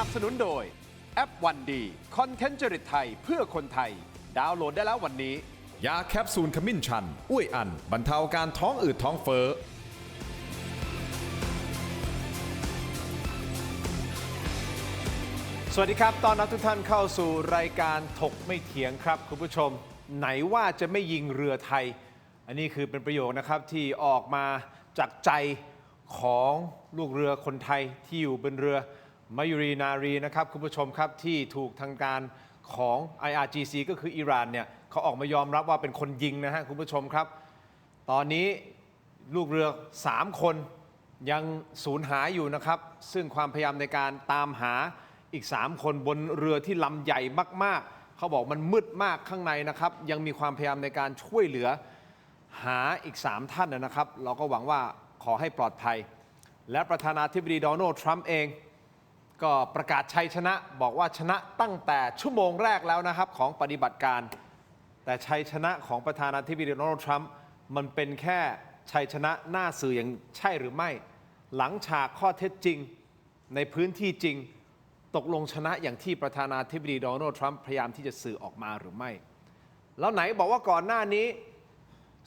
นับสนุนโดยแอปวันดีคอนเทนต์จริตไทยเพื่อคนไทยดาวน์โหลดได้แล้ววันนี้ยาแคปซูลขมิ้นชันอุ้ยอันบรรเทาอาการท้องอืดท้องเฟ้อสวัสดีครับตอนรับทุกท่านเข้าสู่รายการถกไม่เถียงครับคุณผู้ชมไหนว่าจะไม่ยิงเรือไทยอันนี้คือเป็นประโยคนะครับที่ออกมาจากใจของลูกเรือคนไทยที่อยู่บนเรือมายุรีนารีนะครับคุณผู้ชมครับที่ถูกทางการของ IRGC ก็คืออิหร่านเนี่ยเขาออกมายอมรับว่าเป็นคนยิงนะฮะคุณผู้ชมครับตอนนี้ลูกเรือ3คนยังสูญหายอยู่นะครับซึ่งความพยายามในการตามหาอีก3คนบนเรือที่ลำใหญ่มากๆเขาบอกมันมืดมากข้างในนะครับยังมีความพยายามในการช่วยเหลือหาอีก3ท่านนะครับเราก็หวังว่าขอให้ปลอดภัยและประธานาธิบดีโดนัลด์ทรัมป์เองก็ประกาศชัยชนะบอกว่าชนะตั้งแต่ชั่วโมงแรกแล้วนะครับของปฏิบัติการแต่ชัยชนะของประธานาธิบดีโดนัลด์ทรัมป์มันเป็นแค่ชัยชนะหน้าสื่ออย่างใช่หรือไม่หลังฉากข้อเท็จจริงในพื้นที่จริงตกลงชนะอย่างที่ประธานาธิบดีโดนัลด์ทรัมป์พยายามที่จะสื่อออกมาหรือไม่แล้วไหนบอกว่าก่อนหน้านี้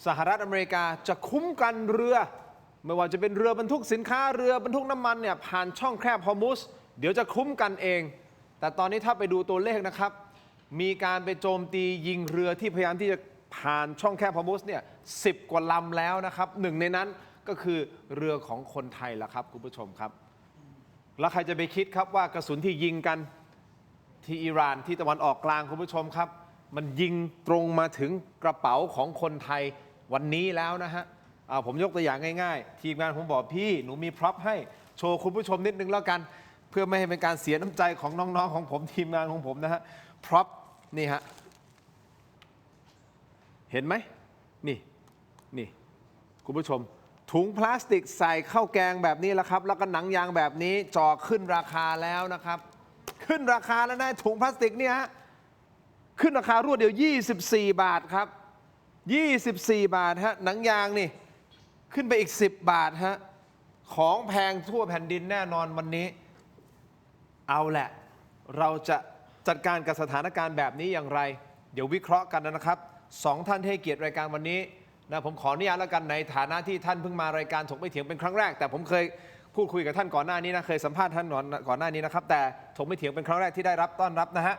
สหรัฐอเมริกาจะคุ้มกันเรือไม่ว่าจะเป็นเรือบรรทุกสินค้าเรือบรรทุกน้ำมันเนี่ยผ่านช่องแคบฮอร์มุสเดี๋ยวจะคุ้มกันเองแต่ตอนนี้ถ้าไปดูตัวเลขนะครับมีการไปโจมตียิงเรือที่พยายามที่จะผ่านช่องแคบฮอร์มุสเนี่ย10 กว่าลำแล้วนะครับหนึ่งในนั้นก็คือเรือของคนไทยละครับคุณผู้ชมครับแล้วใครจะไปคิดครับว่ากระสุนที่ยิงกันที่อิหร่านที่ตะวันออกกลางคุณผู้ชมครับมันยิงตรงมาถึงกระเป๋าของคนไทยวันนี้แล้วนะฮะผมยกตัวอย่างง่ายๆทีมงานผมบอกพี่หนูมีพร็อพให้โชว์คุณผู้ชมนิดนึงแล้วกันเพื่อไม่ให้เป็นการเสียน้ำใจของน้องๆของผมทีมงานของผมนะฮะพร็อพนี่ฮะเห็นไหมนี่คุณผู้ชมถุงพลาสติกใส่ข้าวแกงแบบนี้แล้วครับแล้วก็หนังยางแบบนี้จ่อขึ้นราคาแล้วนะครับขึ้นราคาแล้วนะถุงพลาสติกเนี่ยฮะขึ้นราคารวดเดียว24 บาทครับ24 บาทฮะหนังยางนี่ขึ้นไปอีก10 บาทฮะของแพงทั่วแผ่นดินแน่นอนวันนี้เอาแหละเราจะจัดการกับสถานการณ์แบบนี้อย่างไรเดี๋ยววิเคราะห์กันนะครับ2ท่านที่ให้เกียรติรายการวันนี้นะผมขออนุญาตแล้วกันในฐานะที่ท่านเพิ่งมารายการถกไม่เถียงเป็นครั้งแรกแต่ผมเคยพูดคุยกับท่านก่อนหน้านี้นะเคยสัมภาษณ์ท่านก่อนหน้านี้นะครับแต่ถกไม่เถียงเป็นครั้งแรกที่ได้รับต้อนรับนะฮะ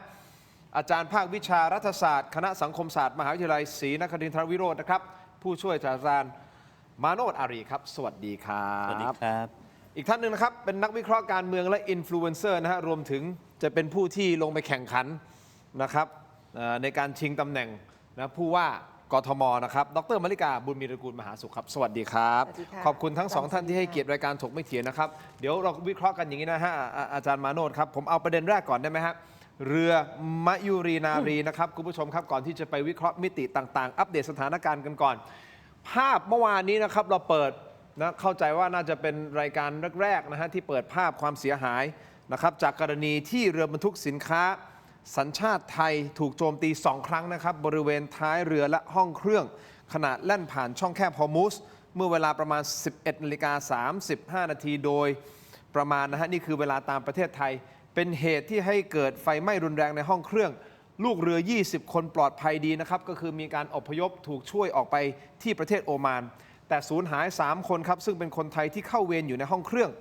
อาจารย์ภาควิชารัฐศาสตร์คณะสังคมศาสตร์มหาวิทยาลัยศรีนครินทรวิโรจน์นะครับผู้ช่วยศาสตราจารย์มาโนชอารีครับสวัสดีครับสวัสดีครับอีกท่านหนึ่งนะครับเป็นนักวิเคราะห์การเมืองและอินฟลูเอนเซอร์นะฮะรวมถึงจะเป็นผู้ที่ลงไปแข่งขันนะครับในการชิงตำแหน่งนะผู้ว่ากทมนะครับดร.มฤิกาบุญมีตระกูลมหาสุขครับสวัสดีครับขอบคุณทั้ง2ท่านที่ให้เกียรติรายการถกไม่เถียงนะครับเดี๋ยวเราวิเคราะห์กันอย่างนี้นะฮะอาจารย์มาโนชครับผมเอาประเด็นแรกก่อนได้ไหมฮะเรือมยุรีนารีนะครับคุณผู้ชมครับก่อนที่จะไปวิเคราะห์มิติต่างๆอัปเดตสถานการณ์กันก่อนภาพเมื่อวานนี้นะครับเราเปิดนะเข้าใจว่าน่าจะเป็นรายการแรกๆนะฮะที่เปิดภาพความเสียหายนะครับจากกรณีที่เรือบรรทุกสินค้าสัญชาติไทยถูกโจมตี2 ครั้งนะครับบริเวณท้ายเรือและห้องเครื่องขณะแล่นผ่านช่องแคบฮอร์มุสเมื่อเวลาประมาณ 11:35 นาทีโดยประมาณนะฮะนี่คือเวลาตามประเทศไทยเป็นเหตุที่ให้เกิดไฟไหม้รุนแรงในห้องเครื่องลูกเรือ20 คนปลอดภัยดีนะครับก็คือมีการอพยพถูกช่วยออกไปที่ประเทศโอมานแต่สูญหาย3 คนครับซึ่งเป็นคนไทยที่เข้าเวรอยู่ในห้องเครื่อง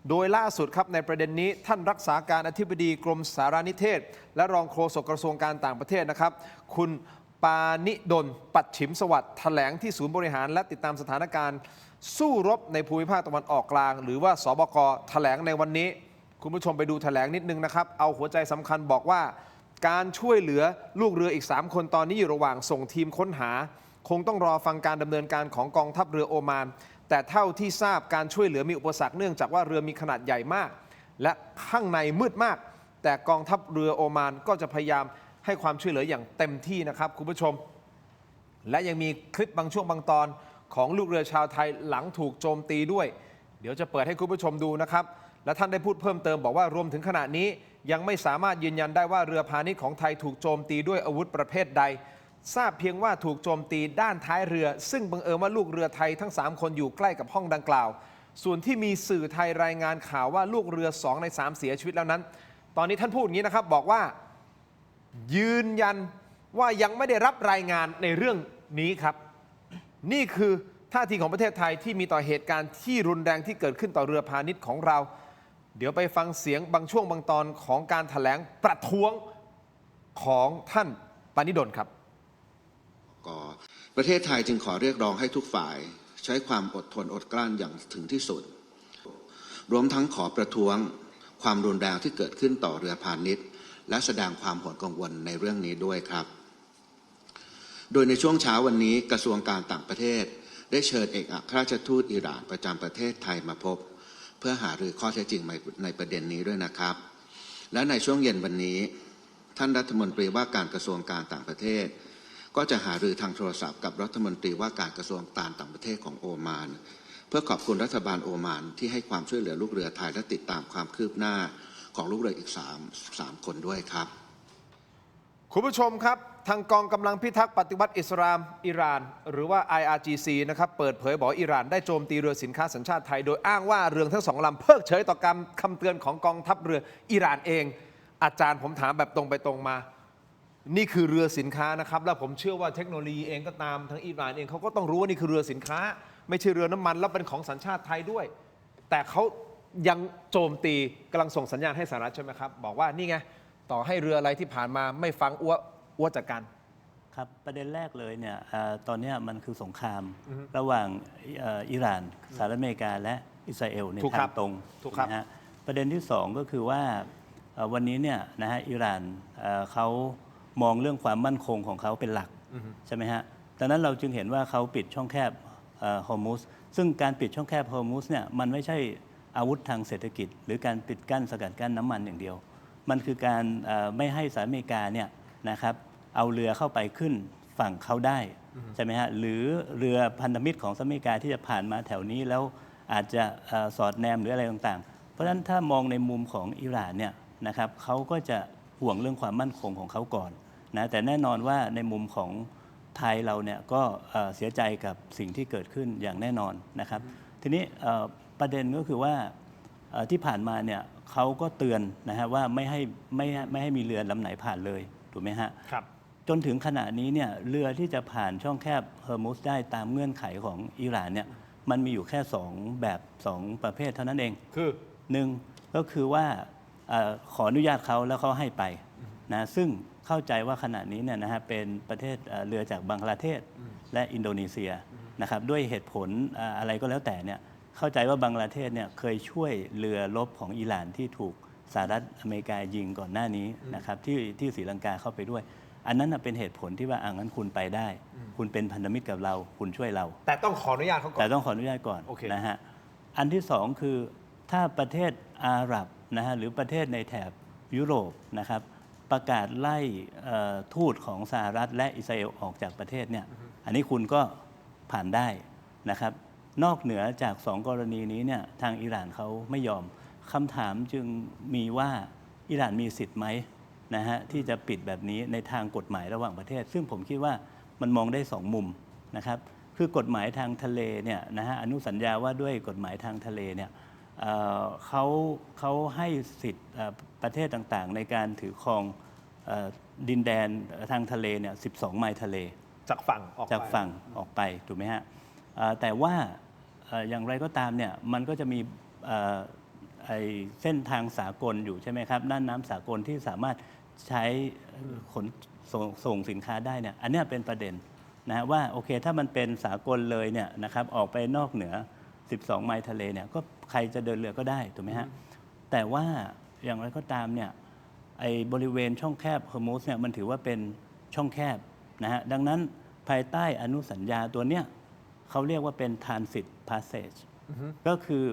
โดยล่าสุดครับในประเด็นนี้ท่านรักษาการอธิบดีกรมสารนิเทศและรองโฆษกกระทรวงการต่างประเทศนะครับคุณปานิดลปัดฉิมสวัสดิ์แถลงที่ศูนย์บริหารและติดตามสถานการณ์สู้รบในภูมิภาคตะวันออกกลางหรือว่าสบกแถลงในวันนี้คุณผู้ชมไปดูแถลงนิดนึงนะครับเอาหัวใจสำคัญบอกว่าการช่วยเหลือลูกเรืออีก3 คนตอนนี้อยู่ระหว่างส่งทีมค้นหาคงต้องรอฟังการดำเนินการของกองทัพเรือโอมานแต่เท่าที่ทราบการช่วยเหลือมีอุปสรรคเนื่องจากว่าเรือมีขนาดใหญ่มากและข้างในมืดมากแต่กองทัพเรือโอมานก็จะพยายามให้ความช่วยเหลืออย่างเต็มที่นะครับคุณผู้ชมและยังมีคลิปบางช่วงบางตอนของลูกเรือชาวไทยหลังถูกโจมตีด้วยเดี๋ยวจะเปิดให้คุณผู้ชมดูนะครับและท่านได้พูดเพิ่มเติมบอกว่ารวมถึงขณะนี้ยังไม่สามารถยืนยันได้ว่าเรือพาณิชย์ของไทยถูกโจมตีด้วยอาวุธประเภทใดทราบเพียงว่าถูกโจมตีด้านท้ายเรือซึ่งบังเอิญว่าลูกเรือไทยทั้ง3 คนอยู่ใกล้กับห้องดังกล่าวส่วนที่มีสื่อไทยรายงานข่าวว่าลูกเรือ2 ใน 3เสียชีวิตแล้วนั้น ตอนนี้ท่านพูดอย่างนี้นะครับบอกว่ายืนยันว่ายังไม่ได้รับรายงานในเรื่องนี้ครับ นี่คือท่าทีของประเทศไทยที่มีต่อเหตุการณ์ที่รุนแรงที่เกิดขึ้นต่อเรือพาณิชย์ของเรา เดี๋ยวไปฟังเสียงบางช่วงบางตอนของการแถลงประท้วงของท่านปณิดลครับประเทศไทยจึงขอเรียกร้องให้ทุกฝ่ายใช้ความอดทนอดกลั้นอย่างถึงที่สุดรวมทั้งขอประท้วงความรุนแรงที่เกิดขึ้นต่อเรือพาณิชย์และแสดงความห่วงกังวลในเรื่องนี้ด้วยครับโดยในช่วงเช้าวันนี้กระทรวงการต่างประเทศได้เชิญเอกอัครราชทูตอิหร่านประจำประเทศไทยมาพบเพื่อหารือข้อเท็จจริงในประเด็นนี้ด้วยนะครับและในช่วงเย็นวันนี้ท่านรัฐมนตรีว่าการกระทรวงการต่างประเทศก็จะหารือทางโทรศัพท์กับรัฐมนตรีว่าการกระทรวงการต่างประเทศของโอมานเพื่อขอบคุณรัฐบาลโอมานที่ให้ความช่วยเหลือลูกเรือไทยและติดตามความคืบหน้าของลูกเรืออีก3 คนด้วยครับคุณผู้ชมครับทางกองกำลังพิทักษ์ปฏิวัติอิสลามอิหร่านหรือว่า IRGC นะครับเปิดเผยบอกอิหร่านได้โจมตีเรือสินค้าสัญชาติไทยโดยอ้างว่าเรือทั้ง2 ลำเพิกเฉยต่อคำเตือนของกองทัพเรืออิหร่านเองอาจารย์ผมถามแบบตรงไปตรงมานี่คือเรือสินค้านะครับแล้วผมเชื่อว่าเทคโนโลยีเองก็ตามทั้งอิหร่านเองเขาก็ต้องรู้ว่านี่คือเรือสินค้าไม่ใช่เรือน้ำมันแล้วเป็นของสัญชาติไทยด้วยแต่เขายังโจมตีกำลังส่งสัญญาณให้สหรัฐใช่ไหมครับบอกว่านี่ไงต่อให้เรืออะไรที่ผ่านมาไม่ฟังอ้วจากกันครับประเด็นแรกเลยเนี่ยตอนนี้มันคือสงครามระหว่างอิหร่านสหรัฐอเมริกาและอิสราเอลในทางตรงนะฮะประเด็นที่2ก็คือว่าวันนี้เนี่ยนะฮะอิหร่านเขามองเรื่องความมั่นคงของเขาเป็นหลักใช่ไหมฮะดังนั้นเราจึงเห็นว่าเขาปิดช่องแคบฮอร์มุสซึ่งการปิดช่องแคบฮอร์มุสเนี่ยมันไม่ใช่อาวุธทางเศรษฐกิจหรือการปิดกั้นสกัดกั้นน้ำมันอย่างเดียวมันคือการไม่ให้สหรัฐอเมริกาเนี่ยนะครับเอาเรือเข้าไปขึ้นฝั่งเขาได้ใช่ไหมฮะหรือเรือพันธมิตรของสหรัฐอเมริกาที่จะผ่านมาแถวนี้แล้วอาจจะสอดแนมหรืออะไรต่างๆเพราะฉะนั้นถ้ามองในมุมของอิหร่านเนี่ยนะครับเขาก็จะห่วงเรื่องความมั่นคงของเขาก่อนนะแต่แน่นอนว่าในมุมของไทยเราเนี่ยก็เสียใจกับสิ่งที่เกิดขึ้นอย่างแน่นอนนะครับทีนี้ประเด็นก็คือว่าที่ผ่านมาเนี่ยเขาก็เตือนนะฮะว่าไม่ให้มีเรือลำไหนผ่านเลยถูกไหมฮะครับจนถึงขณะนี้เนี่ยเรือที่จะผ่านช่องแคบเฮอร์มุสได้ตามเงื่อนไขของอิหร่านเนี่ยมันมีอยู่แค่2แบบ2ประเภทเท่านั้นเองคือ1ก็คือว่าขออนุญาตเขาแล้วเขาให้ไปนะซึ่งเข้าใจว่าขณะนี้เนี่ยนะฮะเป็นประเทศเรือจากบังกลาเทศและอินโดนีเซียนะครับด้วยเหตุผลอะไรก็แล้วแต่เนี่ยเข้าใจว่าบังกลาเทศเนี่ยเคยช่วยเรือรบของอิหร่านที่ถูกสหรัฐอเมริกายิงก่อนหน้านี้นะครับที่ศรีลังกาเข้าไปด้วยอันนั้นเป็นเหตุผลที่ว่างั้นคุณไปได้คุณเป็นพันธมิตรกับเราคุณช่วยเราแต่ต้องขออนุญาตเขาก่อนแต่ต้องขออนุญาตก่อนนะฮะอันที่2คือถ้าประเทศอาหรับนะฮะหรือประเทศในแถบยุโรปนะครับประกาศไล่ทูตของสหรัฐและอิสราเอลออกจากประเทศเนี่ยอันนี้คุณก็ผ่านได้นะครับนอกเหนือจาก2กรณีนี้เนี่ยทางอิหร่านเขาไม่ยอมคำถามจึงมีว่าอิหร่านมีสิทธิ์ไหมนะฮะที่จะปิดแบบนี้ในทางกฎหมายระหว่างประเทศซึ่งผมคิดว่ามันมองได้2มุมนะครับคือกฎหมายทางทะเลเนี่ยนะฮะอนุสัญญาว่าด้วยกฎหมายทางทะเลเนี่ยเขาให้สิทธิ์ประเทศต่างๆในการถือครองดินแดนทางทะเลเนี่ย12 ไมล์ทะเลจากฝั่งออกไปถูกไหมฮะแต่ว่าอย่างไรก็ตามเนี่ยมันก็จะมีเส้นทางสากลอยู่ใช่ไหมครับน่านน้ำสากลที่สามารถใช้ขนส่งสินค้าได้เนี่ยอันนี้เป็นประเด็นนะว่าโอเคถ้ามันเป็นสากลเลยเนี่ยนะครับออกไปนอกเหนือ12 ไมล์ทะเลเนี่ยก็ใครจะเดินเรือก็ได้ถูกไหมฮะแต่ว่าอย่างไรก็ตามเนี่ยบริเวณช่องแคบฮอร์มุสเนี่ยมันถือว่าเป็นช่องแคบนะฮะดังนั้นภายใต้อนุสัญญาตัวเนี้ยเขาเรียกว่าเป็น transit passage ก็คือ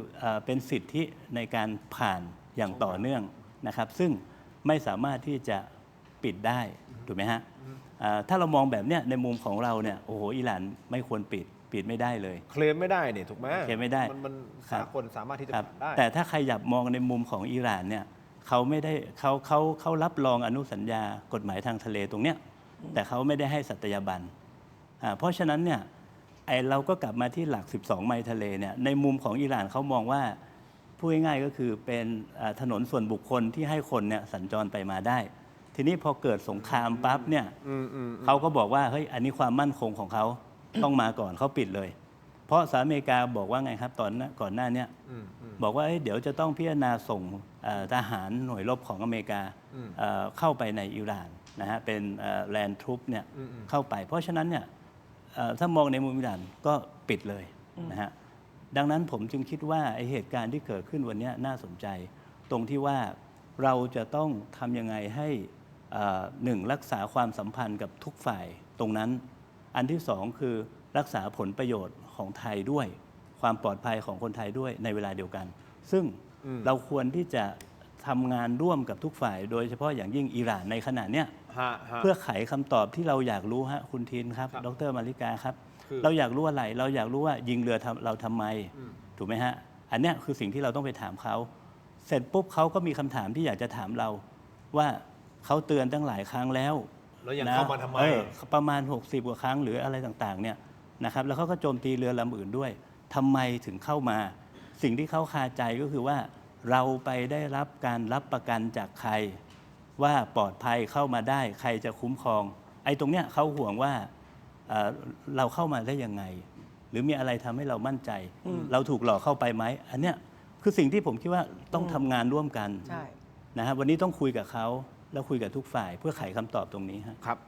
เป็นสิทธิในการผ่านอย่างต่อเนื่องนะครับซึ่งไม่สามารถที่จะปิดได้ถูกไหมฮะถ้าเรามองแบบเนี้ยในมุมของเราเนี่ยโอ้โหอิหร่านไม่ควรปิดไม่ได้เลยเคลมไม่ได้นี่ถูกไหมเคลมไม่ได้มันสากลสามารถที่จะผ่านได้แต่ถ้าใครอยากมองในมุมของอิหร่านเนี่ยเขาไม่ได้เขารับรองอนุสัญญากฎหมายทางทะเลตรงเนี้ยแต่เขาไม่ได้ให้สัตยาบันเพราะฉะนั้นเนี่ยเราก็กลับมาที่หลัก12 ไมล์ทะเลเนี่ยในมุมของอิหร่านเขามองว่า พูดง่ายๆก็คือเป็นถนนส่วนบุคคลที่ให้คนเนี่ยสัญจรไปมาได้ ทีนี้พอเกิดสงครามปั๊บเนี่ยเขาก็บอกว่าเฮ้ยอันนี้ความมั่นคงของเขาต้องมาก่อนเขาปิดเลย เพราะสหรัฐอเมริกาบอกว่าไงครับก่อนหน้าเนี้บอกว่าเดี๋ยวจะต้องพิจารณาส่งทหารหน่วยรบของอเมริกาเข้าไปในอิหร่านนะฮะเป็นแลนด์ทรูปเนี่ยเข้าไป เพราะฉะนั้นเนี่ยถ้ามองในมุมอิหร่านก็ปิดเลยนะฮะดังนั้นผมจึงคิดว่าไอ้เหตุการณ์ที่เกิดขึ้นวันนี้น่าสนใจ ตรงที่ว่าเราจะต้องทำยังไงให้หนึ่งรักษาความสัมพันธ์กับทุกฝ่ายตรงนั้น อันที่สองคือรักษาผลประโยชน์ของไทยด้วย ความปลอดภัยของคนไทยด้วยในเวลาเดียวกัน ซึ่งเราควรที่จะทำงานร่วมกับทุกฝ่าย โดยเฉพาะอย่างยิ่งอิหร่านในขณะเนี้ยเพื่อไขคำตอบที่เราอยากรู้ฮะคุณทินครับดร.มาริกาครับเราอยากรู้อะไรเราอยากรู้ว่ายิงเรือเราทำไมถูกไหมฮะอันเนี้ยคือสิ่งที่เราต้องไปถามเขาเสร็จปุ๊บเขาก็มีคำถามที่อยากจะถามเราว่าเขาเตือนตั้งหลายครั้งแล้วยังเข้ามาทำไมประมาณ60กว่าครั้งหรืออะไรต่างๆเนี่ยนะครับแล้วเขาก็โจมตีเรือลำอื่นด้วยทำไมถึงเข้ามาสิ่งที่เขาคาใจก็คือว่าเราไปได้รับการรับประกันจากใครว่าปลอดภัยเข้ามาได้ใครจะคุ้มครองไอ้ตรงเนี้ยเขาห่วงว่าเราเข้ามาได้ยังไงหรือมีอะไรทำให้เรามั่นใจเราถูกหลอกเข้าไปไหมอันเนี้ยคือสิ่งที่ผมคิดว่าต้องทำงานร่วมกันนะครับวันนี้ต้องคุยกับเขาแล้วคุยกับทุกฝ่ายเพื่อไขคำตอบตรงนี้ครับ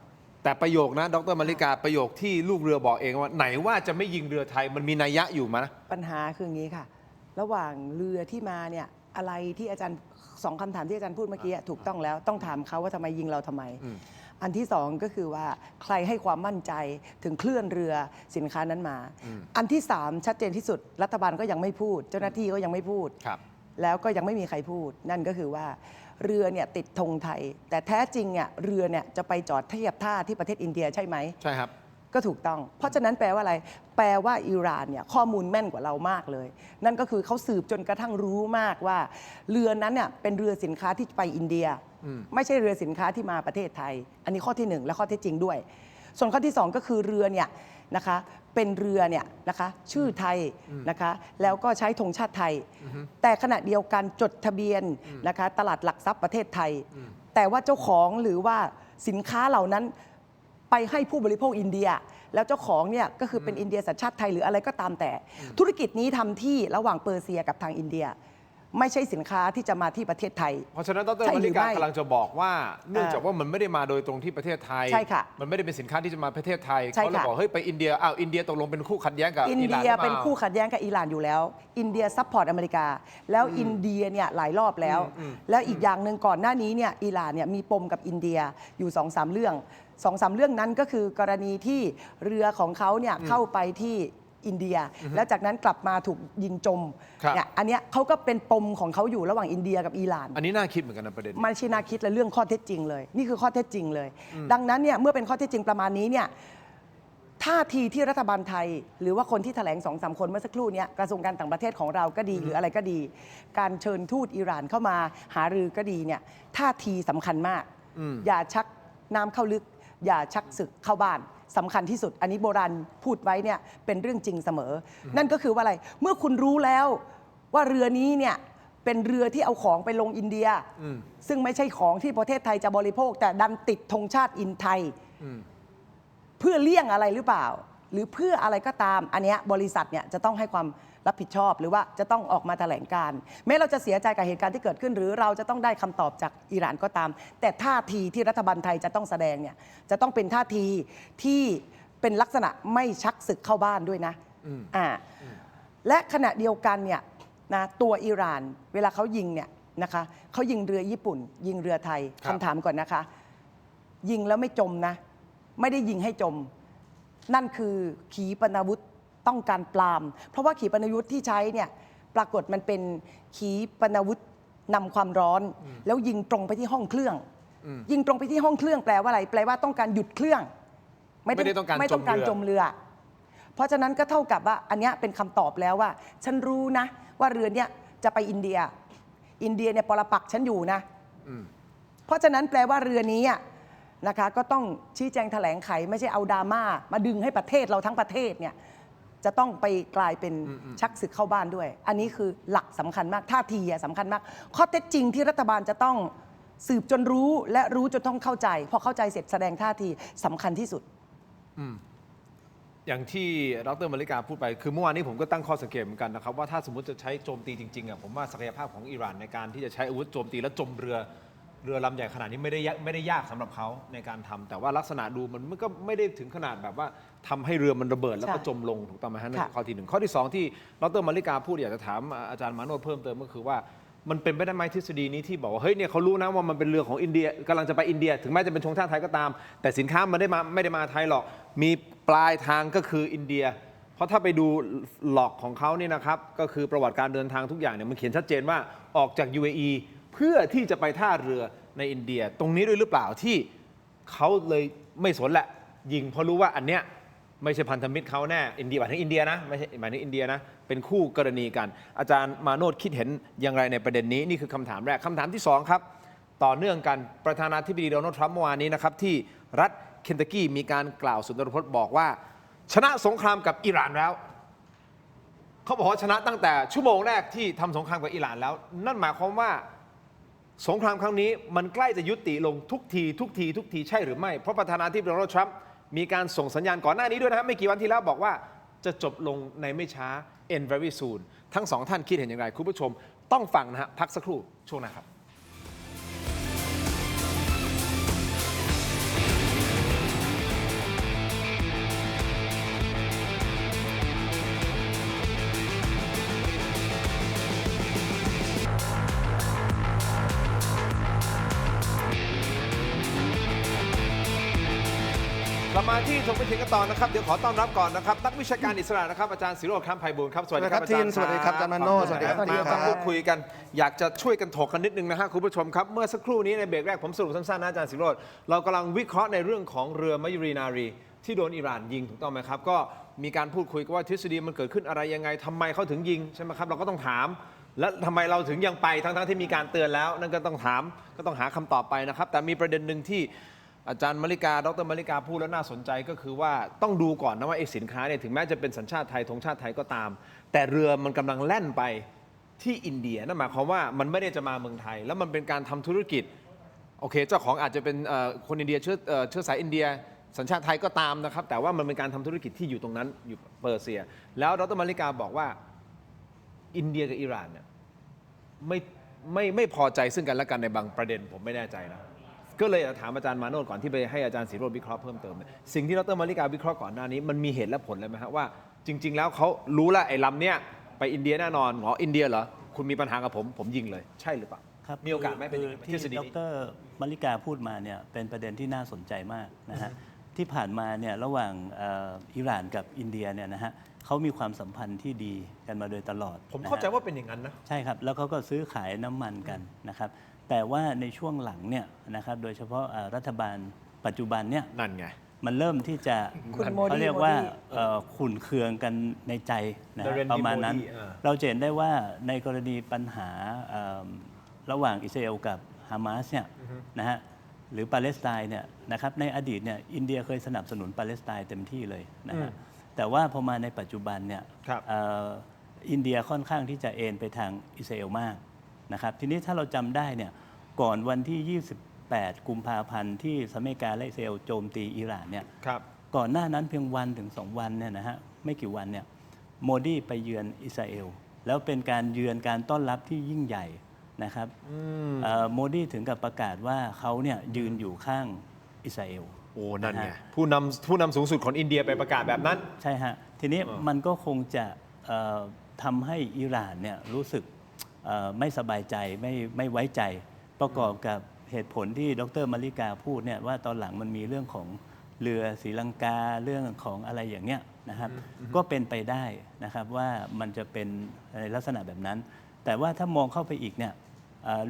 แต่ประโยคนะดร.มาริกาประโยคที่ลูกเรือบอกเองว่าไหนว่าจะไม่ยิงเรือไทยมันมีนัยยะอยู่มั้ยปัญหาคืออย่างนี้ค่ะระหว่างเรือที่มาเนี่ยอะไรที่อาจารย์2คำถามที่อาจารย์พูดเมื่อกี้ถูกต้องแล้วต้องถามเขาว่าทำไมยิงเราทำไมอันที่สองก็คือว่าใครให้ความมั่นใจถึงเคลื่อนเรือสินค้านั้นมาอันที่สามชัดเจนที่สุดรัฐบาลก็ยังไม่พูดเจ้าหน้าที่ก็ยังไม่พูดแล้วก็ยังไม่มีใครพูดนั่นก็คือว่าเรือเนี่ยติดธงไทยแต่แท้จริงเนี่ยเรือเนี่ยจะไปจอดเทียบท่าที่ประเทศอินเดียใช่ไหมใช่ครับก็ถูกต้องเพราะฉะนั้นแปลว่าอะไรแปลว่าอิหร่านเนี่ยข้อมูลแม่นกว่าเรามากเลยนั่นก็คือเขาสืบจนกระทั่งรู้มากว่าเรือนั้นเนี่ยเป็นเรือสินค้าที่ไปอินเดียไม่ใช่เรือสินค้าที่มาประเทศไทยอันนี้ข้อที่1และข้อเท็จจริงด้วยส่วนข้อที่2ก็คือเรือเนี่ยนะคะเป็นเรือเนี่ยนะคะชื่อไทยนะคะแล้วก็ใช้ธงชาติไทยแต่ขณะเดียวกันจดทะเบียนนะคะตลาดหลักทรัพย์ประเทศไทยแต่ว่าเจ้าของหรือว่าสินค้าเหล่านั้นไปให้ผู้บริโภคอินเดียแล้วเจ้าของเนี่ยก็คือเป็นอินเดียสัญชาติไทยหรืออะไรก็ตามแต่ธุรกิจนี้ทำที่ระหว่างเปอร์เซียกับทางอินเดียไม่ใช่สินค้าที่จะมาที่ประเทศไทยเพราะฉะนั้นดร.มาริกากำลังจะบอกว่าเนื่องจากว่ามันไม่ได้มาโดยตรงที่ประเทศไทยใช่ค่ะมันไม่ได้เป็นสินค้าที่จะมาประเทศไทยเขาเลยบอกเฮ้ยไปอินเดียอินเดียตกลงเป็นคู่ขัดแย้งกับอินเดียเป็นคู่ขัดแย้งกับอิหร่านอยู่แล้วอินเดียซัพพอร์ตอเมริกาแล้วอินเดียเนี่ยหลายรอบแล้วแล้วอีกอย่างหนึ่งก่อนหน้านี้เนี่ยอิหร่านเนี่ยมีปมกับอินเดียอยู่ 2-3 เรื่อง 2-3 เรื่องนั้นก็คือกรณีที่เรือของเขาเนี่ยเข้าไปที่อินเดียแล้วจากนั้นกลับมาถูกยิงจมเนี่ยอันเนี้ยเขาก็เป็นปมของเขาอยู่ระหว่างอินเดียกับอิหร่านอันนี้น่าคิดเหมือนกันนะประเด็นมันไม่ใช่น่าคิดเลยเรื่องข้อเท็จจริงเลยนี่คือข้อเท็จจริงเลยดังนั้นเนี่ยเมื่อเป็นข้อเท็จจริงประมาณนี้เนี่ยท่าทีที่รัฐบาลไทยหรือว่าคนที่แถลง 2-3 คนเมื่อสักครู่นี้กระทรวงการต่างประเทศของเราก็ดีหรืออะไรก็ดีการเชิญทูตอิหร่านเข้ามาหารือก็ดีเนี่ยท่าทีสำคัญมากอย่าชักน้ำเข้าลึกอย่าชักศึกเข้าบ้านสำคัญที่สุดอันนี้โบราณพูดไว้เนี่ยเป็นเรื่องจริงเสมอนั่นก็คือว่าอะไรเมื่อคุณรู้แล้วว่าเรือนี้เนี่ยเป็นเรือที่เอาของไปลงอินเดียซึ่งไม่ใช่ของที่ประเทศไทยจะบริโภคแต่ดันติดธงชาติอินไทยเพื่อเลี่ยงอะไรหรือเปล่าหรือเพื่ออะไรก็ตามอันเนี้ยบริษัทเนี่ยจะต้องให้ความรับผิดชอบหรือว่าจะต้องออกมาแถลงการแม้เราจะเสียใจกับเหตุการณ์ที่เกิดขึ้นหรือเราจะต้องได้คำตอบจากอิหร่านก็ตามแต่ท่าทีที่รัฐบาลไทยจะต้องแสดงเนี่ยจะต้องเป็นท่าทีที่เป็นลักษณะไม่ชักศึกเข้าบ้านด้วยนะและขณะเดียวกันเนี่ยนะตัวอิหร่านเวลาเขายิงเนี่ยนะคะเขายิงเรือญี่ปุ่นยิงเรือไทยคำถามก่อนนะคะยิงแล้วไม่จมนะไม่ได้ยิงให้จมนั่นคือขีปนาวุธต้องการปรามเพราะว่าขีปนาวุธที่ใช้เนี่ยปรากฏมันเป็นขีปนาวุธนำความร้อนแล้วยิงตรงไปที่ห้องเครื่องยิงตรงไปที่ห้องเครื่องแปลว่าอะไรแปลว่าต้องการหยุดเครื่องไม่ได้ต้องการจมเรือเพราะฉะนั้นก็เท่ากับว่าอันนี้เป็นคำตอบแล้วว่าฉันรู้นะว่าเรือเนี้ยจะไปอินเดียเนี่ยปรปักษ์ฉันอยู่นะเพราะฉะนั้นแปลว่าเรือนี้นะคะก็ต้องชี้แจงแถลงไขไม่ใช่เอาดราม่ามาดึงให้ประเทศเราทั้งประเทศเนี่ย จะต้องไปกลายเป็นชักศึกเข้าบ้านด้วย อันนี้คือหลักสำคัญมากท่าทีสำคัญมาก ข้อเท็จจริงที่รัฐบาลจะต้องสืบจนรู้และรู้จนต้องเข้าใจพอเข้าใจเสร็จแสดงท่าทีสำคัญที่สุด อย่างที่ดร.มาริกาพูดไปคือเมื่อวานนี้ผมก็ตั้งข้อสังเกตเหมือนกันนะครับว่าถ้าสมมติจะใช้โจมตีจริงๆผมว่าศักยภาพของอิหร่านในการที่จะใช้อาวุธโจมตีและจมเรือลำใหญ่ขนาดนี้ไม่ได้ยากสำหรับเขาในการทำแต่ว่าลักษณะดูมันก็ไม่ได้ถึงขนาดแบบว่าทำให้เรือมันระเบิดแล้วก็จมลงถูกต้องไหมฮะนั่นข้อที่หนึ่งข้อที่สองที่ดร.มาริกาพูดอยากจะถามอาจารย์มาโนชเพิ่มเติมก็คือว่ามันเป็นไปได้ไหมทฤษฎีนี้ที่บอกว่าเฮ้ยเนี่ยเขารู้นะว่ามันเป็นเรือของอินเดียกำลังจะไปอินเดียถึงแม้จะเป็นธงชาติไทยก็ตามแต่สินค้ามันไม่ได้มาไทยหรอกมีปลายทางก็คืออินเดียเพราะถ้าไปดูหลอกของเขานี่นะครับก็คือประวัติการเดินทางทุกอย่างเนี่ยมันเขียนชัดเจนว่าออกจาก UAE เพื่อที่จะไปท่าเรือในอินเดียตรงนี้ด้วยหรือเปล่าที่เขาเลยไม่สนแหละยิงเพราะรู้ว่าอันเนี้ยไม่ใช่พันธมิตรเขาแน่อินเดียหมายถึงอินเดียนะไม่ใช่หมายถึงอินเดียนะเป็นคู่กรณีกันอาจารย์มาโนชคิดเห็นอย่างไรในประเด็นนี้นี่คือคำถามแรกคำถามที่สองครับต่อเนื่องกันประธานาธิบดีโดนัลด์ทรัมป์เมื่อวานนี้นะครับที่รัฐเคนตักกี้มีการกล่าวสุนทรพจน์บอกว่าชนะสงครามกับอิหร่านแล้วเขาบอกว่าชนะตั้งแต่ชั่วโมงแรกที่ทำสงครามกับอิหร่านแล้วนั่นหมายความว่าสงครามครั้งนี้มันใกล้จะยุติลงทุกทีใช่หรือไม่เพราะประธานาธิบดีโดนัลด์ทรัมป์มีการส่งสัญญาณก่อนหน้านี้ด้วยนะครับไม่กี่วันที่แล้วบอกว่าจะจบลงในไม่ช้า end very soon ทั้งสองท่านคิดเห็นอย่างไรคุณผู้ชมต้องฟังนะฮะพักสักครู่ช่วงหน้าครับเรามาที่ถกไปถึงกันต่อนะครับเดี๋ยวขอต้อนรับก่อนนะครับนักวิชาการอิสระนะครับอาจารย์ศิโรจน์ คำไพบูลย์ครับสวัสดีครับอาจารย์ สวัสดีครับอาจารย์มาโนช สวัสดีครับ สวัสดีครับ มาพูดคุยกันอยากจะช่วยกันถกกันนิดนึงนะฮะคุณผู้ชมครับเมื่อสักครู่นี้ในเบรกแรกผมสรุปสั้นๆนะอาจารย์ศิโรจน์เรากำลังวิเคราะห์ในเรื่องของเรือมะยุรีนารีที่โดนอิหร่านยิงถูกต้องไหมครับก็มีการพูดคุยกันว่าทฤษฎีมันเกิดขึ้นอะไรยังไงทำไมเขาถึงยิงใช่ไหมครับเราก็ต้องถามและทำไมเราถึงยังไปทั้งที่มีการเตือนแล้วนั่นก็ต้องถามก็ต้องหาคำตอบไปนะครับแต่มีประเด็นหนึ่งที่อาจารย์มาริกาดรมาริกาพูดแล้วน่าสนใจก็คือว่าต้องดูก่อนนะว่าไอ้สินค้าเนี่ยถึงแม้จะเป็นสัญชาติไทยธงชาติไทยก็ตามแต่เรือมันกำลังแล่นไปที่อินเดียนั่นหมายความว่ามันไม่ได้จะมาเมืองไทยแล้วมันเป็นการทำธุรกิจโอเคเจ้าของอาจจะเป็นคนอินเดียเชื้อสายอินเดียสัญชาติไทยก็ตามนะครับแต่ว่ามันเป็นการทำธุรกิจที่อยู่ตรงนั้นอยู่เปอร์เซียแล้วดรมาริกาบอกว่าอินเดียกับอิหร่านเนี่ยไม่พอใจซึ่งกันและกันในบางประเด็นผมไม่แน่ใจนะก็เลยถามอาจารย์มาโนชก่อนที่ไปให้อาจารย์ศิโรจน์วิเคราะห์เพิ่มเติมสิ่งที่ดรมาริกาวิเคราะห์ก่อนหน้านี้มันมีเหตุและผลเลยไหมครับว่าจริงๆแล้วเขารู้แล้วไอ้ลำเนี้ยไปอินเดียแน่นอนหรออินเดียเหรอคุณมีปัญหากับผมยิงเลยใช่หรือเปล่า ครับ มีโอกาสไหมเป็นอย่าง ที่ ทฤษฎี ด นี้ รมาริกาพูดมาเนี่ยเป็นประเด็นที่น่าสนใจมากนะฮะที่ผ่านมาเนี่ยระหว่างอิหร่านกับอินเดียเนี่ยนะฮะเขามีความสัมพันธ์ที่ดีกันมาโดยตลอด ผมเข้าใจว่าเป็นอย่างนั้นนะ ใช่ครับแล้วเขาก็ซื้อขายน้ำมันกันนะครับแต่ว่าในช่วงหลังเนี่ยนะครับโดยเฉพาะรัฐบาลปัจจุบันเนี่ย นั่นไง มันเริ่มที่จะ คุณโมดี เขาเรียกว่าขุ่นเคืองกันในใจนะฮะ Narendra ประมาณนั้น Modi เราจะเห็นได้ว่าในกรณีปัญหาระหว่างอิสราเอลกับฮามาสเนี่ยนะฮะหรือปาเลสไตน์เนี่ยนะครับในอดีตเนี่ยอินเดียเคยสนับสนุนปาเลสไตน์เต็มที่เลยนะฮะแต่ว่าพอมาในปัจจุบันเนี่ย ครับ อินเดียค่อนข้างที่จะเอ็นไปทางอิสราเอลมากนะครับทีนี้ถ้าเราจำได้เนี่ยก่อนวันที่ 28 กุมภาพันธ์ที่สหรัฐอเมริกาและอิสราเอลโจมตีอิหร่านเนี่ย ครับ ก่อนหน้านั้นเพียงวันถึง 2 วันเนี่ยนะฮะไม่กี่วันเนี่ยโมดีไปเยือนอิสราเอลแล้วเป็นการเยือนการต้อนรับที่ยิ่งใหญ่นะครับโมดีถึงกับประกาศว่าเขาเนี่ยยืนอยู่ข้างอิสราเอล โอ้นั่นไง นะฮะ ผู้นำสูงสุดของอินเดียไปประกาศแบบนั้น ใช่ฮะทีนี้มันก็คงจะทำให้อิหร่านเนี่ยรู้สึกไม่สบายใจไม่ไว้ใจประกอบกับเหตุผลที่ดรมาริกาพูดเนี่ยว่าตอนหลังมันมีเรื่องของเรือศรีลังกาเรื่องของอะไรอย่างเนี้ยนะครับก็เป็นไปได้นะครับว่ามันจะเป็นในลักษณะแบบนั้น แต่ว่าถ้ามองเข้าไปอีกเนี่ย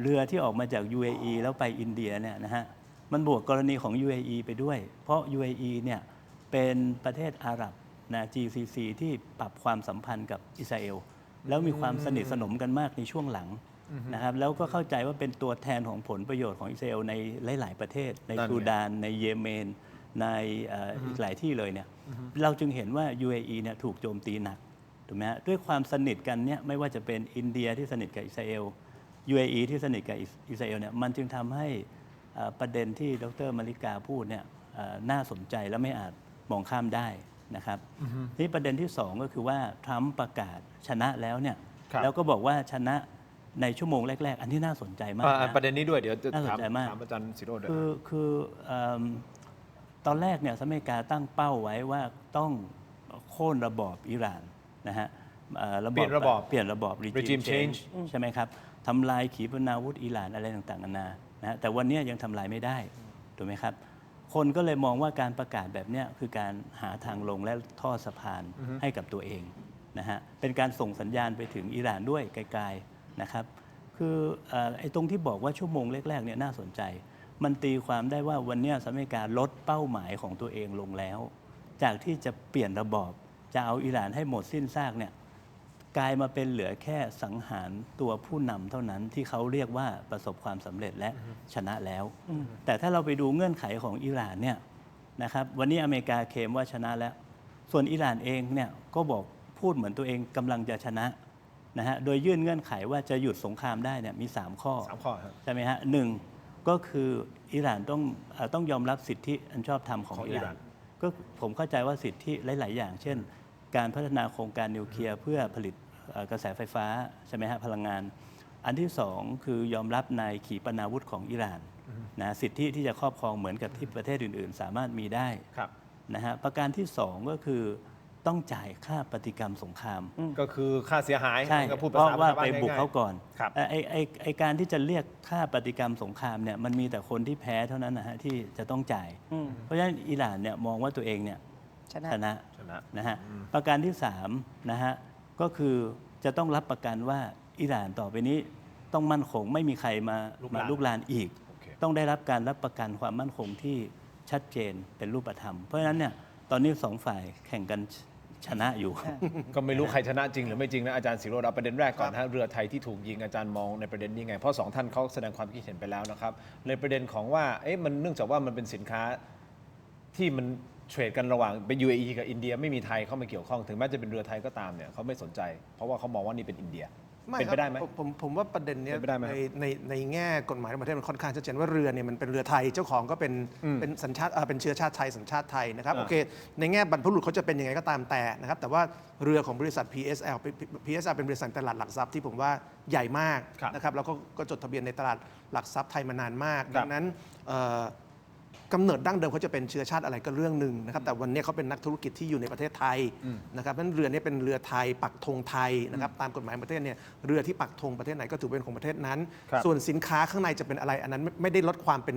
เรือที่ออกมาจาก UAE แล้วไปอินเดียเนี่ยนะฮะมันบวกกรณีของ UAE ไปด้วย เพราะ UAE เนี่ยเป็นประเทศอาหรับนะ GCC ที่ปรับความสัมพันธ์กับอิสราเอลแล้วมีความสนิทสนมกันมากในช่วงหลังนะครับแล้วก็เข้าใจว่าเป็นตัวแทนของผลประโยชน์ของอิสราเอลในหลาย ๆ ประเทศใน นั่นไง ซูดานในเยเมน ในอีกหลายที่เลยเนี่ยเราจึงเห็นว่า UAE เนี่ยถูกโจมตีหนักถูกไหมฮะด้วยความสนิทกันเนี่ยไม่ว่าจะเป็นอินเดียที่สนิทกับอิสราเอล UAE ที่สนิทกับอิสราเอลเนี่ยมันจึงทำให้ประเด็นที่ดรมาริกาพูดเนี่ยน่าสนใจและไม่อาจมองข้ามได้นะครับนี่ประเด็นที่สองก็คือว่าทรัมป์ประกาศชนะแล้วเนี่ย ครับ แล้วก็บอกว่าชนะในชั่วโมงแรก ๆ อันที่น่าสนใจมากนะ ประเด็นนี้ด้วยเดี๋ยวจะ น่าสน ถาม ใจมาก อาจารย์ศิโรจน์ด้วย คือตอนแรกเนี่ยสหรัฐอเมริกาตั้งเป้าไว้ว่าต้องโค่นระบอบอิหร่านนะฮะเปลี่ยนระบอบ regime change ใช่ไหมครับทำลายขีปนาวุธอิหร่านอะไรต่างๆนานานะฮะแต่วันนี้ยังทำลายไม่ได้ถูกไหมครับคนก็เลยมองว่าการประกาศแบบเนี้ยคือการหาทางลงและทอดสะพานให้กับตัวเองนะฮะเป็นการส่งสัญญาณไปถึงอิหร่านด้วยไกลๆนะครับคือไอ้ตรงที่บอกว่าชั่วโมงแรกๆเนี่ยน่าสนใจมันตีความได้ว่าวันนี้สหรัฐอเมริกาลดเป้าหมายของตัวเองลงแล้วจากที่จะเปลี่ยนระบอบจะเอาอิหร่านให้หมดสิ้นซากเนี่ยกลายมาเป็นเหลือแค่สังหารตัวผู้นำเท่านั้นที่เขาเรียกว่าประสบความสำเร็จและชนะแล้วแต่ถ้าเราไปดูเงื่อนไขของอิหร่านเนี่ยนะครับวันนี้อเมริกาเคลมว่าชนะแล้วส่วนอิหร่านเองเนี่ยก็บอกพูดเหมือนตัวเองกำลังจะชนะนะฮะโดยยื่นเงื่อนไขว่าจะหยุดสงครามได้เนี่ยมี3 ข้อ 3 ข้อครับ ใช่ไหมฮะหนึ่งก็คืออิหร่านต้องยอมรับสิทธิอันชอบธรรมของอิหร่านก็ผมเข้าใจว่าสิทธิหลาย ๆ อย่าง เช่น การพัฒนาโครงการนิวเคลียร์เพื่อผลิตกระแสไฟฟ้าใช่ไหมฮะพลังงาน อันที่สองคือยอมรับในขีปนาวุธของอิหร่านนะสิทธิที่จะครอบครองเหมือนกับที่ประเทศอื่น ๆ สามารถมีได้ ครับ นะฮะประการที่สองก็คือต้องจ่ายค่าปฏิกรรมสงคราม ก็คือค่าเสียหาย ใช่ ก็พูด เพ ภา ราะ ษา ว่า ชวบ้ ไปบุก ง่ยๆ เขาก่อน ครับ ไอการที่จะเรียกค่าปฏิกรรมสงครามเนี่ยมันมีแต่คนที่แพ้เท่านั้นนะฮะที่จะต้องจ่าย เพราะฉะนั้นอิหร่านเนี่ยมองว่าตัวเองเนี่ย ชนะ ชนะ ชนะ นะฮะประการที่3นะฮะก็คือจะต้องรับประกันว่าอิหร่านต่อไปนี้ต้องมั่นคงไม่มีใครมาลุกลานอีก โอเค ต้องได้รับการรับประกันความมั่นคงที่ชัดเจนเป็นรูปธรรม เพราะฉะนั้นเนี่ยตอนนี้2 ฝ่ายแข่งกันชนะอยู่ ก็ไม่รู้ใครชนะจริงหรือไม่จริงนะอาจารย์ศิโรจน์เอาประเด็นแรกก่อนนะฮะเรือไทยที่ถูกยิงอาจารย์มองในประเด็นนี้ไงเพราะ2 ท่านเขาแสดงความคิดเห็นไปแล้วนะครับเลยประเด็นของว่ามันเนื่องจากว่ามันเป็นสินค้าที่มันเทรดกันระหว่างเป็น UAE กับอินเดียไม่มีไทยเข้ามาเกี่ยวข้องถึงแม้จะเป็นเรือไทยก็ตามเนี่ยเขาไม่สนใจ เพราะว่าเขามองว่านี่เป็นอินเดีย ไม่ เป็น ค ไป รับ ได้ไหม ผมว่าประเด็นเนี้ย เป็นไปได้ไหมครับ ในแง่กฎหมายในประเทศมันค่อนข้างชัดเจนว่าเรือเนี่ยมันเป็นเรือไทยเจ้าของก็เป็นสัญชาติเป็นเชื้อชาติไทยสัญชาติไทยนะครับโอเคในแง่บรรพบุรุษเขาจะเป็นยังไงก็ตามแต่นะครับแต่ว่าเรือของบริษัท PSL เป็นบริษัทตลาดหลักทรัพย์ที่ผมว่าใหญ่มาก ครับ นะครับแล้วก็จดทะเบียนในตลาดหลักทรัพย์ไทยมานานมาก ครั ดั บ งนั้นกำเนิดดั้งเดิมเขาจะเป็นเชื้อชาติอะไรก็เรื่องหนึ่งนะครับแต่วันนี้เขาเป็นนักธุรกิจที่อยู่ในประเทศไทยนะครับนั้นเรือนี้เป็นเรือไทยปักธงไทยนะครับตามกฎหมายประเทศเนี่ยเรือที่ปักธงประเทศไหนก็ถือเป็นของประเทศนั้น ครับ ส่วนสินค้าข้างในจะเป็นอะไรอันนั้นไม่ได้ลดความเป็น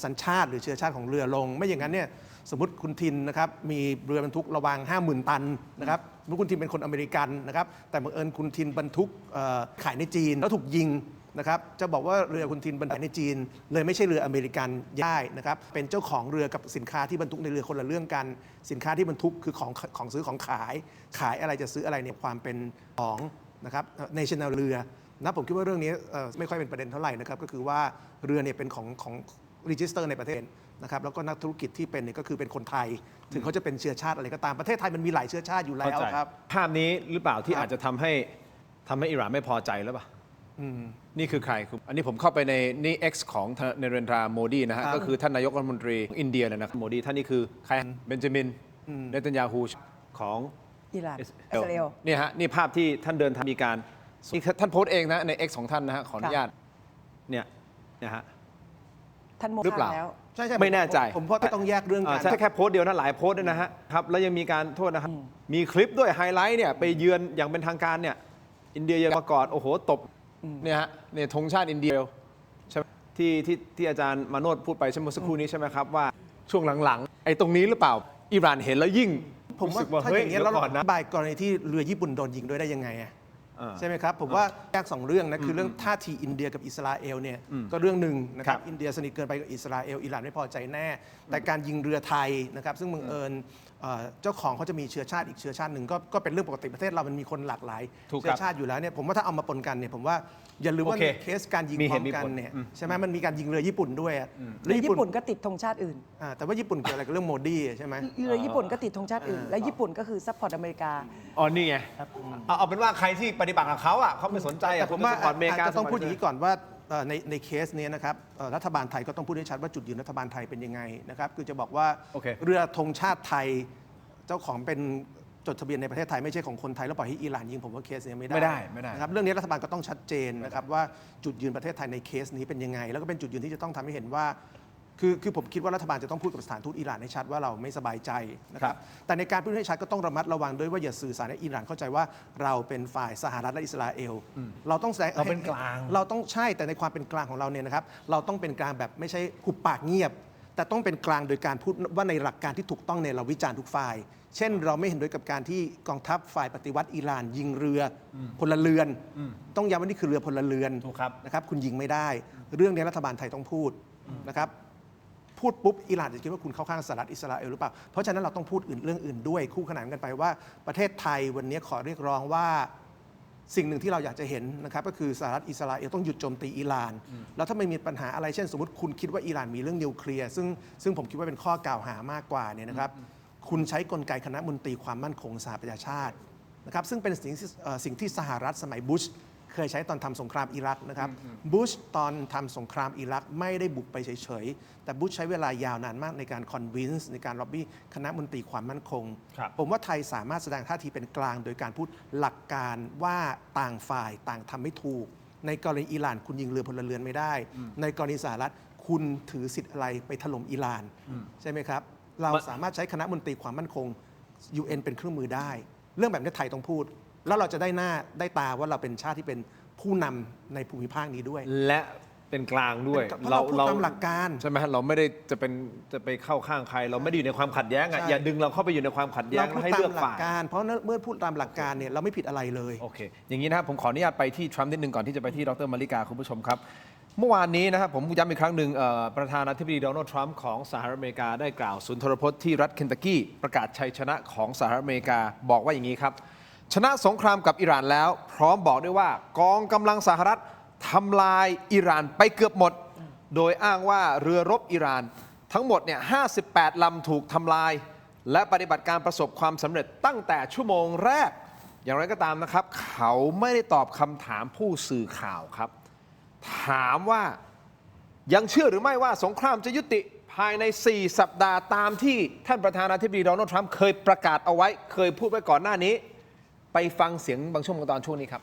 สัญชาติหรือเชื้อชาติของเรือลง ไม่อย่างนั้นเนี่ยสมมติคุณทินนะครับมีเรือบรรทุกระวาง 50,000 ตันนะครับสมมติคุณทินเป็นคนอเมริกันนะครับแต่บังเอิญคุณทินบรรทุกขายในจีนแล้วถูกยิงนะครับจะบอกว่าเรือคุณทินบรรทุกในจีน เลยไม่ใช่เรืออเมริกันได้นะครับเป็นเจ้าของเรือกับสินค้าที่บรรทุกในเรือคนละเรื่องกัน สินค้าที่บรรทุกคือของซื้อของขายอะไรจะซื้ออะไรเนี่ยความเป็นของนะครับnational เรือนะผมคิดว่าเรื่องนี้ไม่ค่อยเป็นประเด็นเท่าไหร่นะครับก็คือว่าเรือเนี่ยเป็นของregister ในประเทศนะครับแล้วก็นักธุรกิจที่เป็นเนี่ยก็คือเป็นคนไทย ถึงเขาจะเป็นเชื้อชาติอะไรก็ตามประเทศไทยมันมีหลายเชื้อชาติอยู่แล้ว เข้าใจ ครับ ภาพนี้หรือเปล่าที่ ครับ อาจจะทำให้อิหร่านไม่พอใจหรือเปล่านี่คือใครคืออันนี้ผมเข้าไปในนี่ X ของเนเรนทราโมดีนะฮะก็คือท่านนายกรัฐมนตรีอินเดียเนี่ยนะครับโมดีท่านนี้คือใครเบนจามินเนตันยาฮูของ อิหร่าน อิ อิสราเอล เนี่ยฮะนี่ภาพที่ท่านเดินทางมีการนี่ท่านโพสต์เองนะใน X ของท่านนะฮะขออนุญาตเนี่ยนะฮะ ท่านโม หรือเปล่า ฆะแล้ว ใช่ไม่แน่ใจ ผมว่าต้องแยกเรื่องกัน ใช่แค่โพสต์เดียวนะหลายโพสต์ด้วยนะฮะครับแล้วยังมีการโทษนะครับมีคลิปด้วยไฮไลท์เนี่ยไปเยือนอย่างเป็นทางการเนี่ยอินเดียยังมากอดโอ้โหตบเนี่ยฮะเนี่ยธงชาติอินเดียใช่ไหมที่อาจารย์มาโนดพูดไปเมื่อสักครู่นี้ใช่ไหมครับว่าช่วงหลังๆไอ้ตรงนี้หรือเปล่าอิหร่านเห็นแล้วยิ่ง ผมว่า รู้สึกว่า ถ้า เฮ้ อย ย่างเงี้ย เดี๋ยว แล้ว ก่อนนะ บายกรณีที่เรือญี่ปุ่นโดนยิงด้วยได้ยังไงอะ อ่า ใช่ไหมครับผมว่าแยกสองเรื่องนะคือเรื่องท่าทีอินเดียกับอิสราเอลเนี่ยก็เรื่องหนึ่งนะครับ ครับ อินเดียสนิทเกินไปกับอิสราเอลอิหร่านไม่พอใจแน่ แต่การยิงเรือไทยนะครับซึ่งบังเอิญ เจ้าของเขาจะมีเชื้อชาติอีกเชื้อชาติหนึ่งก็เป็นเรื่องปกติประเทศเรามันมีคนหลากหลาย ถูกครับ เชื้อชาติอยู่แล้วเนี่ยผมว่าถ้าเอามาปนกันเนี่ยผมว่าอย่าลืมว่า โอเค ในเคสการยิง มี พ เห ร้อ ตุ ม มี กัน ผล เนี่ยใช่ไหมมันมีการยิงเรือญี่ปุ่นด้วยอะ หรือญี่ปุ่นก็ติดธงชาติอื่น แต่ว่าญี่ปุ่นเกี่ยวอะไรกับเรื่องโมดีใช่ไหม เรือญี่ปุ่นก็ติดธงชาติอื่น และญี่ปุ่นก็คือซัพพอร์ตอเมริกา อ๋อนี่ไงเอาเป็นว่าใครที่ปฏิบัติกับเขาอ่ะเขาไม่สนใจ แต่ อ่ะ ผมว่า สปอร์ตอเมริกา จะต้องพูดอย่างนี้ก่อนว่าในเคสนี้นะครับรัฐบาลไทยก็ต้องพูดให้ชัดว่าจุดยืนรัฐบาลไทยเป็นยังไงนะครับคือจะบอกว่า โอเค เรือธงชาติไทยเจ้าของเป็นจดทะเบียนในประเทศไทยไม่ใช่ของคนไทยแล้วปล่อยให้อิหร่านยิงผมว่าเคสนี้ไม่ได้ ไม่ได้ นะครับเรื่องนี้รัฐบาลก็ต้องชัดเจนนะครับว่าจุดยืนประเทศไทยในเคสนี้เป็นยังไง แล้วก็เป็นจุดยืนที่จะต้องทำให้เห็นว่าคือผมคิดว่ารัฐบาลจะต้องพูดกับสถานทูตอิหร่านให้ชัดว่าเราไม่สบายใจนะครับแต่ในการพูดให้ชัดก็ต้องระมัดระวังด้วยว่าอย่าสื่อสารให้อิหร่านเข้าใจว่าเราเป็นฝ่ายสหรัฐและอิสราเอลเราต้องแสดง เราเป็นกลาง เราต้องใช่แต่ในความเป็นกลางของเราเนี่ยนะครับเราต้องเป็นกลางแบบไม่ใช่หุบปากเงียบ แต่ต้องเป็นกลางโดยการพูดว่าในหลักการที่ถูกต้องเนี่ยเราวิจารณ์ทุกฝ่าย เช่น เราไม่เห็นด้วยกับการที่กองทัพฝ่ายปฏิวัติอิหร่าน ยิงเรือพลเรือน ต้องย้ำว่านี่คือเรือพลเรือน ถูกครับ นะครับคุณยิงไม่ได้ เรื่องนี้รัฐบาลไทยต้องพูดนะครับพูดปุ๊บอิหร่านจะคิดว่าคุณเข้าข้างสหรัฐอิสราเอลหรือเปล่าเพราะฉะนั้นเราต้องพูดเรื่องอื่นด้วยคู่ขนานกันไปว่าประเทศไทยวันนี้ขอเรียกร้องว่า สิ่งหนึ่งที่เราอยากจะเห็นนะครับก็คือสหรัฐอิสราเอลต้องหยุดโจมตีอิหร่าน แล้วถ้าไม่มีปัญหาอะไรเช่นสมมติคุณคิดว่าอิหร่านมีเรื่องนิวเคลียร์ซึ่งผมคิดว่าเป็นข้อกล่าวหามากกว่าเนี่ยนะครับคุณใช้กลไกคณะมนตรีความมั่นคงสหประชาชาตินะครับซึ่งเป็นสิ่งที่สหรัฐสมัยบุชเคยใช้ตอนทำสงครามอิรักนะครับบุชตอนทำสงครามอิรักไม่ได้บุกไปเฉยๆแต่บุชใช้เวลายาวนานมากในการคอนวินส์ในการล็อบบี้คณะมนตรีความมั่นคง ครับ ผมว่าไทยสามารถแสดงท่าทีเป็นกลางโดยการพูดหลักการว่าต่างฝ่ายต่างทำไม่ถูก ในกรณีอิหร่านคุณยิงเรือพลเรือนไม่ได้ ในกรณีสหรัฐคุณถือสิทธิ์อะไรไปถล่มอิหร่านใช่ไหมครับ เราสามารถใช้คณะมนตรีความมั่นคง UN เป็นเครื่องมือได้ เรื่องแบบนี้ไทยต้องพูด แล้วเราจะได้หน้าได้ตาว่าเราเป็นชาติที่เป็นผู้นำในภูมิภาคนี้ด้วย และเป็นกลางด้วย เพราะเราพูดตามหลักการ ใช่ไหมเราไม่ได้จะไปเข้าข้างใคร เราไม่ได้อยู่ในความขัดแย้งอ่ะ ใช่ อย่าดึงเราเข้าไปอยู่ในความขัดแย้ เรา ง พูด ให้ ตา เลือ ม ก หลั ฝ่าย การ เพราะเมื่อพูดตามหลักการเนี่ยเราไม่ผิดอะไรเลย โอเค อย่างนี้นะครับผมขออนุญาตไปที่ทรัมป์นิดนึงก่อนที่จะไปที่ดรมาริกาคุณผู้ชมครับ เมื่อวานนี้นะครับผมย้ำอีกครั้งหนึ่งประธานาธิบดีโดนัลด์ทรัมป์ของสหรัฐอเมริกาได้กล่าวสุนทรพจน์ที่รัฐเคนตักกี้ประกาศชัยชนะของสหรัฐอเมริกาบอกว่าอย่างนี้ครับชนะสงครามกับอิหร่านแล้ว พร้อมบอกด้วยว่ากองกำลังสหรัฐทำลายอิหร่านไปเกือบหมด โดยอ้างว่าเรือรบอิหร่านทั้งหมดเนี่ย58 ลำถูกทำลาย และปฏิบัติการประสบความสำเร็จตั้งแต่ชั่วโมงแรก อย่างไรก็ตามนะครับเขาไม่ได้ตอบคำถามผู้สื่อข่าวครับ ถามว่ายังเชื่อหรือไม่ว่าสงครามจะยุติภายใน 4 สัปดาห์ตามที่ท่านประธานาธิบดีโดนัลด์ทรัมป์เคยประกาศเอาไว้ เคยพูดไว้ก่อนหน้านี้ ไปฟังเสียงบางช่วงบางตอนช่วงนี้ครับ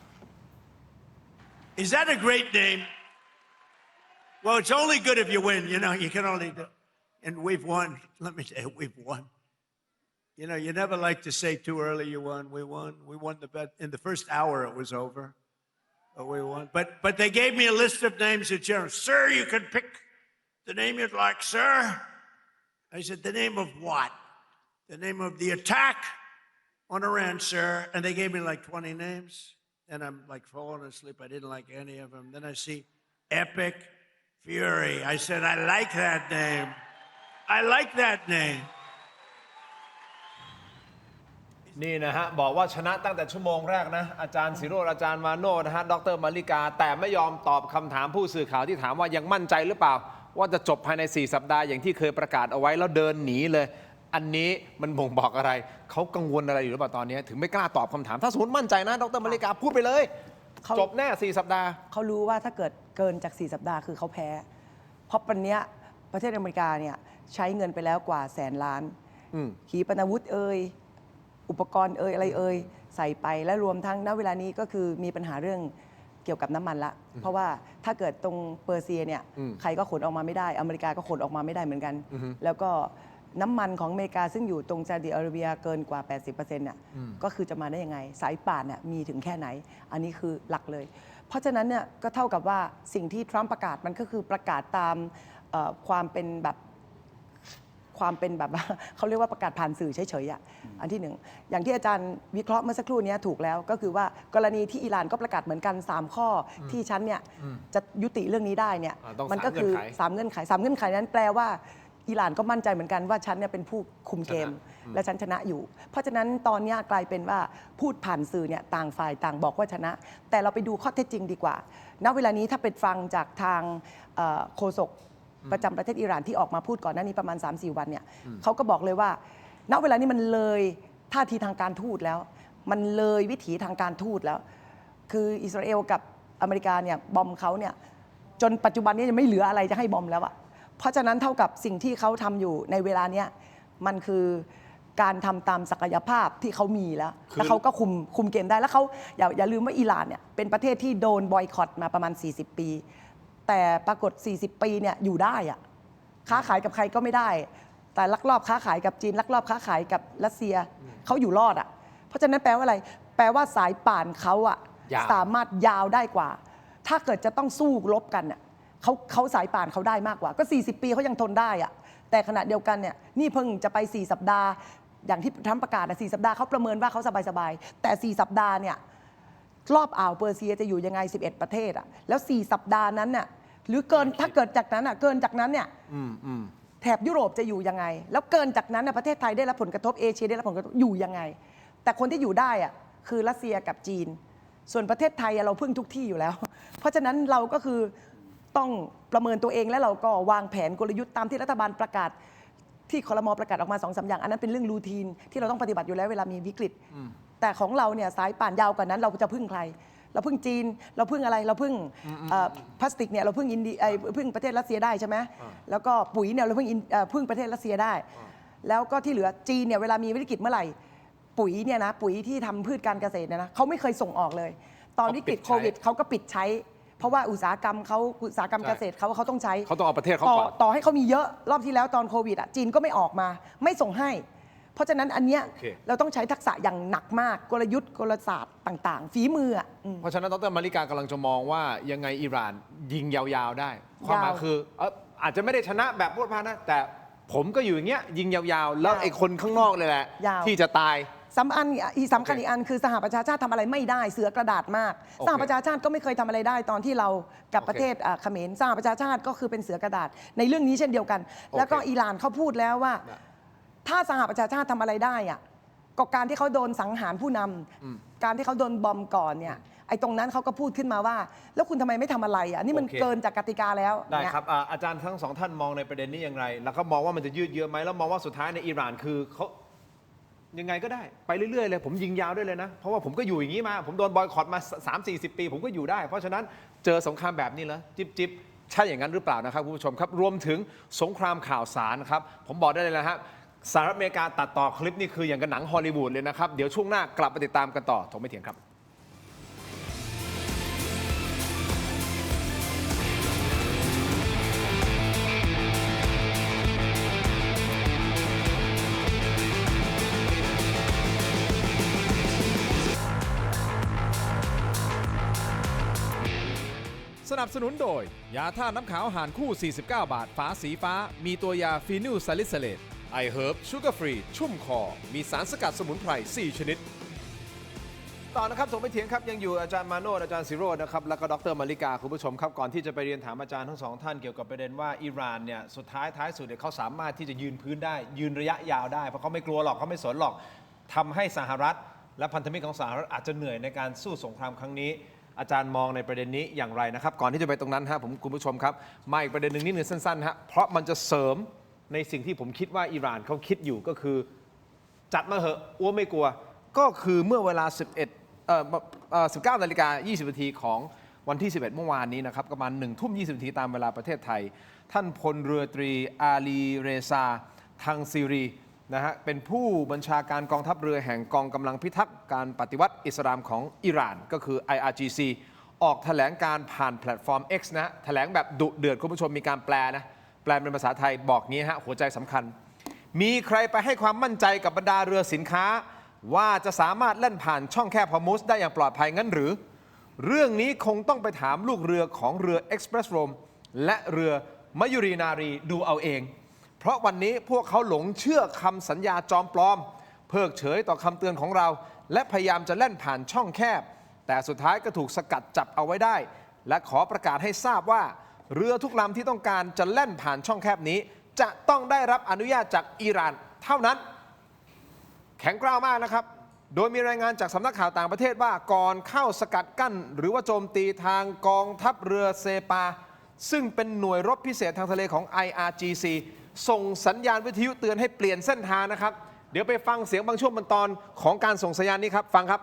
Is that a great name? Well, it's only good if you win. You know, you can only do. And we've won. Let me tell you, we've won. You know, you never like to say too early you won. We won. We won the bet. In the first hour, it was over. But we won. But they gave me a list of names at general. Sir, you can pick the name you'd like, sir. I said, the name of what? The name of the attack on Iran, sir. And they gave me like 20 names. And I'm like falling asleep. I didn't like any of them. Then I see Epic Fury. I said, I like that name. I like that name. นี่นะฮะบอกว่าชนะตั้งแต่ชั่วโมงแรกนะอาจารย์ศิโรจน์อาจารย์มาโนนะฮะดรมาริกาแต่ไม่ยอมตอบคำถามผู้สื่อข่าวที่ถามว่ายังมั่นใจหรือเปล่า ว่าจะจบภายใน 4 สัปดาห์อย่างที่เคยประกาศเอาไว้แล้วเดินหนีเลย อันนี้มันบ่งบอกอะไรเขากังวลอะไรอยู่หรือเปล่าตอนนี้ถึงไม่กล้าตอบคำถามถ้าสมมติมั่นใจนะดรมาริกาพูดไปเลย เขา จบแน่ 4 สัปดาห์ เขารู้ว่าถ้าเกิดเกินจาก 4 สัปดาห์คือเขาแพ้ เพราะปันเนี้ยประเทศอเมริกาเนี่ยใช้เงินไปแล้วกว่า100,000 ล้าน ขีปนาวุธอุปกรณ์อะไรใส่ไปและรวมทั้งณเวลานี้ก็คือมีปัญหาเรื่องเกี่ยวกับน้ำมันละ เพราะว่าถ้าเกิดตรงเปอร์เซียเนี่ยใครก็ขนออกมาไม่ได้ อเมริกาก็ขนออกมาไม่ได้เหมือนกัน แล้วก็น้ำมันของอเมริกาซึ่งอยู่ตรงซาอุดิอาระเบียเกินกว่า 80%เนี่ยก็คือจะมาได้ยังไง สายป่านเนี่ยมีถึงแค่ไหน อันนี้คือหลักเลย เพราะฉะนั้นเนี่ยก็เท่ากับว่าสิ่งที่ทรัมป์ประกาศมันก็คือประกาศตามความเป็นแบบ เขาเรียกว่าประกาศผ่านสื่อเฉยๆอ่ะอันที่หนึ่งอย่างที่อาจารย์วิเคราะห์เมื่อสักครู่นี้ถูกแล้วก็คือว่ากรณีที่อิหร่านก็ประกาศเหมือนกัน3ข้อที่ฉันเนี่ยจะยุติเรื่องนี้ได้เนี่ย ต้อง มัก็คือ 3 3 เงื่อนไขนั้นแปลว่า อิหร่านก็มั่นใจเหมือนกันว่าฉันเนี่ยเป็นผู้คุมเกมและฉันชนะอยู่ เพราะฉะนั้นตอนเนี้ยกลายเป็นว่าพูดผ่านสื่อเนี่ยต่างฝ่ายต่างบอกว่าชนะ แต่เราไปดูข้อเท็จจริงดีกว่า ณ เวลานี้ถ้าเป็นฟังจากทางโฆษกประจำประเทศอิหร่านที่ออกมาพูดก่อนหน้านี้ประมาณ 3-4 วันเนี่ยเขาก็บอกเลยว่า ณ เวลานี้มันเลยท่าทีทางการทูตแล้ว มันเลยวิถีทางการทูตแล้ว คืออิสราเอลกับอเมริกาเนี่ยบอมเขาเนี่ยจนปัจจุบันนี้ยังไม่เหลืออะไรจะให้บอมแล้วอะเพราะฉะนั้นเท่ากับสิ่งที่เขาทำอยู่ในเวลาเนี้ยมันคือการทำตามศักยภาพที่เขามีแล้ว แล้วเขาก็คุมเกมได้แล้วเขาอย่าลืมว่าอิหร่านเนี่ยเป็นประเทศที่โดนบอยคอตมาประมาณ 40 ปี แต่ปรากฏ 40 ปีเนี่ยอยู่ได้อะค้าขายกับใครก็ไม่ได้ แต่ลักลอบค้าขายกับจีนลักลอบค้าขายกับรัสเซียเขาอยู่รอดอะเพราะฉะนั้นแปลว่าอะไรแปลว่าสายป่านเขาอะ ยาว สามารถยาวได้กว่า ถ้าเกิดจะต้องสู้รบกันเนี่ยเขาสายป่านเขาได้มากกว่าก็ 40 ปีเขายังทนได้อะแต่ขณะเดียวกันเนี่ยนี่เพิ่งจะไป 4 สัปดาห์ อย่างที่ทรัมป์ประกาศนะ4 สัปดาห์เขาประเมินว่าเขาสบายๆแต่ 4 สัปดาห์เนี่ยรอบอ่าวเปอร์เซียจะอยู่ยังไง 11 ประเทศอะแล้ว 4 สัปดาห์นั้นน่ะหรือเกินถ้าเกิดจากนั้นอะเกินจากนั้นเนี่ยแถบยุโรปจะอยู่ยังไง แล้วเกินจากนั้นน่ะประเทศไทยได้รับผลกระทบเอเชียได้รับผลกระทบอยู่ยังไง แต่คนที่อยู่ได้อะคือรัสเซียกับจีน ส่วนประเทศไทยเราพึ่งทุกที่อยู่แล้ว เพราะฉะนั้นเราก็คือต้องประเมินตัวเองและเราก็วางแผนกลยุทธ์ตามที่รัฐบาลประกาศที่ครม.ประกาศออกมา 2-3 อย่างอันนั้นเป็นเรื่องรูทีนที่เราต้องปฏิบัติอยู่แล้วเวลามีวิกฤต แต่ของเราเนี่ยสายป่านยาวกว่านั้นเราจะพึ่งใคร เราพึ่งจีนเราพึ่งอะไรเราพึ่งพลาสติกเนี่ยเราพึ่งพึ่งประเทศรัสเซียได้ใช่ไหมแล้วก็ปุ๋ยเนี่ยเราพึ่งประเทศรัสเซียได้ แล้วก็ที่เหลือจีนเนี่ยเวลามีวิกฤตเมื่อไหร่ปุ๋ยเนี่ยนะปุ๋ยที่ทำพืชการเกษตรเนี่ยนะเขาไม่เคยส่งออกเลย ตอนวิกฤตโควิดเขาก็ปิดใช้ เพราะว่าอุตสาหกรรมเกษตรเขาต้องใช้ เขาต้องเอาประเทศเขาก่อน ต่อให้เขามีเยอะรอบที่แล้วตอนโควิดอ่ะจีนก็ไม่ออกมาไม่ส่งให้ เพราะฉะนั้นอันเนี้ย โอเค เราต้องใช้ทักษะอย่างหนักมากกลยุทธ์กลศาสตร์ต่างๆ ฝีมืออ่ะ เพราะฉะนั้นดรมาริกากำลังจะมองว่ายังไงอิหร่านยิงยาวๆได้ ความหมายคืออาจจะไม่ได้ชนะแบบพรวดพราดนะ แต่ผมก็อยู่อย่างเงี้ยยิงยาวๆ แล้วไอ้คนข้างนอกเลยแหละ ยาว ที่จะตาย สำคัญอีกอันคือสหประชาชาติทำอะไรไม่ได้เสือกระดาษมาก โอเค สหประชาชาติก็ไม่เคยทำอะไรได้ตอนที่เรากับ โอเค ประเทศเขมรสหประชาชาติก็คือเป็นเสือกระดาษในเรื่องนี้เช่นเดียวกัน แล้วก็อิหร่านเขาพูดแล้วว่า ถ้าสหประชาชาติทำอะไรได้อะก็การที่เขาโดนสังหารผู้นำการที่เขาโดนบอมก่อนเนี่ยไอ้ตรงนั้นเขาก็พูดขึ้นมาว่า แล้วคุณทำไมไม่ทำอะไรอ่ะนี่มัน โอเค เกินจากกติกาแล้ว ได้ เนี่ย ครับอาจารย์ทั้งสองท่านมองในประเด็นนี้อย่างไร แล้วก็มองว่ามันจะยืดเยื้อไหมแล้วมองว่าสุดท้ายในอิหร่านคือเขายังไงก็ได้ไปเรื่อยๆเลยผมยิงยาวได้เลยนะ เพราะว่าผมก็อยู่อย่างนี้มา ผมโดนบอยคอตมา 3-40 ปี ผมก็อยู่ได้ เพราะฉะนั้นเจอสงครามแบบนี้แล้วจิบใช่อย่างนั้นหรือเปล่านะครับคุณผู้ชมครับรวมถึงสงครามข่าวสารครับผมบอกได้เลยนะฮะสหรัฐอเมริกาตัดต่อคลิปนี่คืออย่างกับหนังฮอลลีวูดเลยนะครับเดี๋ยวช่วงหน้ากลับไปติดตามกันต่อถกไม่เถียงครับ สนับสนุนโดย ยาท่าน้ำขาวหารคู่ 49 บาท ฝาสีฟ้า มีตัวยาฟีนิลซาลิซิเลตไอเฮิร์บชูการ์ฟรี ชุ่มคอ มีสารสกัดสมุนไพร 4 ชนิด ต่อนะครับถกไม่เถียงครับ ยังอยู่อาจารย์มาโนดอาจารย์ซิโรจน์นะครับ แล้วก็ดรมาริกา คุณผู้ชมครับ ก่อนที่จะไปเรียนถามอาจารย์ทั้งสองท่านเกี่ยวกับประเด็นว่าอิหร่านเนี่ย สุดท้ายสุดเนี่ยเขาสามารถที่จะยืนพื้นได้ ยืนระยะยาวได้ เพราะเขาไม่กลัวหรอกเขาไม่สนหรอกทำให้สหรัฐและพันธมิตรของสหรัฐอาจจะเหนื่อยในการสู้สงครามครั้งนี้ อาจารย์มองในประเด็นนี้อย่างไรนะครับ ก่อนที่จะไปตรงนั้นฮะคุณผู้ชมครับมาอีกประเด็นหนึ่งนิดหนึ่งสั้นๆฮะเพราะมันจะเสริมในสิ่งที่ผมคิดว่าอิหร่านเขาคิดอยู่ก็คือ จัดมาเหอะอ้วไม่กลัว ก็คือเมื่อเวลา 19 นาฬิกา 20 นาทีของวันที่ 11 เมื่อวานนี้นะครับประมาณ 1 ทุ่ม 20 นาทีตามเวลาประเทศไทย ท่านพลเรือตรีอาลีเรซาทังซีรีนะฮะเป็นผู้บัญชาการกองทัพเรือแห่งกองกำลังพิทักษ์การปฏิวัติอิสลามของอิหร่านก็คือ IRGC ออกแถลงการผ่านแพลตฟอร์ม X นะฮะแถลงแบบดุเดือดคุณผู้ชมมีการแปลนะแปลเป็นภาษาไทยบอกงี้ฮะหัวใจสำคัญ มีใครไปให้ความมั่นใจกับบรรดาเรือสินค้า ว่าจะสามารถเล่นผ่านช่องแคบฮอร์มุสได้อย่างปลอดภัยงั้นหรือ เรื่องนี้คงต้องไปถามลูกเรือของเรือ Express Rome และเรือมยุรีนารีดูเอาเอง เพราะวันนี้พวกเขาหลงเชื่อคำสัญญาจอมปลอม เพิกเฉยต่อคำเตือนของเรา และพยายามจะเล่นผ่านช่องแคบ แต่สุดท้ายก็ถูกสกัดจับเอาไว้ได้ และขอประกาศให้ทราบว่า เรือทุกลำที่ต้องการจะเล่นผ่านช่องแคบนี้ จะต้องได้รับอนุญาตจากอิหร่านเท่านั้น แข็งกร้าวมากนะครับ โดยมีรายงานจากสำนักข่าวต่างประเทศว่าก่อนเข้าสกัดกั้น หรือว่าโจมตีทางกองทัพเรือเซปา ซึ่งเป็นหน่วยรบพิเศษทางทะเลของ IRGC ส่งสัญญาณวิทยุเตือนให้เปลี่ยนเส้นทางนะครับ เดี๋ยวไปฟังเสียงบางช่วงบางตอนของการส่งสัญญาณนี้ครับ ฟังครับ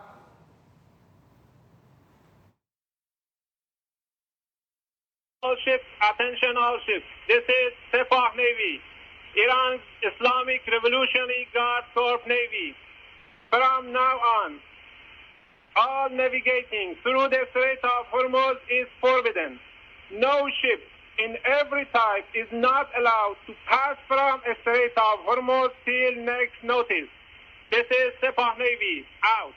All ships, attention all ships. This is Sepah Navy, Iran's Islamic Revolutionary Guard Corps Navy. From now on, all navigating through the Strait of Hormuz is forbidden. No ship in every type is not allowed to pass from the Strait of Hormuz till next notice. This is Sepah Navy, out.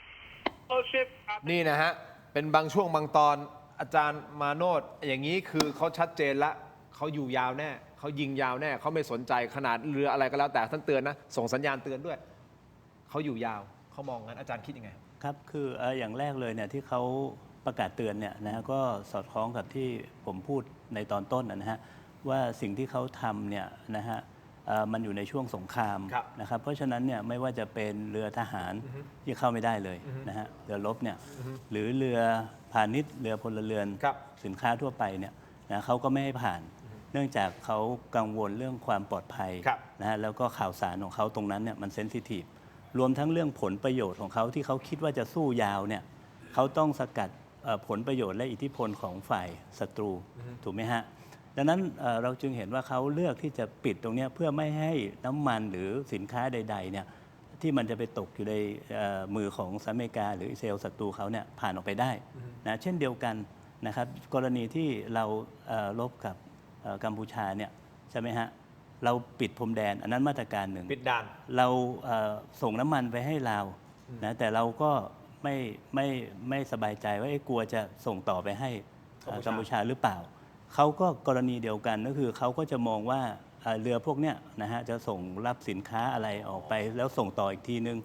All ships... นี่นะฮะ เป็นบางช่วงบางตอนอาจารย์มาโนดอย่างนี้คือเขาชัดเจนละเขาอยู่ยาวแน่เขายิงยาวแน่เขาไม่สนใจขนาดเรืออะไรก็แล้วแต่ท่านเตือนนะส่งสัญญาณเตือนด้วยเขาอยู่ยาวเขามองงั้นอาจารย์คิดยังไง ครับคืออย่างแรกเลยเนี่ยที่เขาประกาศเตือนเนี่ยนะฮะก็สอดคล้องกับที่ผมพูดในตอนต้นนะฮะว่าสิ่งที่เขาทำเนี่ยนะฮะมันอยู่ในช่วงสงคราม ครับ นะครับเพราะฉะนั้นเนี่ยไม่ว่าจะเป็นเรือทหารที่เข้าไม่ได้เลยนะฮะเรือรบเนี่ยหรือเรือพาณิชย์เรือพลเรือน ครับ สินค้าทั่วไปเนี่ยนะเขาก็ไม่ให้ผ่าน เนื่องจากเขากังวลเรื่องความปลอดภัย ครับ นะฮะแล้วก็ข่าวสารของเขาตรงนั้นเนี่ยมันเซนซิทีฟรวมทั้งเรื่องผลประโยชน์ของเขาที่เขาคิดว่าจะสู้ยาวเนี่ยเขาต้องสกัดผลประโยชน์และอิทธิพลของฝ่ายศัตรูถูกไหมฮะดังนั้นเราจึงเห็นว่าเขาเลือกที่จะปิดตรงเนี้ยเพื่อไม่ให้น้ำมันหรือสินค้าใดๆเนี่ยที่มันจะไปตกอยู่ในมือของสหรัฐอเมริกาหรืออิสราเอลศัตรูเขาเนี่ยผ่านออกไปได้นะเช่นเดียวกันนะครับกรณีที่เรารบกับกัมพูชาเนี่ยใช่ไหมฮะเราปิดพรมแดนอันนั้นมาตรการหนึ่ง ปิดด่าน เราส่งน้ำมันไปให้ลาวนะแต่เราก็ไม่สบายใจว่ากลัวจะส่งต่อไปให้กัมพูชาหรือเปล่าเขาก็กรณีเดียวกันก็คือเขาก็จะมองว่าเรือพวกเนี้ยนะฮะจะส่งรับสินค้าอะไรออกไปแล้วส่งต่ออีกทีนึง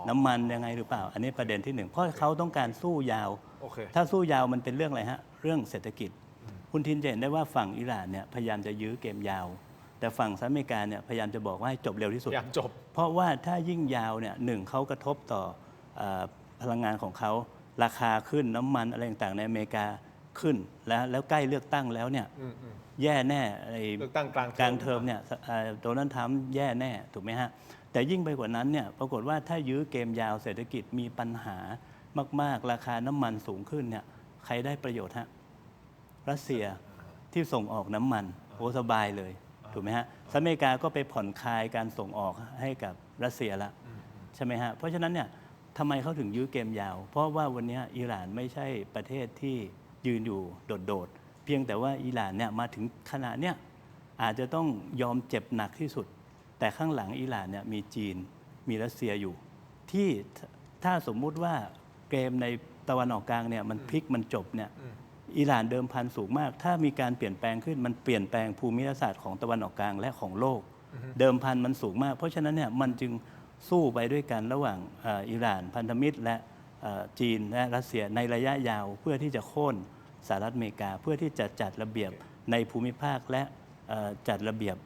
น้ำมันยังไงหรือเปล่า อันนี้ประเด็นที่หนึ่งเพราะเขาต้องการสู้ยาว โอเค ถ้าสู้ยาวมันเป็นเรื่องอะไรฮะเรื่องเศรษฐกิจคุณทินจะเห็นได้ว่าฝั่งอิหร่านเนี่ยพยายามจะยื้อเกมยาว แต่ฝั่งสหรัฐอเมริกาเนี่ยพยายามจะบอกว่าให้จบเร็วที่สุด อยากจบ เพราะว่าถ้ายิ่งยาวเนี่ยหนึ่งเขากระทบต่อพลังงานของเขาราคาขึ้นน้ำมันอะไรต่างๆในอเมริกาขึ้นแล้วใกล้เลือกตั้งแล้วเนี่ยแย่แน่ เลือกตั้งกลางเทอม กลางเทอมเนี่ยโดนัลด์ทรัมป์แย่แน่ถูกไหมฮะแต่ยิ่งไปกว่านั้นเนี่ยปรากฏว่าถ้ายื้อเกมยาวเศรษฐกิจมีปัญหามากๆราคาน้ำมันสูงขึ้นเนี่ยใครได้ประโยชน์ฮะรัสเซียที่ส่งออกน้ำมันโอ้สบายเลยถูกไหมฮะสหรัฐอเมริกาก็ไปผ่อนคลายการส่งออกให้กับรัสเซียละใช่ไหมฮะเพราะฉะนั้นเนี่ยทำไมเขาถึงยื้อเกมยาว เพราะว่าวันนี้อิหร่านไม่ใช่ประเทศที่ยืนอยู่โดดๆเพียงแต่ว่าอิหร่านเนี่ยมาถึงขณะเนี้ยอาจจะต้องยอมเจ็บหนักที่สุด แต่ข้างหลังอิหร่านเนี่ยมีจีนมีรัสเซียอยู่ ที่ถ้าสมมุติว่าเกมในตะวันออกกลางเนี่ยมันพลิกมันจบเนี่ยอิหร่านเดิมพันสูงมาก ถ้ามีการเปลี่ยนแปลงขึ้นมันเปลี่ยนแปลงภูมิศาสตร์ของตะวันออกกลางและของโลก เดิมพันมันสูงมาก เพราะฉะนั้นเนี่ยมันจึงสู้ไปด้วยกันระหว่างอิหร่านพันธมิตรและจีนและรัสเซียในระยะยาวเพื่อที่จะโค่นสหรัฐอเมริกาเพื่อที่จะจัดระเบียบในภูมิภาคและจัดระเบียบ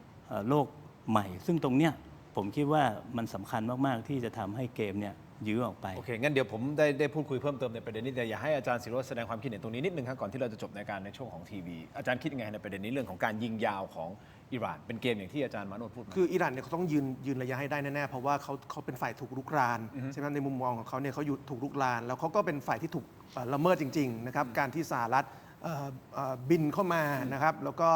โลกใหม่ ซึ่งตรงเนี้ยผมคิดว่ามันสำคัญมาก ๆ ที่จะทำให้เกมเนี่ยยื้อออกไป โอเค งั้นเดี๋ยวผมได้พูดคุยเพิ่มเติมในประเด็นนี้แต่อยากให้อาจารย์ศิโรจน์แสดงความคิดเห็นตรงนี้นิดนึงครับก่อนที่เราจะจบในการในช่วงของทีวีอาจารย์คิดยังไงในประเด็นนี้เรื่องของการยิงยาวของอิหร่านเป็นเกมอย่างที่อาจารย์มาโนดพูดมา คืออิหร่านเนี่ยเขาต้องยืนระยะให้ได้แน่ๆเพราะว่าเขาเป็นฝ่ายถูกรุกรานใช่ไหมในมุมมองของเขาเนี่ยเขาอยู่ถูกรุกราน แล้วเขาก็เป็นฝ่ายที่ถูกละเมิดจริงๆนะครับการที่สหรัฐบินเข้ามานะครับแล้วก็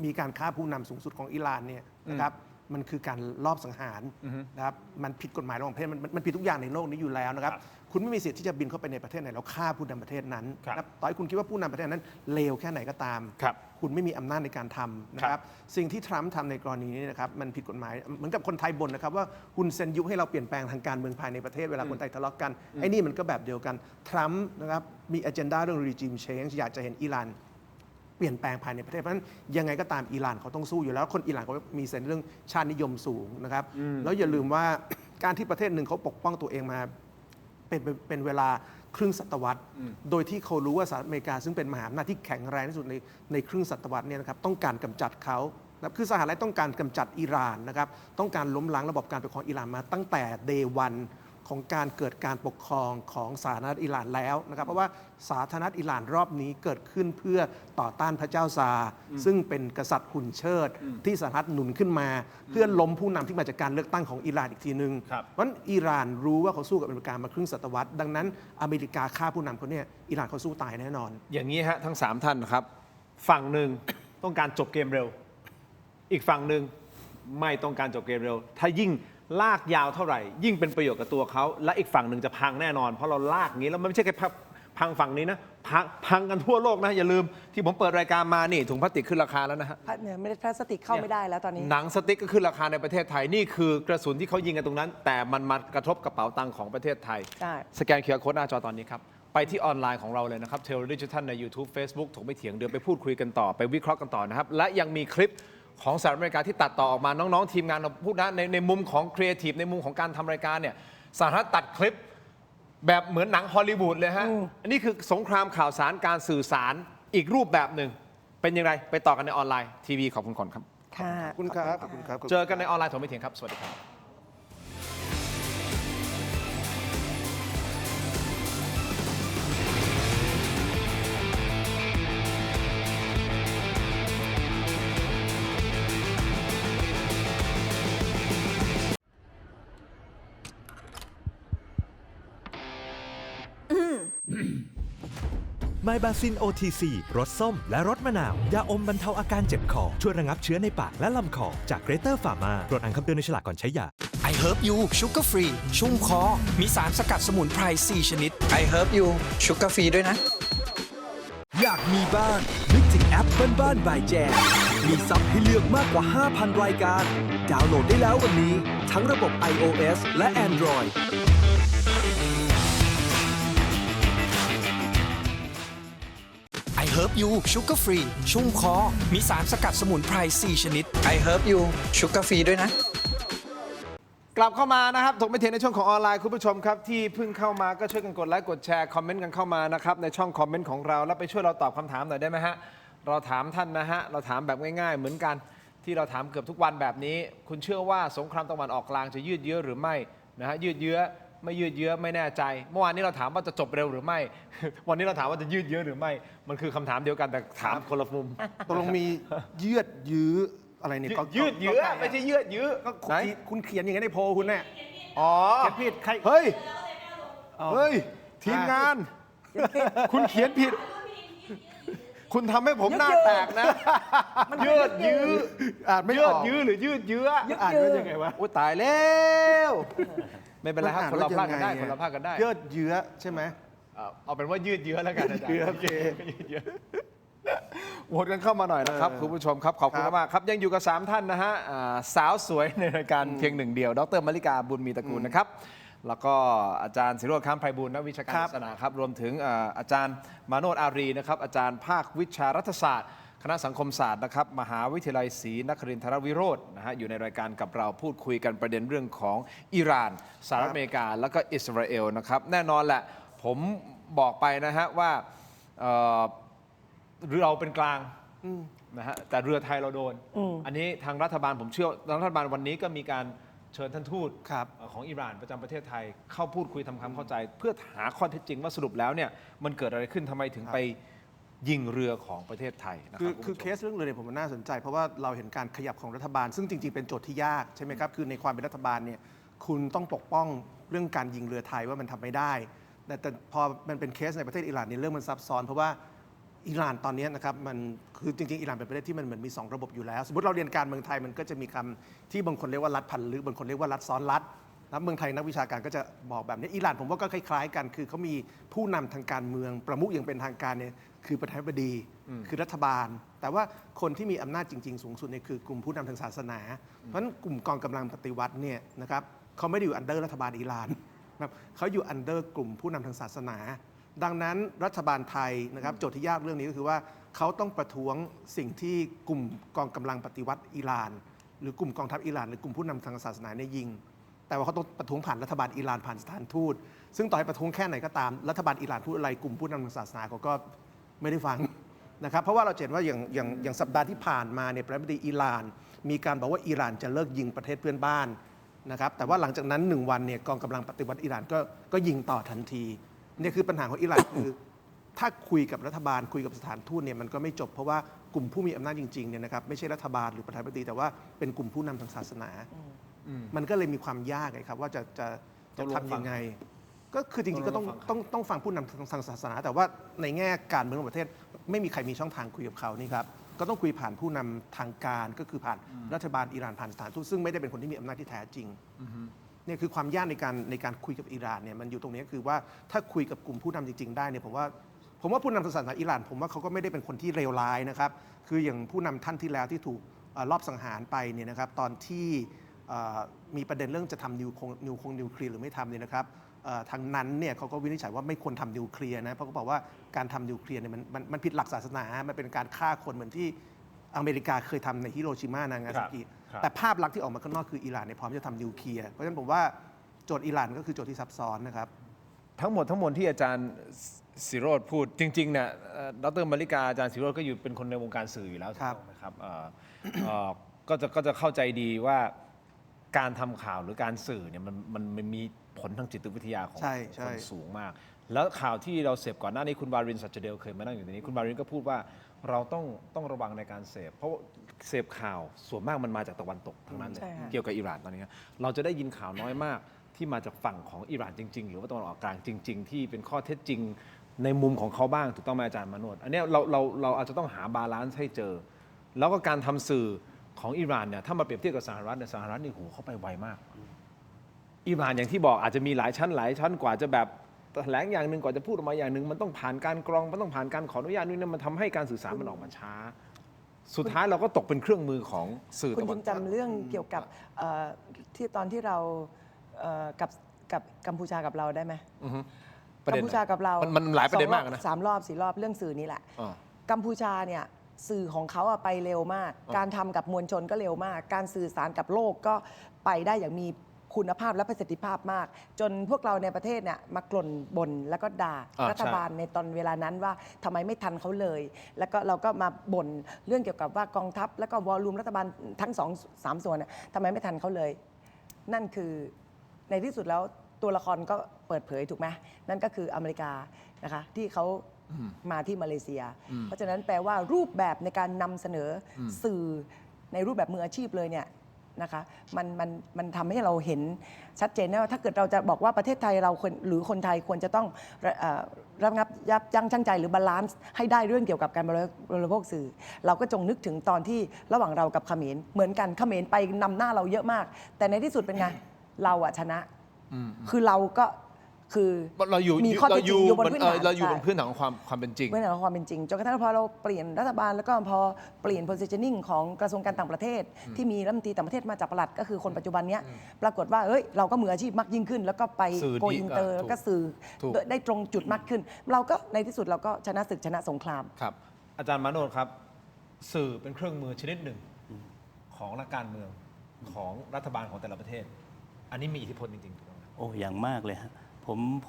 มีการฆ่าผู้นำสูงสุดของอิหร่านเนี่ยนะครับมันคือการลอบสังหารนะครับมันผิดกฎหมายระหว่างประเทศมันผิดทุกอย่างในโลกนี้อยู่แล้วนะครับคุณไม่มีสิทธิ์ที่จะบินเข้าไปในประเทศไหนแล้วฆ่าผู้นำประเทศนั้นนะครับต่อให้คุณคิดว่าผู้นำประเทศนั้นเลวแค่ไหนก็ตาม คุณไม่มีอำนาจในการทำนะครับสิ่งที่ทรัมป์ทำในกรณีนี้นะครับมันผิดกฎหมายเหมือนกับคนไทยบ่นนะครับว่าคุณเซ็นยุให้เราเปลี่ยนแปลงทางการเมืองภายในประเทศเวลาคนไทยทะเลาะกันไอ้นี่มันก็แบบเดียวกันทรัมป์นะครับมีอ agenda เรื่อง regime change อยากจะเห็นอิหร่านเปลี่ยนแปลงภายในประเทศเพราะฉะนั้นยังไงก็ตามอิหร่านเขาต้องสู้อยู่แล้วคนอิหร่านเขามีเซนส์เรื่องชาตินิยมสูงนะครับแล้วอย่าลืมว่าการที่ประเทศหนึ่งเขาปกป้องตัวเองมาเป็นเวลาครึ่งศตวรรษโดยที่เขารู้ว่าสหรัฐอเมริกาซึ่งเป็นมหาอำนาจที่แข็งแรงที่สุดในครึ่งศตวรรษเนี่ยนะครับต้องการกำจัดเขา นะคือสหรัฐต้องการกำจัดอิหร่านนะครับต้องการล้มล้างระบบการปกครองอิหร่านมาตั้งแต่ day one ของการเกิดการปกครองของสาธารณรัฐอิหร่านแล้วนะครับเพราะว่าสาธารณรัฐอิหร่านรอบนี้เกิดขึ้นเพื่อต่อต้านพระเจ้าซาร์ซึ่งเป็นกษัตริย์หุ่นเชิดที่สหรัฐหนุนขึ้นมา เพื่อล้มผู้นำที่มาจากการเลือกตั้งของอิหร่านอีกทีนึง ครับ เพราะฉะนั้นอิหร่านรู้ว่าเขาสู้กับอเมริกามาครึ่งศตวรรษดังนั้นอเมริกาฆ่าผู้นำเขาเนี่ยอิหร่านเขาสู้ตายแน่นอน อย่างนี้ฮะทั้ง 3 ท่านนะครับ ฝั่งหนึ่งต้องการจบเกมเร็ว อีกฝั่งหนึ่งไม่ต้องการจบเกมเร็ว ถ้ายิ่งลากยาวเท่าไหร่ ยิ่งเป็นประโยชน์กับตัวเขาและอีกฝั่งหนึ่งจะพังแน่นอน เพราะเราลากอย่างนี้แล้วมันไม่ใช่แค่พังฝั่งนี้นะพังกันทั่วโลกนะอย่าลืมที่ผมเปิดรายการมานี่ถุงพลาสติกขึ้นราคาแล้วนะฮะ เนี่ยไม่ได้พลาสติกเข้าไม่ได้แล้วตอนนี้ หนังสติ๊กก็ขึ้นราคาในประเทศไทยนี่คือกระสุนที่เขายิงกันตรงนั้น แต่มันมากระทบกระเป๋าตังค์ของประเทศไทย ใช่ สแกน QR Code หน้าจอตอนนี้ครับ ไปที่ออนไลน์ของเราเลยนะครับเทเลดิจิทัลใน YouTube Facebook ถกไม่เถียงเดี๋ยวไปพูดคุยกันต่อไปวิเคราะห์กันต่อนะครับ และยังมีคลิปของสหรัฐอเมริกาที่ตัดต่อออกมาน้องๆทีมงานเราพูดนะในมุมของครีเอทีฟในมุมของการทำรายการเนี่ยสหรัฐตัดคลิปแบบเหมือนหนังฮอลลีวูดเลยฮะอันนี้คือสงครามข่าวสารการสื่อสารอีกรูปแบบหนึ่งเป็นยังไงไปต่อกันในออนไลน์ทีวีขอบคุณก่อนครับ ค่ะ ขอบคุณครับขอบคุณครับ เจอกันในออนไลน์ถกไม่เถียงครับสวัสดีครับ ไมบาซิน OTC รสส้มและรสมะนาว ยาอมบรรเทาอาการเจ็บคอ ช่วยระงับเชื้อในปากและลำคอ จากเกรเตอร์ฟาร์มาตรวจอ่านคำเตือนในฉลากก่อนใช้ยา I Herb You Sugar Free ชุ่มคอ มีสารสกัดสมุนไพร 4 ชนิด I Herb You Sugar Free ด้วยนะ อยากมีบ้านนึกถึงแอปบ้านๆบายแจมมีซับให้เลือกมากกว่า 5,000 รายการ ดาวน์โหลดได้แล้ววันนี้ ทั้งระบบ iOS และ Android I Herb You Sugar Free ชุ่มคอ มีสารสกัดสมุนไพร 4 ชนิด I Herb You Sugar Free ด้วยนะ กลับเข้ามานะครับถกไม่เถียงในช่วงของออนไลน์คุณผู้ชมครับที่เพิ่งเข้ามาก็ช่วยกันกดไลค์กดแชร์คอมเมนต์กันเข้ามานะครับในช่องคอมเมนต์ของเราแล้วไปช่วยเราตอบคำถามหน่อยได้ไหมฮะเราถามท่านนะฮะเราถามแบบง่ายๆเหมือนกันที่เราถามเกือบทุกวันแบบนี้ คุณเชื่อว่าสงครามตะวันออกกลางจะยืดเยื้อหรือไม่นะฮะยืดเยื้อไม่ยืดเยื้อไม่แน่ใจเมื่อวานนี้เราถามว่าจะจบเร็วหรือไม่ วันนี้เราถามว่าจะยืดเยื้อหรือไม่มันคือคำถามเดียวกันแต่ถามคนละมุม ตกลงมีเยืดยื้ออะไรเนี่ยก็ ยืดเยื้อไม่ใช่ยืดเยื้อ ก็ ไหน คุณเขียนอย่างนั้นในโพลคุณเนี่ย อ๋อ เขียนผิดใคร เฮ้ยเฮ้ยทีมงาน คุณเขียนผิด คุณทำให้ผมหน้าแตกนะยืดยื้อ อ่านไม่ ยื อ ด อก ยื้อหรือยืดเยื้อ อ่านว่ายังไงวะ โอ้ตายแล้วไม่เป็นไรครับ อ่ คนละภาคกันได้ ว่ คนละภาคกันได้ ยืดเยื้อใช่ไหม เอาเป็นว่ายืดเยื้อแล้วกันอาจารย์ ยืดเยื้อโอเค ยืดเยื้อโหวตกันเข้ามาหน่อยนะครับคุณผู้ชมครับขอบคุณมากครับยังอยู่กับ 3 ท่านนะฮะสาวสวยในรายการเพียงหนึ่งเดียวดรมลิกาบุญมีตระกูลนะครับแล้วก็อาจารย์ศิโรจน์ค้ามไพบูลย์นักวิชาการศาสนาครับรวมถึงอาจารย์มาโนชอารีนะครับอาจารย์ภาควิชารัฐศาสตร์คณะสังคมศาสตร์นะครับมหาวิทยาลัยศรีนครินทรวิโรจน์นะฮะอยู่ในรายการกับเราพูดคุยกันประเด็นเรื่องของอิหร่านสหรัฐอเมริกาแล้วก็อิสราเอลนะครับแน่นอนแหละผมบอกไปนะฮะว่าเราเป็นกลางนะฮะแต่เรือไทยเราโดน อันนี้ทางรัฐบาลผมเชื่อรัฐบาลวันนี้ก็มีการเชิญท่านทูตของอิหร่านประจำประเทศไทย เข้าพูดคุยทำความเข้าใจ เพื่อหาข้อเท็จจริงว่าสรุปแล้วเนี่ยมันเกิดอะไรขึ้นทำไมถึงไปยิงเรือของประเทศไทยนะค คื รั อบ คือเคสเรื่องเรือเนี่ยผมว่าน่าสนใจ เพราะว่าเราเห็นการขยับของรัฐบาล ซึ่งจริงๆเป็นโจทย์ที่ยากใช่ไหมครับคือในความเป็นรัฐบาลเนี่ยคุณต้องปกป้องเรื่องการยิงเรือไทยว่ามันทำไม่ได้แต่พอมันเป็นเคสในประเทศอิหร่านเนี่ยเรื่องมันซับซ้อนเพราะว่าอิหร่านตอนนี้นะครับมันคือจริงๆอิหร่านเป็นประเทศที่มันเหมือนมี2ระบบอยู่แล้วสมมติเราเรียนการเมืองไทยมันก็จะมีคำที่บางคนเรียกว่ารัฐพันลึกบางคนเรียกว่ารัฐซ้อนรัฐแล้วเมืองไทยนักวิชาการก็จะบอกแบบนี้อิหร่านผมว่าก็คล้ายๆกันคือเขามีผู้นำทางการเมืองประมุขอย่างเป็นทางการเนี่ยคือประธานาธิบดีคือรัฐบาล แต่ว่าคนที่มีอำนาจจริงๆสูงสุดเนี่ยคือกลุ่มผู้นำทางศาสนาเพราะฉะนั้นกลุ่มกองกำลังปฏิวัติเนี่ยนะครับเขาไม่ได้อยู่อันเดอร์รัฐบาลอิหร่านนะครับเขาอยู่อันเดอร์กลุ่มผู้นำทางศาสนาดังนั้นรัฐบาลไทยนะครับโจทย์ที่ยากเรื่องนี้ก็คือว่าเขาต้องประท้วงสิ่งที่กลุ่มกองกำลังปฏิวัติอิหร่านหรือกลุ่มกองทัพอิหร่านหรือกลุ่มผู้นำทางศาสนาเนี่ยยิงแต่ว่าเขาต้องประท้วงผ่านรัฐบาลอิหร่านผ่านสถานทูตซึ่งต่อให้ประท้วงแค่ไหนก็ตามรัฐบาลอิหร่านพูดอะไรกลุ่มผู้นำทางศาสนาเขาก็ไม่ได้ฟัง นะครับเพราะว่าเราเห็นว่าอย่างสัปดาห์ที่ผ่านมาเนี่ยประธานาธิบดีอิหร่านมีการบอกว่าอิหร่านจะเลิกยิงประเทศเพื่อนบ้านนะครับแต่ว่าหลังจากนั้น1 วันเนี่ยกองกำลังปฏิวัติอิหร่านก็ยิงต่อทันทีเนี่ยคือปัญหาของอิหร่าน คือถ้าคุยกับรัฐบาลคุยกับสถานทูตเนี่ยมันก็ไม่จบเพราะว่ากลุ่มผู้มีอำนาจจริงๆเนี่ยนะครับไม่ใช่รัฐบาลหรือประธานาธิบดีแต่ว่าเป็นกลุ่มผู้นำทางศาสนามันก็เลยมีความยากไงครับว่าจะทำยังไงก็คือจริงๆก็ต้องฟังผู้นำทางศาสนาแต่ว่าในแง่การเมืองของประเทศไม่มีใครมีช่องทางคุยกับเขานี่ครับก็ต้องคุยผ่านผู้นำทางการก็คือผ่านรัฐบาลอิหร่านผ่านสถานทูตซึ่งไม่ได้เป็นคนที่มีอำนาจที่แท้จริงเนี่ยคือความยากในการคุยกับอิหร่านเนี่ยมันอยู่ตรงนี้คือว่าถ้าคุยกับกลุ่มผู้นำจริงๆได้เนี่ยผมว่าผู้นำทางศาสนาอิหร่านผมว่าเขาก็ไม่ได้เป็นคนที่เลวร้ายนะครับคืออย่างผู้นำท่านที่แล้วที่ถูกลอบสังหารไปเนี่ยนะครับตอนที่มีประเด็นเรื่องจะทำนิวเคลียร์หรือไม่ทำเนี่ยนะครับทางนั้นเนี่ยเขาก็วินิจฉัยว่าไม่ควรทำนิวเคลียร์นะเพราะเขาบอกว่าการทำนิวเคลียร์เนี่ยมันผิดหลักศาสนามันเป็นการฆ่าคนเหมือนที่อเมริกาเคยทำในฮิโรชิมานางาซากิแต่ภาพลักษณ์ที่ออกมาข้างนอกคืออิหร่านเนี่ยพร้อมจะทำนิวเคลียร์เพราะฉะนั้นผมว่าโจทย์อิหร่านก็คือโจทย์ที่ซับซ้อนนะครับทั้งหมดที่อาจารย์ศิโรจน์พูดจริงๆเนี่ยดร.มาริกาอาจารย์ศิโรจน์ก็อยู่เป็นคนในวงการสื่ออยู่แล้วนะครับก็จะเข้าใจดีว่าการทำข่าวหรือการสื่อเนี่ยมันมีผลทางจิตวิทยาของคนสูงมากแล้วข่าวที่เราเสพก่อนหน้านี้คุณวาริน สัจเดลเคยมานั่งอยู่ตรงนี้คุณวารินก็พูดว่าเราต้องระวังในการเสพเพราะเสพข่าวส่วนมากมันมาจากตะวันตกทั้งนั้นเลยเกี่ยวกับอิหร่านตอนนี้เราจะได้ยินข่าวน้อยมากที่มาจากฝั่งของอิหร่านจริงๆหรือว่าตะวันออกกลางจริงๆที่เป็นข้อเท็จจริงในมุมของเขาบ้างถูกต้องไหมอาจารย์มาโนดอันนี้เราอาจจะต้องหาบาลานซ์ให้เจอแล้วก็การทำสื่อของอิหร่านเนี่ยถ้ามาเปรียบเทียบกับสหรัฐเนี่ยสหรัฐนี่โหเข้าไปไวมากอิหร่านอย่างที่บอกอาจจะมีหลายชั้นกว่าจะแบบแถลงอย่างหนึ่งกว่าจะพูดออกมาอย่างหนึ่งมันต้องผ่านการกรองมันต้องผ่านการขออนุญาตนู่นนั่นมันทำให้การสื่อสารมันออกมาช้าสุดท้ายเราก็ตกเป็นเครื่องมือของสื่อตะวันตกคุณจำเรื่องเกี่ยวกับที่ตอนที่เรากับกัมพูชากับเราได้ไหมกัมพูชากับเรามันหลายประเด็นมากนะ3 รอบ 4 รอบเรื่องสื่อนี่แหละกัมพูชาเนี่ยสื่อของเขาไปเร็วมากการทำกับมวลชนก็เร็วมากการสื่อสารกับโลกก็ไปได้อย่างมีคุณภาพและประสิทธิภาพมากจนพวกเราในประเทศเนี่ยมากล่นบ่นแล้วก็ด่ารัฐบาลในตอนเวลานั้นว่าทำไมไม่ทันเขาเลยแล้วก็เราก็มาบ่นเรื่องเกี่ยวกับว่ากองทัพแล้วก็วอลลุ่มรัฐบาลทั้ง3 ส่วนทำไมไม่ทันเขาเลยนั่นคือในที่สุดแล้วตัวละครก็เปิดเผยถูกไหมนั่นก็คืออเมริกานะคะที่เขามาที่มาเลเซียเพราะฉะนั้นแปลว่ารูปแบบในการนำเสนอสื่อในรูปแบบมืออาชีพเลยเนี่ยนะคะมันทำให้เราเห็นชัดเจนว่าถ้าเกิดเราจะบอกว่าประเทศไทยเราหรือคนไทยควรจะต้องระงับยับยั้งชั่งใจหรือบาลานซ์ให้ได้เรื่องเกี่ยวกับการบริโภคสื่อเราก็จงนึกถึงตอนที่ระหว่างเรากับเขมรเหมือนกันเขมรไปนำหน้าเราเยอะมากแต่ในที่สุดเป็นไงเราชนะคือเราก็คือเราอยู่มีข้อเท็จจริงอยู่บนพื้นฐานเราอยู่บนพื้นฐานของความเป็นจริงพื้นฐานของความเป็นจริงจนกระทั่งพอเราเปลี่ยนรัฐบาลแล้วก็พอเปลี่ยน positioning ของกระทรวงการต่างประเทศที่มีรัฐมนตรีต่างประเทศมาจากปลัดก็คือคนปัจจุบันนี้ปรากฏว่าเราก็มืออาชีพมากยิ่งขึ้นแล้วก็ไปโกอินเตอร์แล้วก็สื่อได้ตรงจุดมากขึ้นเราก็ในที่สุดเราก็ชนะศึกชนะสงครามครับอาจารย์มาโนดครับสื่อเป็นเครื่องมือชนิดหนึ่งของนักการเมืองของรัฐบาลของแต่ละประเทศอันนี้มีอิทธิพลจริงๆถูกไหมโอ้อย่างมากเลยฮะ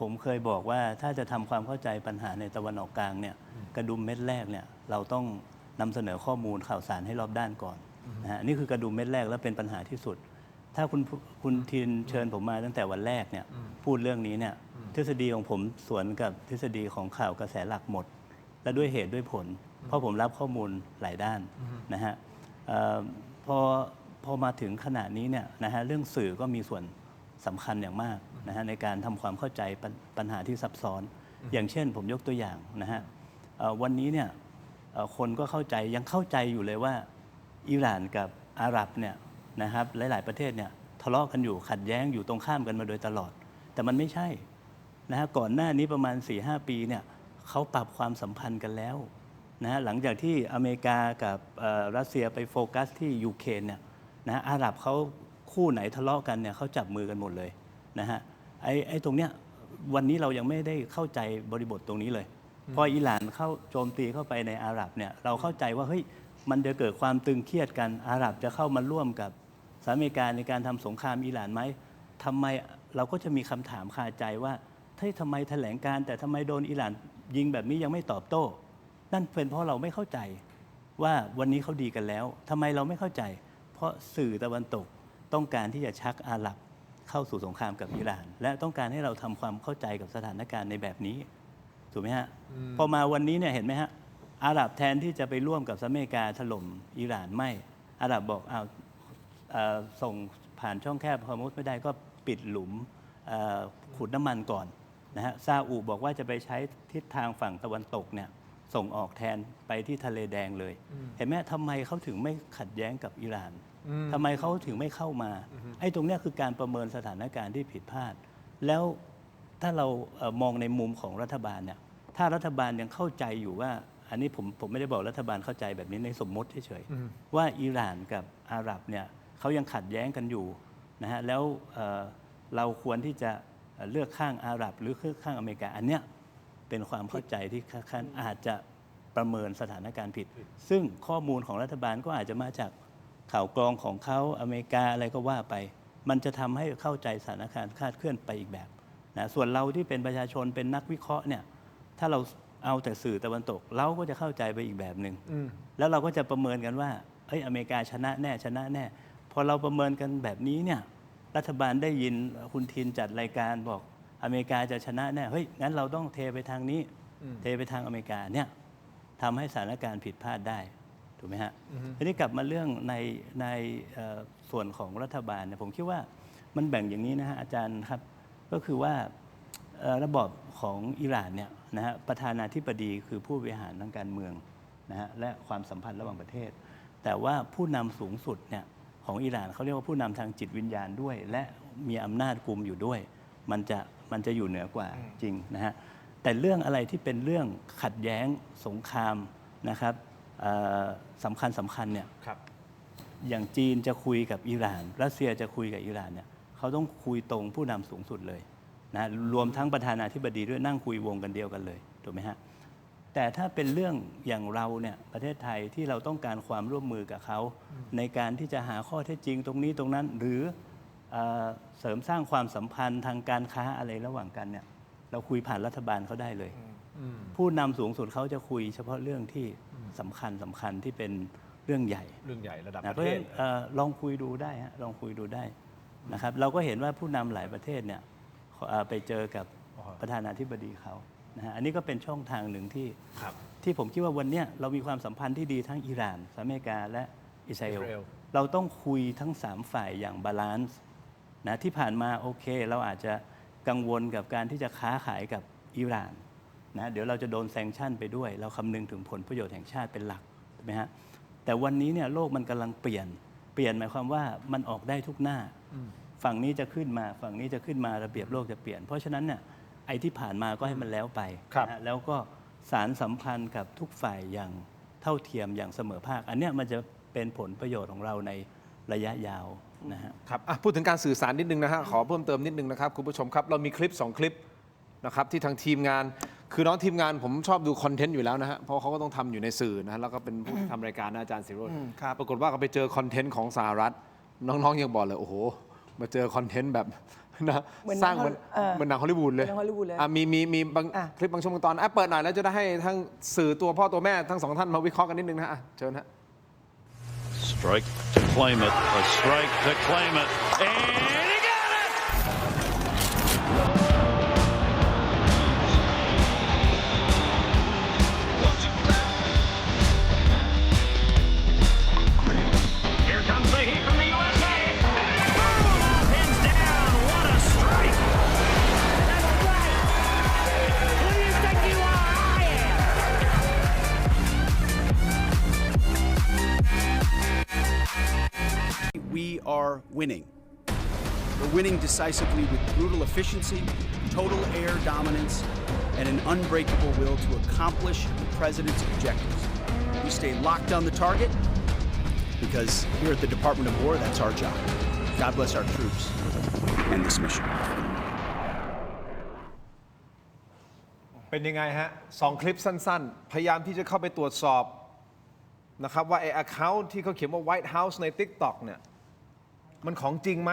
ผมเคยบอกว่าถ้าจะทำความเข้าใจปัญหาในตะวันออกกลางเนี่ยกระดุมเม็ดแรกเนี่ยเราต้องนำเสนอข้อมูลข่าวสารให้รอบด้านก่อนนะฮะนี่คือกระดุมเม็ดแรกและเป็นปัญหาที่สุดถ้าคุณทินเชิญผมมาตั้งแต่วันแรกเนี่ยพูดเรื่องนี้เนี่ยทฤษฎีของผมสวนกับทฤษฎีของข่าวกระแสหลักหมดและด้วยเหตุด้วยผลเพราะผมรับข้อมูลหลายด้านนะฮะพอมาถึงขณะนี้เนี่ยนะฮะเรื่องสื่อก็มีส่วนสำคัญอย่างมากนะฮะในการทำความเข้าใจปัญหาที่ซับซ้อนอย่างเช่นผมยกตัวอย่างนะฮะวันนี้เนี่ยคนก็เข้าใจยังเข้าใจอยู่เลยว่าอิหร่านกับอาหรับเนี่ยนะครับหลายๆประเทศเนี่ยทะเลาะกันอยู่ขัดแย้งอยู่ตรงข้ามกันมาโดยตลอดแต่มันไม่ใช่นะฮะก่อนหน้านี้ประมาณ 4-5 ปีเนี่ยเขาปรับความสัมพันธ์กันแล้วนะฮะหลังจากที่อเมริกากับรัสเซียไปโฟกัสที่ยูเครนเนี่ยนะอาหรับเขาคู่ไหนทะเลาะกันเนี่ยเขาจับมือกันหมดเลยนะฮะไอ้ตรงเนี้ยวันนี้เรายังไม่ได้เข้าใจบริบทตรงนี้เลยพออิหร่านเข้าโจมตีเข้าไปในอาหรับเนี่ยเราเข้าใจว่าเฮ้ยมันจะเกิดความตึงเครียดกันอาหรับจะเข้ามาร่วมกับสหรัฐอเมริกาในการทำสงครามอิหร่านไหมทำไมเราก็จะมีคำถามคาใจว่าเฮ้ยทำไมแถลงการแต่ทำไมโดนอิหร่านยิงแบบนี้ยังไม่ตอบโต้ นั่นเป็นเพราะเราไม่เข้าใจว่าวันนี้เขาดีกันแล้วทำไมเราไม่เข้าใจ เพราะสื่อตะวันตกต้องการที่จะชักอาหรับเข้าสู่สงครามกับอิหร่าน และต้องการให้เราทำความเข้าใจกับสถานการณ์ในแบบนี้ถูกไหมฮะพอมาวันนี้เนี่ยเห็นไหมฮะอาหรับแทนที่จะไปร่วมกับสหรัฐอเมริกาถล่มอิหร่านไม่อาหรับบอกส่งผ่านช่องแคบฮอร์มุซไม่ได้ก็ปิดหลุมขุดน้ำมันก่อนนะฮะซาอุบอกว่าจะไปใช้ทิศทางฝั่งตะวันตกเนี่ยส่งออกแทนไปที่ทะเลแดงเลย เห็นไหมทำไมเขาถึงไม่ขัดแย้งกับอิหร่านทำไมเขาถึงไม่เข้ามาไอ้ตรงเนี้ยคือการประเมินสถานการณ์ที่ผิดพลาด แล้วถ้าเรามองในมุมของรัฐบาลเนี่ยถ้ารัฐบาลยังเข้าใจอยู่ว่าอันนี้ผมไม่ได้บอกรัฐบาลเข้าใจแบบนี้ในสมมติเฉยๆว่าอิหร่านกับอาหรับเนี่ยเขายังขัดแย้งกันอยู่นะฮะแล้วเราควรที่จะเลือกข้างอาหรับหรือเลือกข้างอเมริกาอันเนี้ยเป็นความเข้าใจที่อาจจะประเมินสถานการณ์ผิด ซึ่งข้อมูลของรัฐบาลก็อาจจะมาจากข่าวกรองของเขาอเมริกาอะไรก็ว่าไป มันจะทำให้เข้าใจสถานการณ์คลาดเคลื่อนไปอีกแบบนะส่วนเราที่เป็นประชาชนเป็นนักวิเคราะห์เนี่ยถ้าเราเอาแต่สื่อตะวันตกเราก็จะเข้าใจไปอีกแบบหนึ่งแล้วเราก็จะประเมินกันว่าเฮ้ยอเมริกาชนะแน่ชนะแน่พอเราประเมินกันแบบนี้เนี่ยรัฐบาลได้ยินคุณทินจัดรายการบอกอเมริกาจะชนะแน่เฮ้ยงั้นเราต้องเทไปทางนี้เทไปทางอเมริกาเนี่ยทำให้สถานการณ์ผิดพลาดได้ถูกไหมฮะทีนี้กลับมาเรื่องในส่วนของรัฐบาลเนี่ยผมคิดว่ามันแบ่งอย่างนี้นะฮะอาจารย์ครับก็คือว่าระบอบของอิหร่านเนี่ยนะฮะประธานาธิบดีคือผู้บริหารทางการเมืองนะฮะและความสัมพันธ์ระหว่างประเทศแต่ว่าผู้นำสูงสุดเนี่ยของอิหร่านเขาเรียกว่าผู้นำทางจิตวิญญาณด้วยและมีอำนาจกุมอยู่ด้วยมันจะอยู่เหนือกว่าจริงนะฮะแต่เรื่องอะไรที่เป็นเรื่องขัดแย้งสงครามนะครับสำคัญเนี่ยอย่างจีนจะคุยกับอิหร่านรัสเซียจะคุยกับอิหร่านเนี่ยเขาต้องคุยตรงผู้นำสูงสุดเลยนะรวมทั้งประธานาธิบดีด้วยนั่งคุยวงกันเดียวกันเลยถูกไหมฮะแต่ถ้าเป็นเรื่องอย่างเราเนี่ยประเทศไทยที่เราต้องการความร่วมมือกับเขาในการที่จะหาข้อเท็จจริงตรงนี้ตรงนั้นหรือเสริมสร้างความสัมพันธ์ทางการค้าอะไรระหว่างกันเนี่ยเราคุยผ่านรัฐบาลเขาได้เลยผู้นำสูงสุดเขาจะคุยเฉพาะเรื่องที่สำคัญที่เป็นเรื่องใหญ่ระดับ นะ ประเทศ ลองคุยดูได้ฮะลองคุยดูได้นะครับเราก็เห็นว่าผู้นำหลายประเทศเนี่ยไปเจอกับประธานาธิบดีเขานะฮะอันนี้ก็เป็นช่องทางหนึ่งที่ผมคิดว่าวันนี้เรามีความสัมพันธ์ที่ดีทั้งอิหร่านสหรัฐอเมริกาและอิสราเอลเราต้องคุยทั้ง3ฝ่ายอย่างบาลานซ์นะที่ผ่านมาโอเคเราอาจจะกังวลกับการที่จะค้าขายกับอิหร่านนะเดี๋ยวเราจะโดนแซงชั่นไปด้วยเราคำนึงถึงผลประโยชน์แห่งชาติเป็นหลักใช่ไหมฮะแต่วันนี้เนี่ยโลกมันกำลังเปลี่ยนหมายความว่ามันออกได้ทุกหน้าฝั่งนี้จะขึ้นมาฝั่งนี้จะขึ้นมาระเบียบโลกจะเปลี่ยนเพราะฉะนั้นเนี่ยไอ้ที่ผ่านมาก็ให้มันแล้วไปนะแล้วก็สารสัมพันธ์กับทุกฝ่ายอย่างเท่าเทียมอย่างเสมอภาคอันเนี้ยมันจะเป็นผลประโยชน์ของเราในระยะยาวนะฮะครับพูดถึงการสื่อสารนิดนึงนะฮะขอเพิ่มเติมนิดนึงนะครับคุณผู้ชมครับเรามีคลิป2คลิปนะครับที่ทางทีมงานคือน้องทีมงานผมชอบดูคอนเทนต์อยู่แล้วนะฮะเพราะเขาก็ต้องทำอยู่ในสื่อนะฮะแล้วก็เป็นผู้ทำรายการนะอาจารย์ศิโรจน์ปรากฏว่าเขาไปเจอคอนเทนต์ของสหรัฐน้องๆยังบอกเลยโอ้โหมาเจอคอนเทนต์แบบนะสร้างเหมือนหนังฮอลลีวูดเลยมีบางคลิปบางช่วงบางตอนเปิดหน่อยแล้วจะได้ให้ทั้งสื่อตัวพ่อตัวแม่ทั้ง2ท่านมาวิเคราะห์กันนิดนึงนะฮะเชิญฮะ Strike to claim it, a strike to claim it, and he got it! Here comes the heat from the USA. Pins down. What a strike. That's right. Who do you think you are? I am. We are winning. We're winning decisively with brutal efficiency, total air dominance, and an unbreakable will to accomplish the president's objectives. We stay locked on the target because here at the Department of War, that's our job. God bless our troops and this mission. เป็นยังไงฮะ2คลิปสั้นๆพยายามที่จะเข้าไปตรวจสอบนะครับว่าไอ้ account ที่เขาเขียนว่า White House ใน TikTok เนี่ยมันของจริงไหม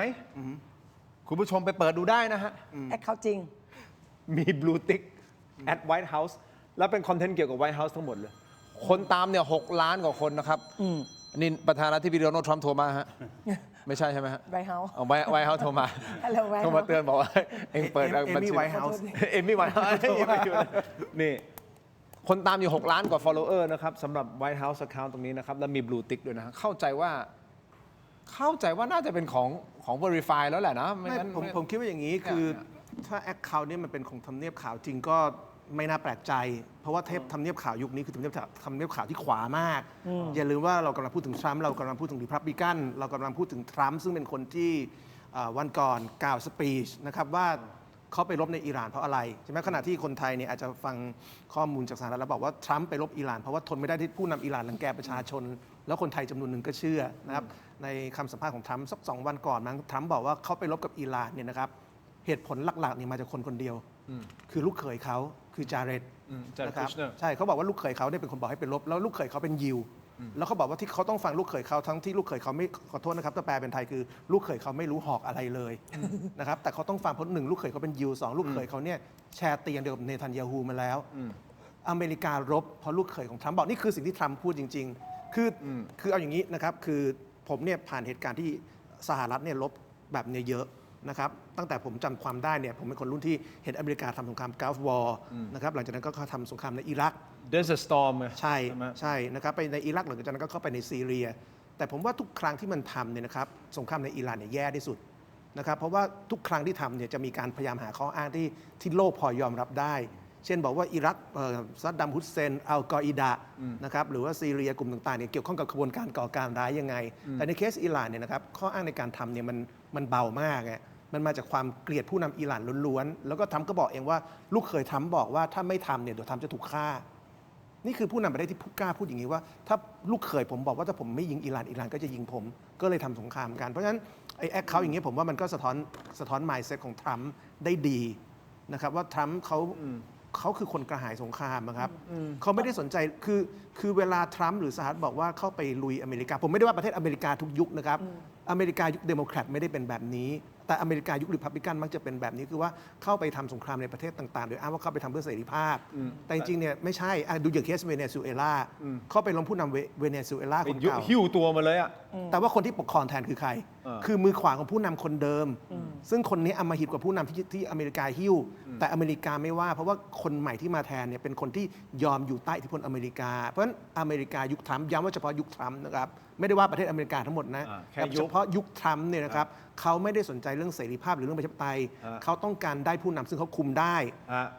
คุณผู้ชมไปเปิดดูได้นะฮะแอคเขาจริงมี blue tick at White House แล้วเป็นคอนเทนต์เกี่ยวกับ White House ทั้งหมดเลย คนตามเนี่ย6 ล้านกว่าคนนะครับนี่ประธานาธิบดีโดนัลด์ทรัมป์โทรมาฮะ ไม่ใช่ไหมฮะ ไวท์เฮาส์ เอาไวท์เฮาส์โทรมา Hello White โทรมาเตือนบอกว่าเอ็งเปิด เอมี่ไวท์เฮาส์ เอมี่ไวท์เฮาส์นี่คนตามอยู่6 ล้านกว่า follower นะครับสำหรับ White House account ตรงนี้นะครับแล้วมี blue tick ด้วยนะเข้าใจว่าน่าจะเป็นของ verify แล้วแหละนะไม่งั้น ผมคิดว่าอย่างนี้คือถ้า Account นี้มันเป็นของทำเนียบข่าวจริงก็ไม่น่าแปลกใจ เพราะว่าเทปทำเนียบข่าวยุคนี้คือทำเนียบข่าวที่ขวามาก อย่าลืมว่าเรากำลังพูดถึงทรัมป์เรากำลังพูดถึงริพับลิกันเรากำลังพูดถึงทรัมป์ซึ่งเป็นคนที่วันก่อนกล่าวสปีชนะครับว่าเขาไปรบในอิหร่านเพราะอะไรใช่ไหมขณะที่คนไทยเนี่ยอาจจะฟังข้อมูลจากสหรัฐแล้วบอกว่าทรัมป์ไปรบอิหร่านเพราะว่าทนไม่ได้ที่ผู้นำอิหร่านรังแกประชาชน แล้วคนไทยจำนวนหนึ่งก็เชื่อนะครับในคำสัมภาษณ์ของทรัมป์สัก2 วันก่อนมั้งทรัมป์บอกว่าเขาไปรบกับอิหร่านเนี่ยนะครับเหตุผลหลักๆเนี่ยมาจากคนเดียวคือลูกเขยเขาคือจาเรตนะครับใช่เขาบอกว่าลูกเขยเขาเนี่ยเป็นคนบอกให้ไปรบแล้วลูกเขยเขาเป็นยิวแล้วเขาบอกว่าที่เขาต้องฟังลูกเขยเขาทั้งที่ลูกเขยเขาไม่ขอโทษนะครับถ้าแปลเป็นไทยคือลูกเขยเขาไม่รู้หอกอะไรเลยนะครับแต่เขาต้องฟังเพราะ1ลูกเขยเขาเป็นยิว2ลูกเขยเขาเนี่ยแชร์เตียงเดียวกับเนทันยาฮูมาแล้วอเมริการบเพราะลูกเขยของทรัมป์บอกนี่คือสิ่งที่ทรัมป์พูดจริงๆคือเอาอย่างนี้นะครับคือผมเนี่ยผ่านเหตุการณ์ที่สหรัฐเนี่ยรบแบบเนี่ยเยอะนะครับตั้งแต่ผมจำความได้เนี่ยผมเป็นคนรุ่นที่เห็นอเมริกาทำสงครามกัลฟวอร์นะครับหลังจากนั้นก็เขาทำสงครามในอิรัก Desert Storm ใช่นะครับไปในอิรักหลังจากนั้นก็เข้าไปในซีเรียแต่ผมว่าทุกครั้งที่มันทำเนี่ยนะครับสงครามในอิหร่านเนี่ยแย่ที่สุดนะครับเพราะว่าทุกครั้งที่ทำเนี่ยจะมีการพยายามหาข้ออ้างที่โลกพอยอมรับได้ เช่นบอกว่าอิรักซัดดัมฮุสเซนอัลกออิดะนะครับหรือว่าซีเรียกลุ่มต่างๆเนี่ยเกี่ยวข้องกับขบวนการก่อการร้ายยังไงแต่ในเคสอิหร่านเนี่ยนะครับข้ออ้างในการทำเนี่ยมันเบามากไงมันมาจากความเกลียดผู้นำอิหร่านล้วนๆแล้วก็ทรัมป์ก็บอกเองว่าลูกเขยทรัมป์บอกว่าถ้าไม่ทำเนี่ยเดี๋ยวทรัมป์จะถูกฆ่านี่คือผู้นำประเทศที่กล้าพูดอย่างนี้ว่าถ้าลูกเขยผมบอกว่าถ้าผมไม่ยิงอิหร่านก็จะยิงผมก็เลยทำสงครามกันเพราะฉะนั้นไอ้แอคเขาอย่างนี้ผมว่ามันก็สะท้อน mindset ของทรัมป์ได้ดีนะครับว่าทรัมป์เขาคือคนกระหายสงครามนะครับเขาไม่ได้สนใจคือเวลาทรัมป์หรือสหรัฐบอกว่าเข้าไปลุยอเมริกาผมไม่ได้ว่าประเทศอเมริกาทุกยุคนะครับอเมริกายุคเดโมแครตไม่ได้เป็นแบบนี้แต่อเมริกายุคริพับลิกันมักจะเป็นแบบนี้คือว่าเข้าไปทำสงครามในประเทศต่างๆโดยอ้างว่าเข้าไปทำเพื่อเสรีภาพแต่จริงๆเนี่ยไม่ใช่ดูอย่างเคสเวเนซุเอลาเข้าไปล้มผู้นำเวเนซุเอลาคนเก่าหิ้วตัวมาเลยอ่ะแต่ว่าคนที่ปกครองแทนคือใครคือมือขวาของผู้นำคนเดิมซึ่งคนนี้อำมหิตกว่าผู้นำที่อเมริกาหิ้วแต่อเมริกาไม่ว่าเพราะว่าคนใหม่ที่มาแทนเนี่ยเป็นคนที่ยอมอยู่ใต้อิทธิพลอเมริกาเพราะฉะนั้นอเมริกายุคทรัมป์ย้ำว่าเฉพาะยุคทรัมป์นะครับไม่ได้ว่าประเทศอเมริกาทั้งหมดนะแต่เฉพาะยุคทรัมป์เนี่ยนะครับเขาไม่ได้สนใจเรื่องเสรีภาพหรือเรื่องประชาธิปไตยเขาต้องการได้ผู้นำซึ่งเขาคุมได้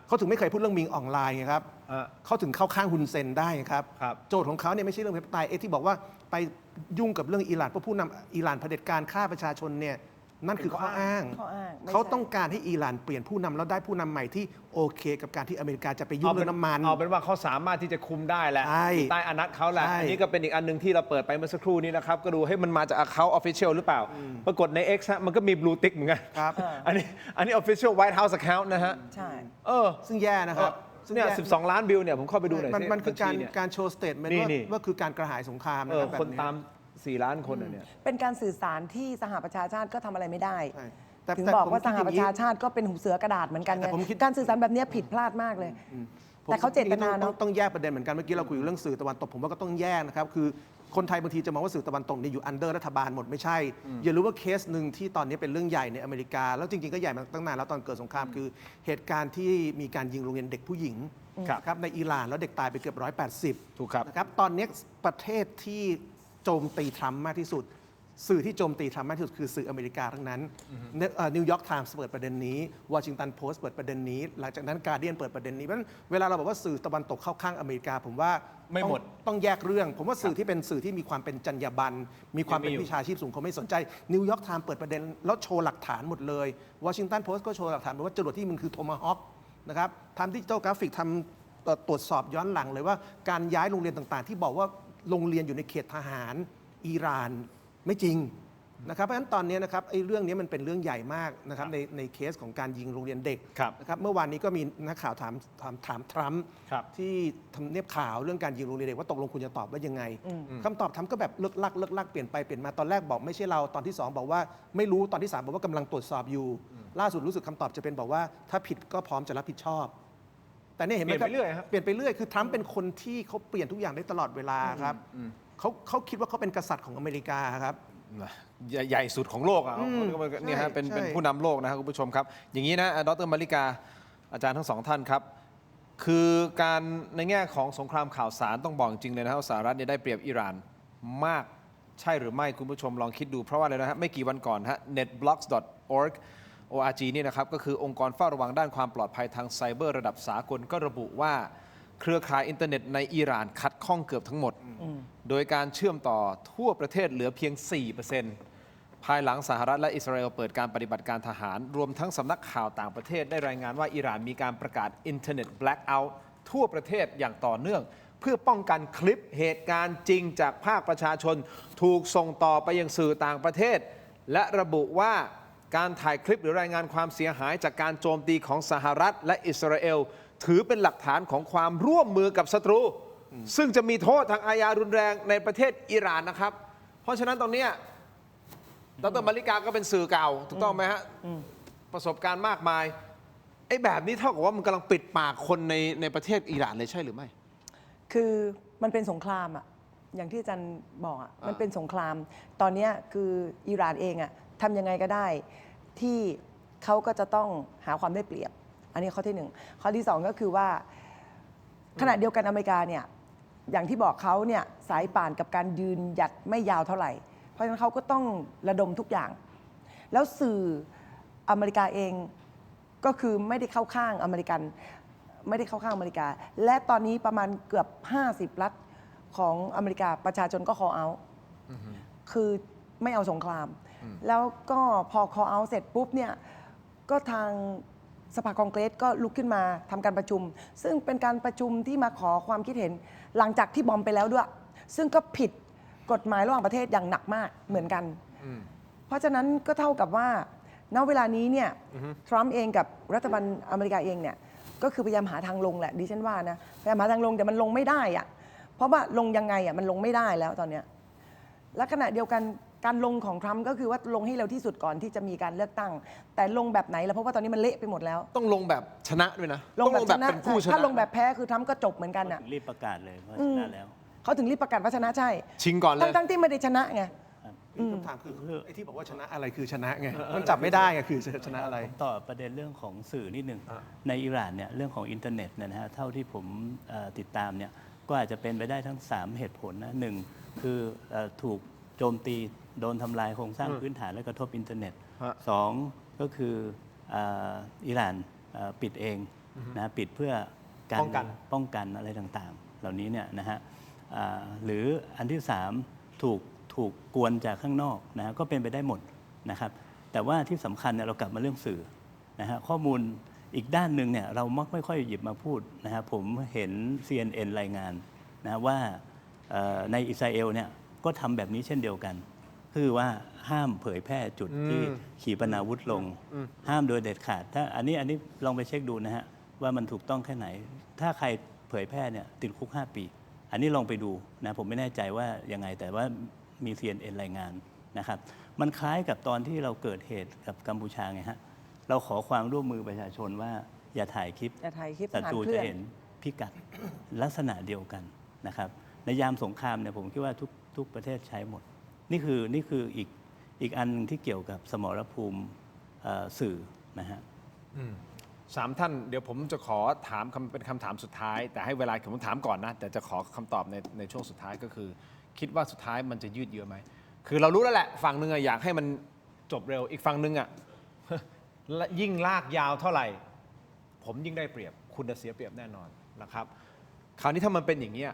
เขาถึงไม่เคยพูดเรื่องมิงออนไลน์ไงครับเขาถึงเข้าข้างฮุนเซนได้ครับโจทย์ของเขาเนี่ยไม่ใช่เรื่องประชาธิปไตยที่บอกว่าไปยุ่งกับเรื่องอิหร่านเพราะผู้นำอิหร่านเผด็จการฆ่าประชาชนเนี่ยนั่นคือข้ออ้างเขาต้องการให้อิหร่านเปลี่ยนผู้นำแล้วได้ผู้นำใหม่ที่โอเคกับการที่อเมริกาจะไปยุ่งเรื่องน้ำมันเอาเป็นว่าเขาสามารถที่จะคุมได้แหละใต้อนัตเขาแหละอันนี้ก็เป็นอีกอันนึงที่เราเปิดไปเมื่อสักครู่นี้นะครับก็ดูให้มันมาจาก account official หรือเปล่าปรากฏใน X มันก็มี blue tick เหมือนกันอันนี้ official White House account นะฮะใช่ซึ่งแย่นะครับเนี่ย12 ล้านวิวเนี่ยผมเข้าไปดูหน่อยมันคือการโชว์สเตทเมนต์ว่าคือการกระหายสงครามนะครับคนตาม4 ล้านคนเนี่ยเป็นการสื่อสารที่สหประชาชาติก็ทำอะไรไม่ได้ถึงบอกว่าสหประชาชาติก็เป็นหูเสือกระดาษเหมือนกันไงการสื่อสารแบบนี้ผิดพลาดมากเลยแต่เขาเจตนาเนาะต้องแยกประเด็นเหมือนกันเมื่อกี้เราคุยเรื่องสื่อตะวันตกผมว่าก็ต้องแยกนะครับคือคนไทยบางทีจะมองว่าสื่อตะวันตกนี่อยู่อันเดอร์รัฐบาลหมดไม่ใช่อย่ารู้ว่าเคสหนึ่งที่ตอนนี้เป็นเรื่องใหญ่ในอเมริกาแล้วจริงๆก็ใหญ่มาตั้งนานแล้วตอนเกิดสงครามคือเหตุการณ์ที่มีการยิงโรงเรียนเด็กผู้หญิงครับในอิหร่านแล้วเด็กตายไปเกือบ180ถูกครับนะครับตอนนี้ประเทศที่โจมตีทรัมป์มากที่สุดสื่อที่โจมตีทรัมป์มากที่สุดคือสื่ออเมริกาทั้งนั้นนิวยอร์กไทมส์เปิดประเด็นนี้วอชิงตันโพสต์เปิดประเด็นนี้หลังจากนั้นการ์เดียนเปิดประเด็นนี้เพราะฉะนั้นเวลาเราบอกว่าสื่อตะวันตกเข้าข้างอเมริกาผมว่าไม่หมดต้องแยกเรื่องผมว่าสื่อที่เป็นสื่อที่มีความเป็นจรรยาบรรณมีความเป็นวิชาชีพสูงเขาไม่สนใจนิวยอร์กไทมส์เปิดประเด็นแล้วโชว์หลักฐานหมดเลยวอชิงตันโพสต์ก็โชว์หลักฐานว่าจรวดที่มันคือโทมาฮอคนะครับทำดิจิทัลกราฟิกทำตรวจสอบย้อนหลังเลยว่าการย้ายโรงเรียนต่างๆที่บอกว่าโรงเรียนอยู่ในเขตทหารอิหร่านไม่จริงนะครับเพราะฉะนั้นตอนนี้นะครับไอ้เรื่องนี้มันเป็นเรื่องใหญ่มากนะครับในเคสของการยิงโรงเรียนเด็กนะครับเมื่อวานนี้ก็มีนักข่าวถามทรัมป์ที่ทำเนียบข่าวเรื่องการยิงโรงเรียนเด็กว่าตกลงคุณจะตอบว่ายังไงคำตอบทรัมป์ก็แบบเลิกลักเปลี่ยนไปเปลี่ยนมาตอนแรกบอกไม่ใช่เราตอนที่2บอกว่าไม่รู้ตอนที่3บอกว่ากำลังตรวจสอบอยู่ล่าสุดรู้สึกคำตอบจะเป็นบอกว่าถ้าผิดก็พร้อมจะรับผิดชอบ แต่เนี่ยเห็นไหมครับ เปลี่ยนไปเรื่อยครับ เปลี่ยนไปเรื่อยคือทรัมป์เป็นคนที่เขาเปลี่ยนทุกอย่างได้ตลอดเวลาครับเขาคิดว่าเขาเป็นกษัตริย์ของอเมริกาครับ ใหญ่สุดของโลกอ่ะเนี่ยฮะเป็น ใช่ เป็นผู้นำโลกนะครับคุณผู้ชมครับ อย่างนี้นะดรมาริกาอาจารย์ทั้งสองท่านครับ คือการในแง่ของสงครามข่าวสารต้องบอกจริงเลยนะครับว่าสหรัฐเนี่ยได้เปรียบอิหร่านมากใช่หรือไม่คุณผู้ชมลองคิดดูเพราะว่าอะไรนะฮะไม่กี่วันก่อนฮะ netblocks.org ORG นี่นะครับก็คือองค์กรเฝ้าระวังด้านความปลอดภัยทางไซเบอร์ระดับสากลก็ระบุว่าเครือข่ายอินเทอร์เน็ตในอิหร่านขัดข้องเกือบทั้งหมด โดยการเชื่อมต่อทั่วประเทศเหลือเพียง 4%ภายหลังสหรัฐและอิสราเอลเปิดการปฏิบัติการทหาร รวมทั้งสำนักข่าวต่างประเทศได้รายงานว่าอิหร่านมีการประกาศอินเทอร์เน็ตแบล็คเอาท์ทั่วประเทศอย่างต่อเนื่อง เพื่อป้องกันคลิปเหตุการณ์จริงจากภาคประชาชน ถูกส่งต่อไปยังสื่อต่างประเทศ และระบุว่าการถ่ายคลิปหรือรายงานความเสียหายจากการโจมตีของสหรัฐและอิสราเอลถือเป็นหลักฐานของความร่วมมือกับศัตรู ซึ่งจะมีโทษทางอาญารุนแรงในประเทศอิหร่านนะครับ เพราะฉะนั้นตรงเนี้ยดรมาริกาก็เป็นสื่อเก่าถูกต้องไหมฮะประสบการณ์มากมายไอ้แบบนี้เท่ากับว่ามันกำลังปิดปากคนในประเทศอิหร่านเลยใช่หรือไม่ คือมันเป็นสงครามอ่ะอย่างที่อาจารย์บอกอ่ะมันเป็นสงคราม ตอนเนี้ยคืออิหร่านเองอ่ะทำยังไงก็ได้ที่เขาก็จะต้องหาความได้เปรียบ อันนี้ข้อที่หนึ่งข้อที่สองก็คือว่าขณะเดียวกันอเมริกาเนี่ยอย่างที่บอกเขาเนี่ยสายป่านกับการยืนหยัดไม่ยาวเท่าไหร่ เพราะฉะนั้นเขาก็ต้องระดมทุกอย่าง แล้วสื่ออเมริกาเองก็คือไม่ได้เข้าข้างอเมริกัน ไม่ได้เข้าข้างอเมริกา และตอนนี้ประมาณเกือบ 50 รัฐของอเมริกาประชาชนก็ call out คือไม่เอาสงคราม แล้วก็พอ call out เสร็จปุ๊บเนี่ยก็ทางสภาคองเกรสก็ลุกขึ้นมาทำการประชุม ซึ่งเป็นการประชุมที่มาขอความคิดเห็นหลังจากที่บอมไปแล้วด้วย ซึ่งก็ผิดกฎหมายระหว่างประเทศอย่างหนักมากเหมือนกัน เพราะฉะนั้นก็เท่ากับว่าณเวลานี้เนี่ยทรัมป์เองกับรัฐบาลอเมริกาเองเนี่ยก็คือพยายามหาทางลงแหละดิฉันว่านะพยายามหาทางลงแต่มันลงไม่ได้อะเพราะว่าลงยังไงอะมันลงไม่ได้แล้วตอนเนี้ยและขณะเดียวกันการลงของทรัมป์ก็คือว่าลงให้เร็วที่สุดก่อนที่จะมีการเลือกตั้ง แต่ลงแบบไหนล่ะเพราะว่าตอนนี้มันเละไปหมดแล้ว ต้องลงแบบชนะด้วยนะ ลงแบบชนะ เป็นผู้ชนะ ถ้าลงแบบแพ้คือทรัมป์ก็จบเหมือนกันอ่ะ รีบประกาศเลยว่าชนะแล้ว เขาถึงรีบประกาศว่าชนะใช่ ชิงก่อนเลย ทั้งที่ไม่ได้ชนะไง คำถามคือไอ้ที่บอกว่าชนะอะไรคือชนะไงมันจับไม่ได้ไงคือชนะอะไร ต่อประเด็นเรื่องของสื่อนิดหนึ่งในอิหร่านเนี่ยเรื่องของอินเทอร์เน็ตเนี่ยนะฮะเท่าที่ผมติดตามเนี่ยก็อาจจะเป็นไปได้ทั้ง 3 เหตุผลนะหนึ่งคือถูกโจมตีโดนทำลายโครงสร้างพื้นฐานและกระทบอินเทอร์เน็ต สองก็คืออิหร่านปิดเองนะปิดเพื่อการป้องกันอะไรต่างๆ เหล่านี้เนี่ยนะฮะหรืออันที่สามถูกกวนจากข้างนอกนะก็เป็นไปได้หมดนะครับแต่ว่าที่สำคัญเนี่ยเรากลับมาเรื่องสื่อนะฮะข้อมูลอีกด้านหนึ่งเนี่ยเรามักไม่ค่อยหยิบมาพูดนะฮะผมเห็น CNN รายงานนะว่าในอิสราเอลเนี่ยก็ทำแบบนี้เช่นเดียวกันคือว่าห้ามเผยแพร่จุดที่ขีปนาวุธลงห้ามโดยเด็ดขาดถ้าอันนี้ลองไปเช็คดูนะฮะว่ามันถูกต้องแค่ไหนถ้าใครเผยแพร่เนี่ยติดคุก5 ปีอันนี้ลองไปดูนะผมไม่แน่ใจว่ายังไงแต่ว่ามี CNN รายงานนะครับมันคล้ายกับตอนที่เราเกิดเหตุกับกัมพูชาไงฮะเราขอความร่วมมือประชาชนว่าอย่าถ่ายคลิป อย่าถ่ายคลิป ศัตรู หาเพื่ จะ อน เห็นพิกัดลักษณะเดียวกันนะครับในยามสงครามเนี่ยผมคิดว่าทุกประเทศใช้หมดนี่คืออีกอันที่เกี่ยวกับสมรภูมิสื่อนะฮะ 3 ท่านเดี๋ยวผมจะขอถามเป็นคำถามสุดท้าย แต่ให้เวลาผมถามก่อนนะแต่จะขอคำตอบในช่วงสุดท้ายก็คือ คิดว่าสุดท้ายมันจะยืดเยื้อไหมคือเรารู้แล้วแหละฝั่งหนึ่งอยากให้มันจบเร็วอีกฝั่งหนึ่งยิ่งลากยาวเท่าไหร่ ผมยิ่งได้เปรียบคุณจะเสียเปรียบแน่นอนนะครับคราวนี้ถ้ามันเป็นอย่างนี้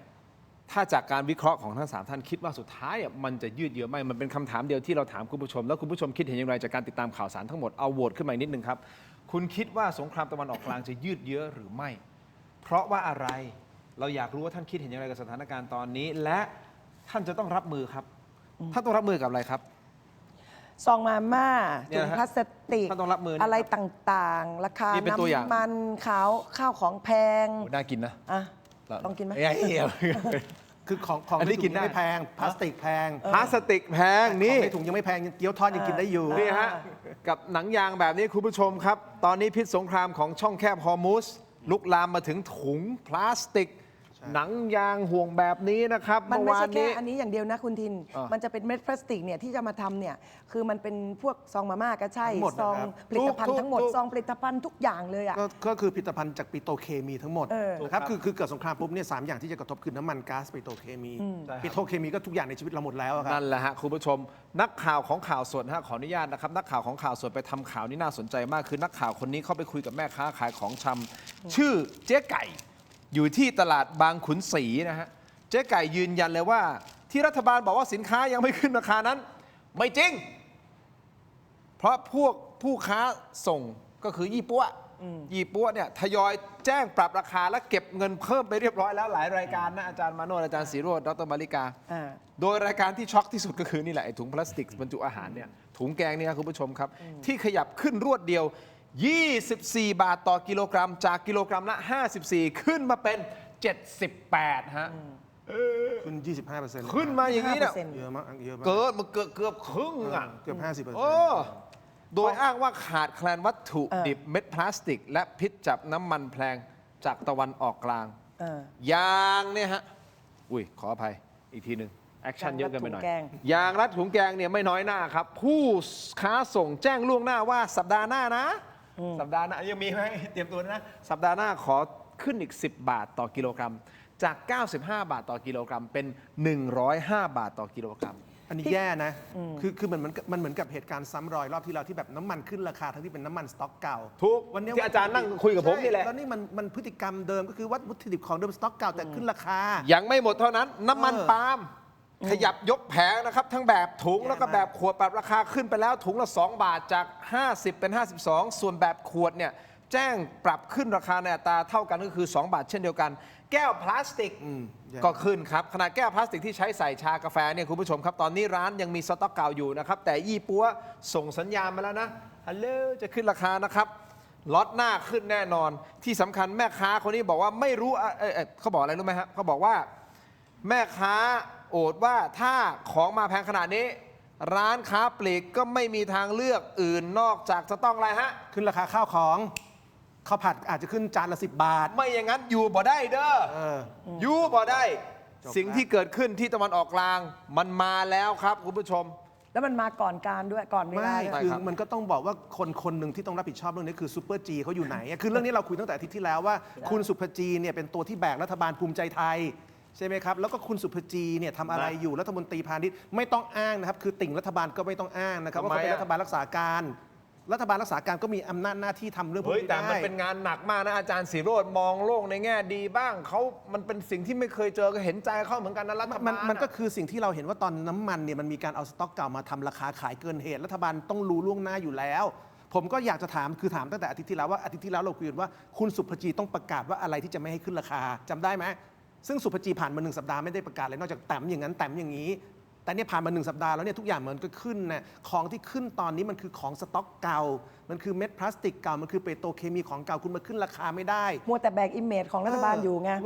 ถ้าจากการวิเคราะห์ของทั้ง3ท่านคิดว่าสุดท้ายมันจะยืดเยื้อไหมมันเป็นคำถามเดียวที่เราถามคุณผู้ชมแล้วคุณผู้ชมคิดเห็นอย่างไรจากการติดตามข่าวสารทั้งหมดเอาโหวตขึ้นมานิดนึงครับคุณคิดว่าสงครามตะวันออกกลางจะยืดเยื้อหรือไม่เพราะว่าอะไรเราอยากรู้ว่าท่านคิดเห็นอย่างไรกับสถานการณ์ตอนนี้และท่านจะต้องรับมือครับท่านต้องรับมือกับอะไรครับ ซองมาม่า เนี่ ถุ ย ง นะฮะ พลาสติก ท่านต้องรับมือนี่ อะไรต่างๆ ราคา นี่เป็นตัวอย่าง น้ำมันข้าวของแพง โอ้น่ากินนะ อ่ะลองกินไหม คือของ อันนี้ ใน กิ ถุ น ง ได้ ไม่แพงพลาสติกแพง พลาสติกแพงนี่ ของในถุงยังไม่แพงเกี๊ยวทอดยังกินได้อยู่ นี่ฮะกับหนังยางแบบนี้คุณผู้ชมครับ ตอนนี้พิษสงครามของช่องแคบฮอร์มุส ลุกลามมาถึงถุงพลาสติก หนังยางห่วงแบบนี้นะครับ มัน เมื่อ ไม่ วา ใช่ น แค่ นี้ อันนี้อย่างเดียวนะคุณทิน มันจะเป็นเม็ดพลาสติกเนี่ยที่จะมาทำเนี่ยคือมันเป็นพวกซองมาม่าก็ใช่ ทั้งหมด ซอง นะครับ ผลิตภัณฑ์ทั้งหมด ทุก ซองผลิตภัณฑ์ทุกอย่างเลยอ่ะ ก็คือผลิตภัณฑ์จากปิโตรเคมีทั้งหมด เออ นะครับคือเกิดสงครามปุ๊บเนี่ย3อย่างที่จะกระทบคือน้ำมันก๊าซปิโตรเคมีปิโตรเคมีก็ทุกอย่างในชีวิตเราหมดแล้วอะครับ นั่นแหละฮะคุณผู้ชมนักข่าวของข่าวสดฮะขออนุญาตนะครับนักข่าวของข่าวสดไปทำข่าวนี่น่าสนใจมากคือนักข่าวคนนี้เข้าไปคุยกับแม่ค้าขายของชำชื่อเจ๊ไก่อยู่ที่ตลาดบางขุนศรีนะฮะเจ๊ไก่ยืนยันเลยว่าที่รัฐบาลบอกว่าสินค้ายังไม่ขึ้นราคานั้น ไม่จริง เพราะพวกผู้ค้าส่งก็คือยี่ปั๊วยี่ปั๊วเนี่ยทยอยแจ้งปรับราคาและเก็บเงินเพิ่มไปเรียบร้อยแล้วหลายรายการนะอาจารย์มาโนชอาจารย์ศรีโรจน์ดรมาริกา โดยรายการที่ช็อกที่สุดก็คือนี่แหละไอ้ถุงพลาสติกบรรจุอาหารเนี่ยถุงแกงเนี่ยครับคุณผู้ชมครับ ที่ขยับขึ้นรวดเดียว 24 บาทต่อกิโลกรัมจากกิโลกรัมละ 54 ขึ้นมาเป็น 78 ฮะ ขึ้น 25% ขึ้นมาอย่างนี้เนี่ย เยอะมากเยอะมาก เกิดมันเกือบครึ่งอ่ะ เกือบ 50% โอ้โดยอ้างว่าขาดแคลนวัตถุดิบเม็ดพลาสติก และพิษจากน้ำมันแพลงจากตะวันออกกลาง ยางเนี่ยฮะ อุ้ยขออภัยอีกทีหนึ่งแอคชั่นเยอะเกินไปหน่อย ยางรัดถุงแกงเนี่ยไม่น้อยหน้าครับ ผู้ค้าส่งแจ้งล่วงหน้าว่าสัปดาห์หน้านะ สัปดาห์หน้ายังมีไหมเตรียมตัวนะ สัปดาห์หน้าขอขึ้นอีก 10 บาทต่อกิโลกรัม จาก 95 บาทต่อกิโลกรัมเป็น 105 บาทต่อกิโลกรัม อันนี้แย่นะ คือมันเหมือนกับเหตุการณ์ซ้ำรอยรอบที่แล้วที่แบบน้ำมันขึ้นราคาทั้งที่เป็นน้ำมันสต็อกเก่า ทุก วันนี้ ที่อาจารย์นั่งคุยกับผมนี่แหละ ใช่แล้วนี่มันพฤติกรรมเดิมก็คือวัตถุดิบของเดิมสต็อกเก่าแต่ขึ้นราคา ยังไม่หมดเท่านั้น น้ำมันปาล์มขยับยกแผงนะครับ ทั้งแบบถุงแล้วก็แบบขวดปรับราคาขึ้นไปแล้วถุงละ 2 บาทจาก 50 เป็น 52 ส่วนแบบขวดเนี่ยแจ้งปรับขึ้นราคาในอัตราเท่ากันก็คือ 2 บาทเช่นเดียวกัน แก้วพลาสติกก็ขึ้นครับขนาดแก้วพลาสติกที่ใช้ใส่ชากาแฟเนี่ยคุณผู้ชมครับตอนนี้ร้านยังมีสต็อกเก่าอยู่นะครับแต่ยี่ปัวส่งสัญญาณมาแล้วนะฮัลโหลจะขึ้นราคานะครับล็อตหน้าขึ้นแน่นอนที่สำคัญแม่ค้าคนนี้บอกว่าไม่รู้เขาบอกอะไรรู้ไหมครับเขาบอกว่าแม่ค้าโอดว่าถ้าของมาแพงขนาดนี้ร้านค้าปลีกก็ไม่มีทางเลือกอื่นนอกจากจะต้องอะไรฮะ ขึ้นราคาข้าวของข้าวผัดอาจจะขึ้นจานละ10 บาท ไม่อย่างนั้นอยู่บ่ได้เด้ออยู่บ่ได้สิ่งที่เกิดขึ้นที่ตะวันออกกลางมันมาแล้วครับคุณผู้ชม แล้วมันมาก่อนการด้วยก่อนเวลา ไม่ ด้วย คือมันก็ต้องบอกว่าคนหนึ่งที่ต้องรับผิดชอบเรื่องนี้คือซูเปอร์จีเขาอยู่ไหนอะคือเรื่องนี้เราคุยตั้งแต่อาทิตย์ที่แล้วว่าคุณสุภจีเนี่ยเป็นตัวที่แบกรัฐบาลภูมิใจไทยใช่ไหมครับแล้วก็คุณสุภจีเนี่ยทำอะไรอยู่รัฐมนตรีพาณิชย์ไม่ต้องอ้างนะครับคือติ่งรัฐบาลก็ไม่ต้องอ้างนะครับว่าเขาเป็นรัฐบาลรักษาการรัฐบาลรักษาการก็มีอำนาจหน้าที่ทำเรื่องพวก เฮ้ย นี้ แต่ ได้ มันเป็นงานหนักมากนะอาจารย์ศิโรจน์มองโลกในแง่ดีบ้างมันเป็นสิ่งที่ไม่เคยเจอก็เห็นใจเขาเหมือนกันนะรัฐบาล มันก็คือสิ่งที่เราเห็นว่าตอนน้ำมันเนี่ยมันมีการเอาสต็อกเก่ามาทำราคาขายเกินเหตุรัฐบาลต้องรู้ล่วงหน้าอยู่แล้ว ผมก็อยากจะถามตั้งแต่อาทิตย์ที่แล้วว่าอาทิตย์ที่แล้วเราคุยกันว่าคุณสุภจีต้องประกาศว่าอะไรที่จะไม่ให้ขึ้นราคาจำได้ไหมซึ่งสุภจีผ่านมา1 สัปดาห์ไม่ได้ประกาศเลยนอกจากแต้มอย่างนั้นแต้มอย่างนี้แต่เนี่ยผ่านมา1 สัปดาห์แล้วเนี่ยทุกอย่างมันก็ขึ้นนะของที่ขึ้นตอนนี้มันคือของสต็อกเก่ามันคือเม็ดพลาสติกเก่ามันคือเปโตรเคมีของเก่าคุณมาขึ้นราคาไม่ได้ มัวแต่แบกอิมเมจของรัฐบาลอยู่ไง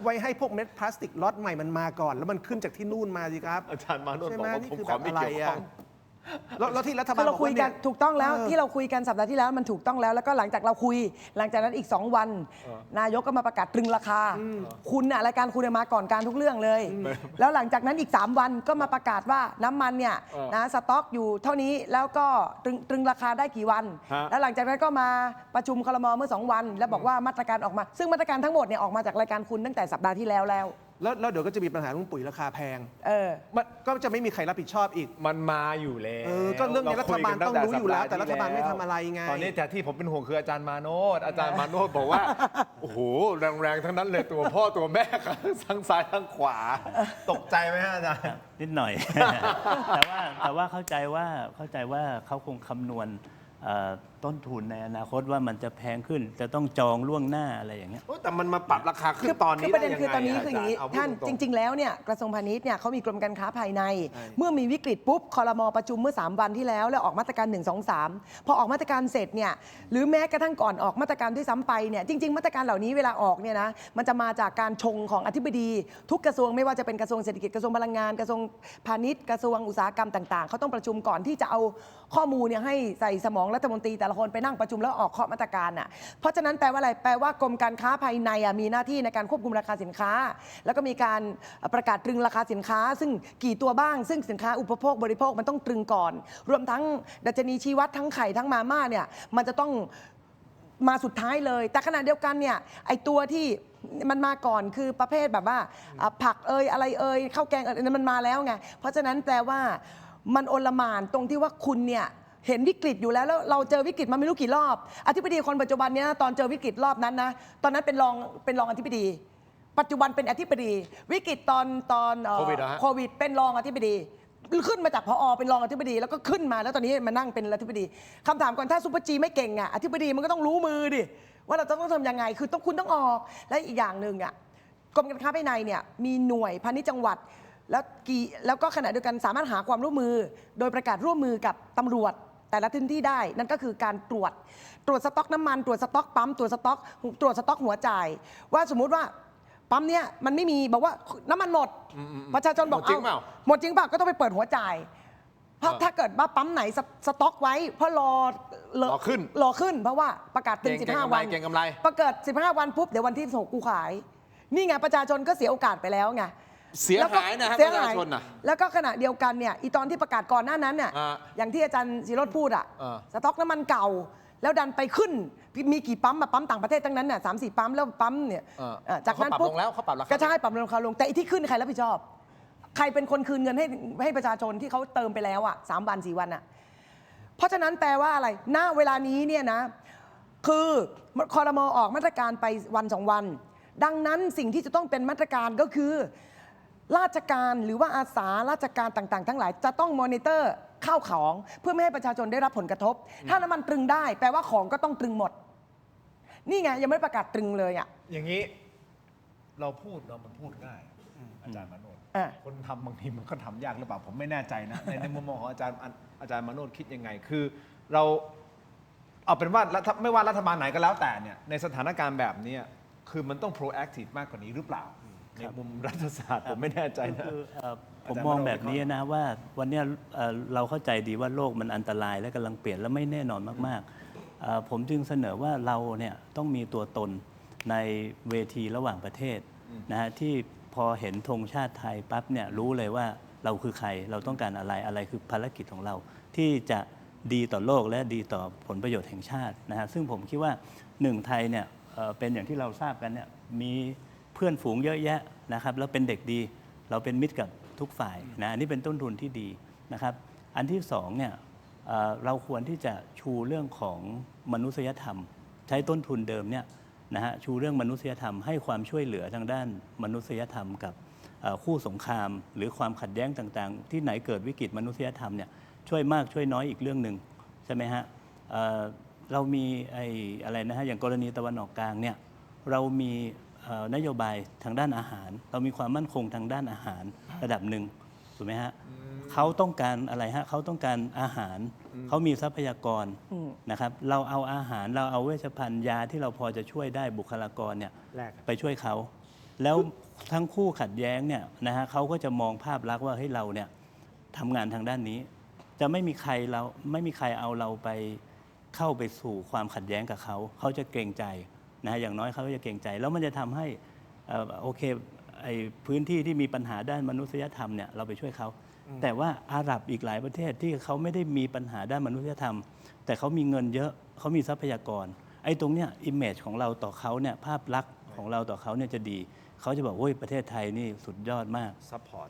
ไว้ให้พวกเม็ดพลาสติกล็อตใหม่มันมาก่อนแล้วมันขึ้นจากที่นู่นมาสิครับ อาจารย์มาโนช ใช่ บ ไห อ ม กว่า นี่ ผม คือ ข แบ อบ ไม่ อะไร เกี่ยวข้ อ่ะ อง แล้วที่รัฐบาล คือเราคุยกัน บอกว่า ถูกต้องแล้วที่เราคุยกันสัปดาห์ที่แล้วมันถูกต้องแล้วแล้วก็หลังจากเราคุยหลังจากนั้นอีก 2 วัน นายกก็มาประกาศตรึงราคาคุณน่ะรายการคุณมาก่อนการทุกเรื่องเลย แล้วหลังจากนั้นอีก 3 วันก็มาประกาศว่าน้ำมันเนี่ยนะสต็อกอยู่เท่านี้แล้วก็ตรึงราคาได้กี่วัน แล้วหลังจากนั้นก็มาประชุมครม.เมื่อ2 วัน แล้วบอกว่ามาตรการออกมาซึ่งมาตรการทั้งหมดเนี่ยออกมาจากรายการคุณตั้งแต่สัปดาห์ที่แล้ว แล้วเดี๋ยวก็จะมีปัญหาเรื่องปุ๋ยราคาแพง มัน ก็จะไม่มีใครรับผิดชอบอีก มันมาอยู่แล้ว ก็เรื่องนี้รัฐบาลต้องรู้อยู่แล้วแต่รัฐบาลไม่ทำอะไรไง ตอนนี้แต่ที่ผมเป็นห่วงคืออาจารย์มาโนชอาจารย์มาโนชบอกว่า โอ้โหแรงๆทั้งนั้นเลยตัวพ่อตัวแม่ทั้งซ้ายทั้งขวาตกใจไหมฮะอาจารย์ นิดหน่อย แต่ว่าเข้าใจว่าเขาคงคำนวณต้นทุนในอนาคตว่ามันจะแพงขึ้นจะต้องจองล่วงหน้าอะไรอย่างเงี้ย แต่มันมาปรับราคาขึ้นตอนนี้ ประเด็นคือตอนนี้คืออย่างนี้ ได้ยังไง ท่าน เอพูด จ ต ริง ๆ แล้วเนี่ยกระทรวงพาณิชย์เนี่ยเขามีกรมการค้าภายใน เมื่อมีวิกฤตปุ๊บครม.ประชุมเมื่อ3 วันที่แล้วแล้วออกมาตรการ1 2 3พอออกมาตรการเสร็จเนี่ยหรือแม้กระทั่งก่อนออกมาตรการด้วยซ้ำไปเนี่ยจริง ๆ มาตรการเหล่านี้เวลาออกเนี่ยนะมันจะมาจากการชงของอธิบดีทุกกระทรวงไม่ว่าจะเป็นกระทรวงเศรษฐกิจกระทรวงพลังงานกระทรวงพาณิชย์กระทรวงอุตสาหกรรมต่างๆเขาต้องประชุมก่อนที่จะเอาข้อมูลเนี่ยให้ใส่สมอง รัฐมนตรีแต่ละคนไปนั่งประชุมแล้วออกเคาะมาตรการอ่ะเพราะฉะนั้นแปลว่าอะไรแปลว่ากรมการค้าภายในมีหน้าที่ในการควบคุมราคาสินค้า แล้วก็มีการประกาศตรึงราคาสินค้า ซึ่งกี่ตัวบ้างซึ่งสินค้าอุปโภคบริโภคมันต้องตรึงก่อน รวมทั้งดัชนีชี้วัดทั้งไข่ทั้งมาม่าเนี่ยมันจะต้องมาสุดท้ายเลยแต่ขณะเดียวกันเนี่ยไอตัวที่มันมาก่อนคือประเภทแบบว่าผักอะไรข้าวแกงนั้นมันมาแล้วไงเพราะฉะนั้นแปลว่ามันโอลหม่านตรงที่ว่าคุณเนี่ยเห็นวิกฤตอยู่แล้วเราเจอวิกฤตมาไม่รู้กี่รอบอธิบดีคนปัจจุบันเนี้ยตอนเจอวิกฤตรอบนั้นนะตอนนั้นเป็นรองอธิบดีปัจจุบันเป็นอธิบดีวิกฤตตอนโควิดเป็นรองอธิบดีขึ้นมาจากผอเป็นรองอธิบดีแล้วก็ขึ้นมาแล้วตอนนี้มานั่งเป็นอธิบดีคำถามก่อนถ้าซุปเปอร์จีไม่เก่งอ่ะอธิบดีมันก็ต้องรู้มือดิว่าเราต้องทำยังไงคือคุณต้องออกและอีกอย่างหนึ่งอ่ะกรมการค้าภายในเนี่ยมีหน่วยพาณิชย์จังหวัดแล้วก็ขณะเดียวกันสามารถหาความร่วมมือโดยประกาศร่วมมือกับตำรวจแต่ละพื้นที่ได้นั่นก็คือการตรวจสต็อกน้ำมันตรวจสต็อกปั๊มตรวจสต็อกหัวจ่ายว่าสมมุติว่าปั๊มเนี่ยมันไม่มีบอกว่าน้ำมันหมดประชาชนบอกหมดจริงเปล่าก็ต้องไปเปิดหัวจ่ายเพราะถ้าเกิดว่าปั๊มไหนสต็อกไว้เพราะรอขึ้นเพราะว่าประกาศตึง15 วันประกาศ15 วันปุ๊บเดี๋ยววันที่6กูขายนี่ไงประชาชนก็เสียโอกาสไปแล้วไงเสียหายนะครับประชาชนนะแล้วก็ขณะเดียวกันเนี่ยอีตอนที่ประกาศก่อนหน้านั้นเนี่ยอย่างที่อาจารย์ศิโรจน์พูดสต็อกน้ำมันเก่าแล้วดันไปขึ้นมีกี่ปั๊มปั๊มต่างประเทศทั้งนั้นเนี่ย3-4 ปั๊มแล้วปั๊มเนี่ยจากนั้นปุ๊บเขาปรับราคาก็ใช่ปรับราคาลงแต่อีที่ขึ้นใครรับผิดชอบใครเป็นคนคืนเงินให้ประชาชนที่เขาเติมไปแล้ว3 วัน 4 วันเพราะฉะนั้นแปลว่าอะไรณเวลานี้เนี่ยนะคือครม.ออกมาตรการไปวัน2 วันดังนั้นสิ่งที่จะต้องเป็นมาตรการก็คือราชการหรือว่าอาสาราชการต่างๆทั้งหลายจะต้องมอนิเตอร์ข้าวของเพื่อไม่ให้ประชาชนได้รับผลกระทบถ้าน้ำมันตรึงได้แปลว่าของก็ต้องตรึงหมดนี่ไงยังไม่ประกาศตรึงเลยอย่างนี้เรามันพูดง่ายอาจารย์มาโนชคนทำบางทีมันก็ทำยากหรือเปล่าผมไม่แน่ใจนะในมุมมองของอาจารย์มาโนชคิดยังไงคือเราเอาเป็นว่าไม่ว่ารัฐบาลไหนก็แล้วแต่เนี่ยในสถานการณ์แบบนี้คือมันต้อง proactive มากกว่านี้หรือเปล่าในมุมรัฐศาสตร์ผมไม่แน่ใจนะผมมองแบบนี้นะว่าวันนี้เราเข้าใจดีว่าโลกมันอันตรายและกำลังเปลี่ยนและไม่แน่นอนมากๆผมจึงเสนอว่าเราเนี่ยต้องมีตัวตนในเวทีระหว่างประเทศนะฮะที่พอเห็นธงชาติไทยปั๊บเนี่ยรู้เลยว่าเราคือใครเราต้องการอะไรคือภารกิจของเราที่จะดีต่อโลกและดีต่อผลประโยชน์แห่งชาตินะฮะซึ่งผมคิดว่าไทยเนี่ยเป็นอย่างที่เราทราบกันเนี่ยมีเพื่อนฝูงเยอะแยะนะครับแล้วเป็นเด็กดีเราเป็นมิตรกับทุกฝ่ายนะอันนี้เป็นต้นทุนที่ดีนะครับอันที่สองเนี่ยเราควรที่จะชูเรื่องของมนุษยธรรมใช้ต้นทุนเดิมเนี่ยนะฮะชูเรื่องมนุษยธรรมให้ความช่วยเหลือทางด้านมนุษยธรรมกับคู่สงครามหรือความขัดแย้งต่างๆที่ไหนเกิดวิกฤตมนุษยธรรมเนี่ยช่วยมากช่วยน้อยอีกเรื่องหนึ่งใช่ไหมฮะเรามีอะไรนะฮะอย่างกรณีตะวันออกกลางเนี่ยเรามีนโยบายทางด้านอาหารเรามีความมั่นคงทางด้านอาหารระดับหนึ่งถูกไหมฮะเขาต้องการอะไรฮะเขาต้องการอาหารเขามีทรัพยากรนะครับเราเอาอาหารเราเอาเวชภัณฑ์ยาที่เราพอจะช่วยได้บุคลากรเนี่ยไปช่วยเขาแล้วทั้งคู่ขัดแย้งเนี่ยนะฮะเขาก็จะมองภาพลักษณ์ว่าเฮ้ยเราเนี่ยทำงานทางด้านนี้จะไม่มีใครเอาเราไปเข้าไปสู่ความขัดแย้งกับเขาจะเกรงใจนะอย่างน้อยเขาจะเกรงใจแล้วมันจะทำให้โอเคไอ้พื้นที่ที่มีปัญหาด้านมนุษยธรรมเนี่ยเราไปช่วยเขาแต่ว่าอาหรับอีกหลายประเทศที่เขาไม่ได้มีปัญหาด้านมนุษยธรรมแต่เขามีเงินเยอะเขามีทรัพยากรไอ้ตรงเนี้ยอิมเมจของเราต่อเขาเนี่ยภาพลักษณ์ของเราต่อเขาเนี่ยจะดีเขาจะบอกโอ้ยประเทศไทยนี่สุดยอดมากซัพพอร์ต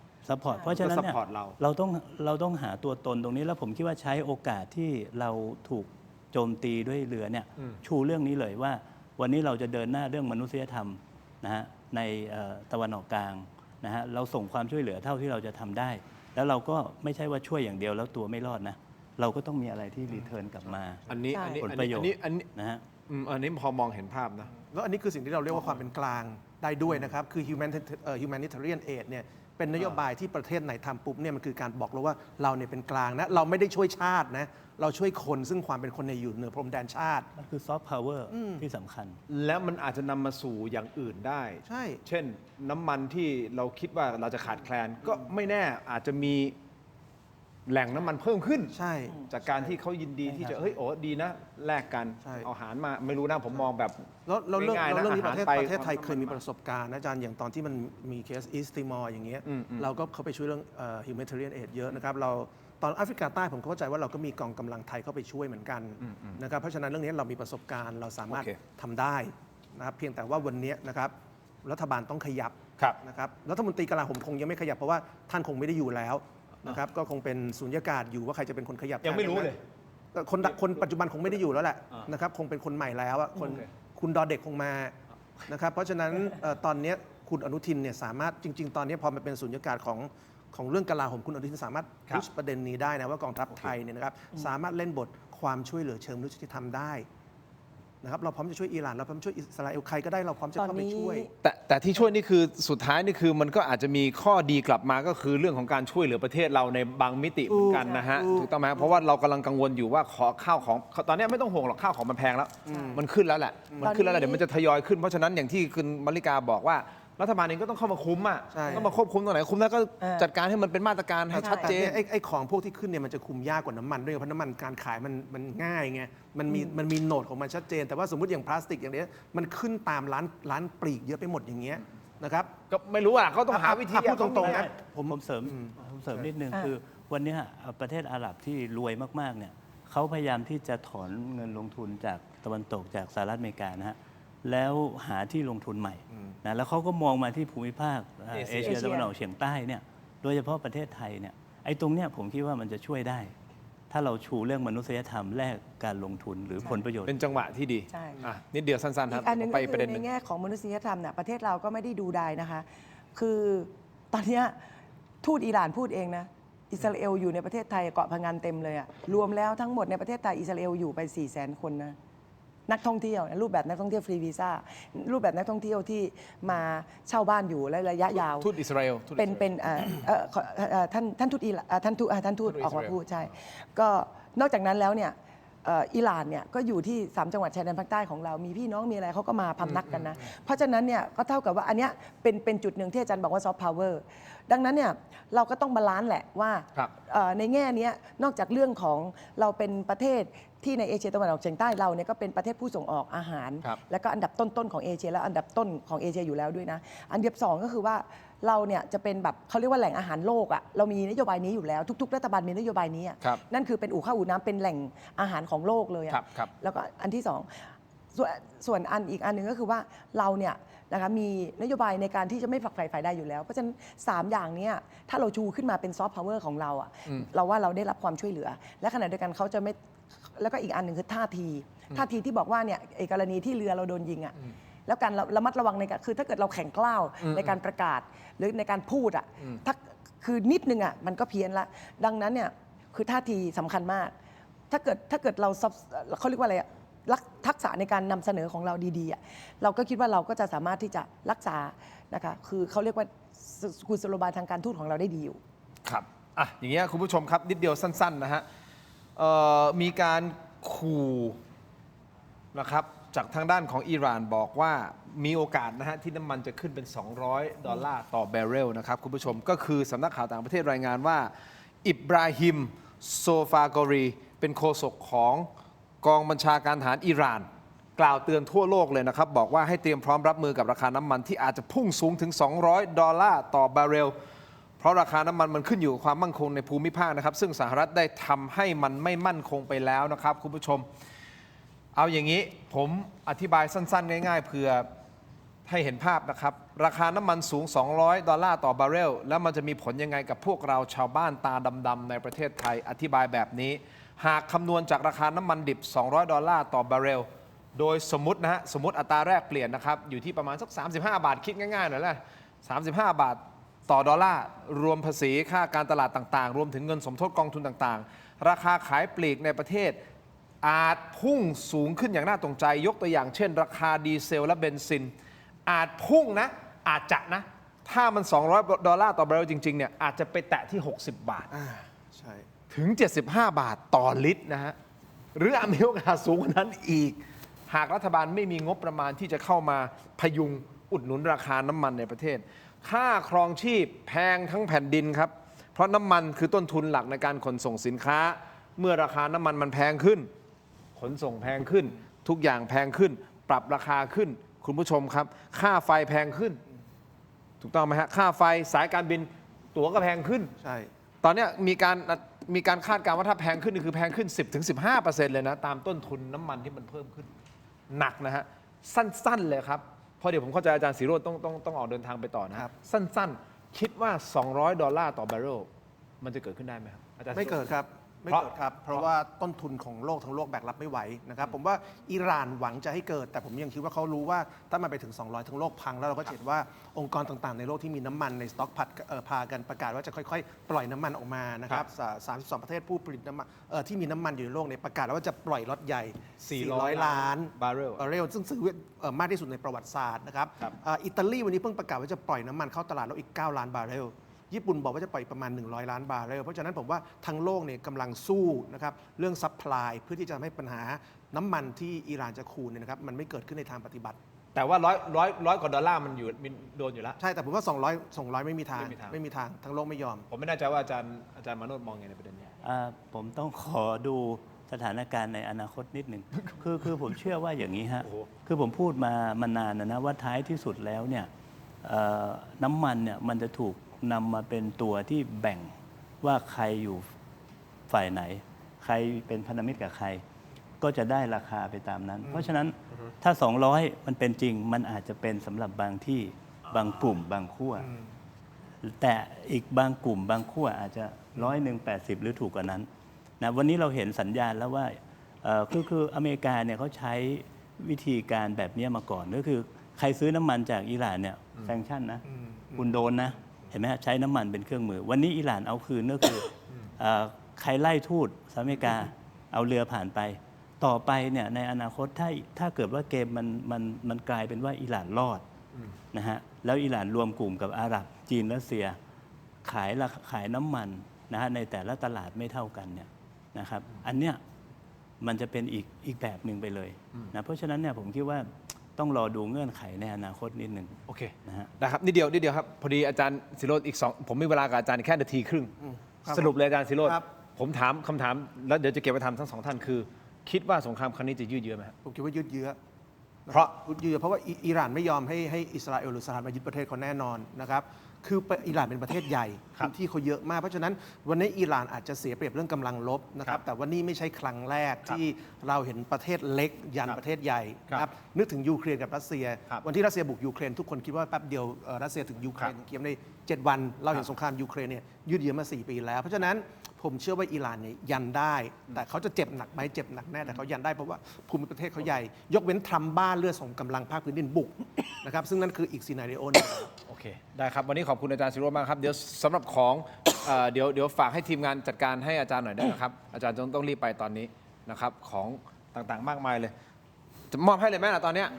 เพราะฉะนั้นเนี่ยเราต้องหาตัวตนตรงนี้แล้วผมคิดว่าใช้โอกาสที่เราถูกโจมตีด้วยเรือเนี่ยชูเรื่องนี้เลยว่าวันนี้เราจะเดินหน้าเรื่องมนุษยธรรมนะฮะในตะวันออกกลางนะฮะเราส่งความช่วยเหลือเท่าที่เราจะทำได้แล้วเราก็ไม่ใช่ว่าช่วยอย่างเดียวแล้วตัวไม่รอดนะเราก็ต้องมีอะไรที่รีเทิร์นกลับมาผลประโยชน์นะฮะอันนี้พอมองเห็นภาพนะแล้วอันนี้คือสิ่งที่เราเรียกว่าความเป็นกลางได้ด้วยนะครับคือ humanitarian aid เนี่ยเป็นนโยบายที่ประเทศไหนทำปุ๊บเนี่ยมันคือการบอกเราว่าเราเนี่ยเป็นกลางนะเราไม่ได้ช่วยชาตินะเราช่วยคนซึ่งความเป็นคนในอยู่เหนือพรมแดนชาติมันคือซอฟต์พาวเวอร์ที่สำคัญแล้วมันอาจจะนำมาสู่อย่างอื่นได้ใช่เช่นน้ำมันที่เราคิดว่าเราจะขาดแคลนก็ไม่แน่อาจจะมี แหล่งน้ำมันเพิ่มขึ้น ใช่ จากการที่เขายินดีที่จะเฮ้ยโอ้ดีนะแลกกัน ใช่ เอาอาหารมาไม่รู้นะผมมองแบบ แล้วเรื่อง ง่ายๆนะ เรื่องนี้ อาหาร ประเทศไทย ไป เคยมีประสบการณ์นะอาจารย์อย่างตอนที่มันมีเคสอีสติมอร์อย่างเงี้ยเราก็เข้าไปช่วยเรื่องhumanitarian aid เยอะนะครับเราตอนแอฟริกาใต้ผมเข้าใจว่าเราก็มีกองกำลังไทยเข้าไปช่วยเหมือนกันนะครับเพราะฉะนั้นเรื่องนี้เรามีประสบการณ์เราสามารถ โอเค ทำได้นะครับเพียงแต่ว่าวันนี้นะครับรัฐบาลต้องขยับ ครับ นะครับรัฐมนตรีกลาโหมคงยังไม่ขยับเพราะว่าท่านคงไม่ได้อยู่แล้วนะครับก็คงเป็นสุญญากาศอยู่ว่าใครจะเป็นคนขยับ ยังไม่รู้เลย คนปัจจุบันคงไม่ได้อยู่แล้วแหละนะครับคงเป็นคนใหม่แล้วอะคนคุณดอเด็กคงมานะครับเพราะฉะนั้นตอนนี้คุณอนุทินเนี่ยสามารถจริง ๆ ตอนนี้พอมันเป็นสุญญากาศของเรื่องกลาโหมคุณอนุทินสามารถพุชประเด็นนี้ได้นะว่ากองทัพไทยเนี่ยนะครับสามารถเล่นบทความช่วยเหลือเชิงมนุษยธรรมได้นะครับเราพร้อมจะช่วยอิหร่านเราพร้อมช่วยอิสราเอลใครก็ได้เราพร้อมจะเข้าไปช่วย แต่ที่ช่วยนี่คือสุดท้ายนี่คือมันก็อาจจะมีข้อดีกลับมาก็คือเรื่องของการช่วยเหลือประเทศเราในบางมิติเหมือนกันนะฮะถูกต้องไหมเพราะว่าเรากำลังกังวลอยู่ว่าขอข้าวของตอนนี้ไม่ต้องห่วงหรอกข้าวของมันแพงแล้วมันขึ้นแล้วแหละมันขึ้นแล้วแหละเดี๋ยวมันจะทยอยขึ้นเพราะฉะนั้นอย่างที่คุณมริกาบอกว่ารัฐบาลเองก็ต้องเข้ามาคุมอ่ะ ใช่ ต้องมาควบคุมตรงไหนคุมแล้วก็จัดการให้มันเป็นมาตรการให้ชัดเจน แต่ไอ้ของพวกที่ขึ้นเนี่ยมันจะคุมยากกว่าน้ำมันด้วยเพราะน้ำมันการขายมันง่ายไงมันมีโหนดของมันชัดเจน แต่ว่าสมมติอย่างพลาสติกอย่างเนี้ยมันขึ้นตามร้านปลีกเยอะไปหมดอย่างเงี้ยนะครับ ก็ไม่รู้อ่ะเขาต้องหาวิธี พูดตรงๆนะ ผมเสริมนิดนึงคือวันเนี้ยประเทศอาหรับที่รวยมากๆเนี่ยเขาพยายามที่จะถอนเงินลงทุนจากตะวันตกจากสหรัฐอเมริกานะฮะแล้วหาที่ลงทุนใหม่นะแล้วเขาก็มองมาที่ภูมิภาคเอเชียตะวันออกเฉียงใต้เนี่ยโดยเฉพาะประเทศไทยเนี่ยไอ้ตรงเนี้ยผมคิดว่ามันจะช่วยได้ ถ้าเราชูเรื่องมนุษยธรรมแลกการลงทุนหรือผลประโยชน์ เป็นจังหวะที่ดี ใช่ อ่ะนิดเดียวสั้นๆค อี รับ กอันหนึง ไป ก็ ประ คื เด็ อน ห ใน นึ่ง แง่ของมนุษยธรรมเนี่ยประเทศเราก็ไม่ได้ดูดายนะคะ คือตอนเนี้ยทูตอิหร่านพูดเองนะอิสราเอลอยู่ในประเทศไทยเกาะพะงันเต็มเลยอะรวมแล้วทั้งหมดในประเทศไทยอิสราเอลอยู่ไป 400,000 คนนะนักท่องเที่ยวนะรูปแบบนักท่องเที่ยวฟรีวีซ่ารูปแบบนักท่องเที่ยวที่มาเช่าบ้านอยู่และระยะยาว ทูตอิสราเอลทูตอิสราเอล เป็นท่านทูตท่านทูต ทูตอิสราเอล ออกมาพูดใช่ก็นอกจากนั้นแล้วเนี่ยอิหร่านเนี่ยก็อยู่ที่3จังหวัดชายแดนภาคใต้ของเรามีพี่น้องมีอะไรเขาก็มาพำนักกันนะเพราะฉะนั้นเนี่ยก็เท่ากับว่าอันเนี้ยเป็นจุดหนึ่งที่อาจารย์บอกว่าซอฟต์พาวเวอร์ดังนั้นเนี่ยเราก็ต้องบาลานซ์แหละว่า ครับ ในแง่เนี้ยนอกจากเรื่องของเราเป็นประเทศที่ในเอเชียตะวันออกเฉียงใต้เราเนี่ยก็เป็นประเทศผู้ส่งออกอาหาร ครับ แล้วก็อันดับต้นๆของเอเชียและอันดับต้นของเอเชียอยู่แล้วด้วยนะอันดับสองก็คือว่าเราเนี่ยจะเป็นแบบเขาเรียกว่าแหล่งอาหารโลกอะเรามีนโยบายนี้อยู่แล้วทุกๆรัฐบาลมีนโยบายนี้อะ ครับ นั่นคือเป็นอู่ข้าวอู่น้ำเป็นแหล่งอาหารของโลกเลยอะ ครับ แล้วก็อันที่สองส่วนอีกอันหนึ่งก็คือว่าเราเนี่ยนะคะมีนโยบายในการที่จะไม่ฝักใฝ่ฝ่ายใดอยู่แล้วเพราะฉะนั้น3อย่างเนี้ยถ้าเราชูขึ้นมาเป็นซอฟต์พาวเวอร์ของเราอะเราว่าเราได้รับความช่วยเหลือ และขณะเดียวกันเขาจะไม่แล้วก็อีกอันหนึ่งคือท่าทีที่บอกว่าเนี่ยไอ้กรณีที่เรือเราโดนยิงอะแล้วการระมัดระวังในการคือถ้าเกิดเราแข็งกล้าวในการประกาศหรือในการพูดอะถ้าคือนิดนึงอะมันก็เพี้ยนละดังนั้นเนี่ยคือท่าทีสำคัญมาก ถ้าเกิดเราเขาเรียกว่าอะไรอะทักษะในการนำเสนอของเราดีๆอะเราก็คิดว่าเราก็จะสามารถที่จะรักษานะคะคือเขาเรียกว่ากุศโลบายทางการทูตของเราได้ดีอยู่ ครับอ่ะอย่างเงี้ยคุณผู้ชมครับนิดเดียวสั้นๆนะฮะมีการขู่นะครับจากทางด้านของอิหร่านบอกว่ามีโอกาสนะฮะที่น้ำมันจะขึ้นเป็น$200ต่อแบเรลนะครับคุณผู้ชมก็คือสำนักข่าวต่างประเทศรายงานว่าอิบราฮิมโซฟากอรีเป็นโฆษกของกองบัญชาการทหารอิหร่าน กล่าวเตือนทั่วโลกเลยนะครับบอกว่าให้เตรียมพร้อมรับมือกับราคาน้ำมันที่อาจจะพุ่งสูงถึง$200ต่อแบเรลเพราะราคาน้ำมันมันขึ้นอยู่กับความมั่นคงในภูมิภาคนะครับซึ่งสหรัฐได้ทำให้มันไม่มั่นคงไปแล้วนะครับคุณผู้ชมเอาอย่างนี้ผมอธิบายสั้นๆง่ายๆเพื่อให้เห็นภาพนะครับราคาน้ำมันสูง$200ต่อบาร์เรลแล้วมันจะมีผลยังไงกับพวกเราชาวบ้านตาดำๆในประเทศไทยอธิบายแบบนี้หากคำนวณจากราคาน้ำมันดิบ$200ต่อบาร์เรลโดยสมมตินะฮะสมมติอัตราแรกเปลี่ยนนะครับอยู่ที่ประมาณสัก35 บาทคิดง่ายๆหน่อยละ35 บาทต่อดอลลาร์รวมภาษีค่าการตลาดต่างๆรวมถึงเงินสมทบกองทุนต่างๆราคาขายปลีกในประเทศอาจพุ่งสูงขึ้นอย่างน่าตกใจยกตัวอย่างเช่นราคาดีเซลและเบนซินอาจพุ่งนะอาจจะนะถ้ามัน$200ต่อบาร์เรลจริงๆเนี่ยอาจจะไปแตะที่60 บาท ใช่ ถึง75 บาทต่อลิตรนะฮะหรือมีโอกาสสูงกว่านั้นอีกหากรัฐบาลไม่มีงบประมาณที่จะเข้ามาพยุงอุดหนุนราคาน้ำมันในประเทศค่าครองชีพแพงทั้งแผ่นดินครับ เพราะน้ำมันคือต้นทุนหลักในการขนส่งสินค้า เมื่อราคาน้ำมันมันแพงขึ้น ขนส่งแพงขึ้น ทุกอย่างแพงขึ้น ปรับราคาขึ้น คุณผู้ชมครับ ค่าไฟแพงขึ้น ถูกต้องไหมฮะค่าไฟสายการบินตั๋วก็แพงขึ้น ใช่ ตอนเนี้ยมีการคาดการณ์ว่าถ้าแพงขึ้นนี่คือแพงขึ้น 10-15% เลยนะตามต้นทุนน้ำมันที่มันเพิ่มขึ้นหนักนะฮะสั้นๆเลยครับเพราะเดี๋ยวผมเข้าใจอาจารย์ศิโรจน์ต้องออกเดินทางไปต่อนะครับ สั้นๆ คิดว่า$200ต่อบาร์เรลมันจะเกิดขึ้นได้ไหมครับอาจารย์ ไม่เกิดครับไม่เกิดครับ เพราะว่าต้นทุนของโลกทั้งโลกแบกรับไม่ไหวนะครับผมว่าอิหร่านหวังจะให้เกิด แต่ผมยังคิดว่าเขารู้ว่าถ้ามันไปถึง200ทั้งโลกพังแล้วเราก็เห็นว่าองค์กรต่างๆในโลกที่มีน้ำมันในสต็อกพากันประกาศว่าจะค่อยๆ ปล่อยน้ำมันออกมานะครับ32ประเทศผู้ผลิตน้ำมันที่มีน้ำมันอยู่ในโลกเนี่ยประกาศแล้วว่าจะปล่อยล็อตใหญ่400 ล้าน บาร์เรล ซึ่งถือมากที่สุดในประวัติศาสตร์นะครับอิตาลีวันนี้เพิ่งประกาศว่าจะปล่อยน้ำมันเข้าตลาดโลกอีก9 ล้านบาร์เรลญี่ปุ่นบอกว่าจะปล่อยประมาณ100 ล้านบาร์เรลเพราะฉะนั้นผมว่าทั้งโลกเนี่ยกำลังสู้นะครับเรื่องซัพพลายเพื่อที่จะทำให้ปัญหาน้ำมันที่อิหร่านจะคูณเนี่ยนะครับมันไม่เกิดขึ้นในทางปฏิบัติ แต่ว่าร้อยกว่าดอลลาร์มันอยู่โดนอยู่แล้ว ใช่แต่ผมว่า200ไม่มีทางทั้งโลกไม่ยอม ผมไม่แน่ใจว่าอาจารย์มาโนชมองไงในประเด็นนี้ ผมต้องขอดูสถานการณ์ในอนาคตนิดหนึ่ง คือผมเชื่อว่าอย่างนี้ฮะ คือผมพูดมานานนะว่าท้ายที่สุดแล้วเนี่ยน้ำมันเนี่ยมันจะถูกนำมาเป็นตัวที่แบ่งว่าใครอยู่ฝ่ายไหน ใครเป็นพันธมิตรกับใคร ก็จะได้ราคาไปตามนั้น เพราะฉะนั้นถ้า200มันเป็นจริงมันอาจจะเป็นสำหรับบางที่บางกลุ่มบางขั้วแต่อีกบางกลุ่มบางขั้วอาจจะ180หรือถูกกว่านั้นนะวันนี้เราเห็นสัญญาณแล้วว่าคืออเมริกาเนี่ยเขาใช้วิธีการแบบนี้มาก่อนก็คือใครซื้อน้ำมันจากอิหร่านเนี่ยแซงชั่นนะคุณโดนนะเห็นไหมฮะใช้น้ำมันเป็นเครื่องมือวันนี้อิหร่านเอาคืนก็คือใครไล่ทูตสหรัฐอเมริกาเอาเรือผ่านไปต่อไปเนี่ยในอนาคตถ้าเกิดว่าเกมมันกลายเป็นว่าอิหร่านรอดนะฮะแล้วอิหร่านรวมกลุ่มกับอาหรับจีนรัสเซียขายน้ำมันนะฮะในแต่ละตลาดไม่เท่ากันเนี่ยนะครับอันเนี้ยมันจะเป็นอีกแบบหนึ่งไปเลยนะเพราะฉะนั้นเนี่ยผมคิดว่าต้องรอดูเงื่อนไขในอนาคตนิดหนึ่ง โอเค นะฮะ ได้ครับนิดเดียวครับพอดีอาจารย์ศิโรจน์อีก2ผมมีเวลากับอาจารย์แค่นาทีครึ่งสรุปเลยอาจารย์ศิโรจน์ผมถามคำถามแล้วเดี๋ยวจะเก็บไว้ทำทั้ง2ท่านคือคิดว่าสงครามครั้งนี้จะยืดเยื้อไหมครับ ผมคิดว่ายืดเยื้อ เพราะ ยืดเยื้อเพราะว่าอิหร่านไม่ยอมให้อิสราเอลหรือสหรัฐมายึดประเทศเขาแน่นอนนะครับคืออิหร่านเป็นประเทศใหญ่พื้นที่เขาเยอะมากเพราะฉะนั้นวันนี้อิหร่านอาจจะเสียเปรียบเรื่องกำลังรบนะครับแต่ว่านี่ไม่ใช่ครั้งแรกที่เราเห็นประเทศเล็กยันประเทศใหญ่นะครับนึกถึงยูเครนกับรัสเซียวันที่รัสเซียบุกยูเครนทุกคนคิดว่าแป๊บเดียวรัสเซียถึงยูเครนเกี่ยมใน7 วันเราเห็นสงครามยูเครนเนี่ยยืดเยื้อมา4 ปีแล้วเพราะฉะนั้นผมเชื่อว่าอิหร่านเนี่ยยันได้แต่เขาจะเจ็บหนักไหมเจ็บหนักแน่แต่เขายันได้เพราะว่าภูมิประเทศเขาใหญ่ยกเว้นทรัมป์บ้าเลือดส่งกำลังภาคพื้นดินบุกนะครับซึ่งนั่นคืออีกซีนาริโอนึง โอเคได้ครับวันนี้ขอบคุณอาจารย์ศิโรจน์มากครับเดี๋ยวสำหรับของเดี๋ยวฝากให้ทีมงานจัดการให้อาจารย์หน่อยได้ไหมครับอาจารย์ต้องรีบไปตอนนี้นะครับของต่างๆมากมายเลยจะมอบให้เลยไหมล่ะตอนเนี้ย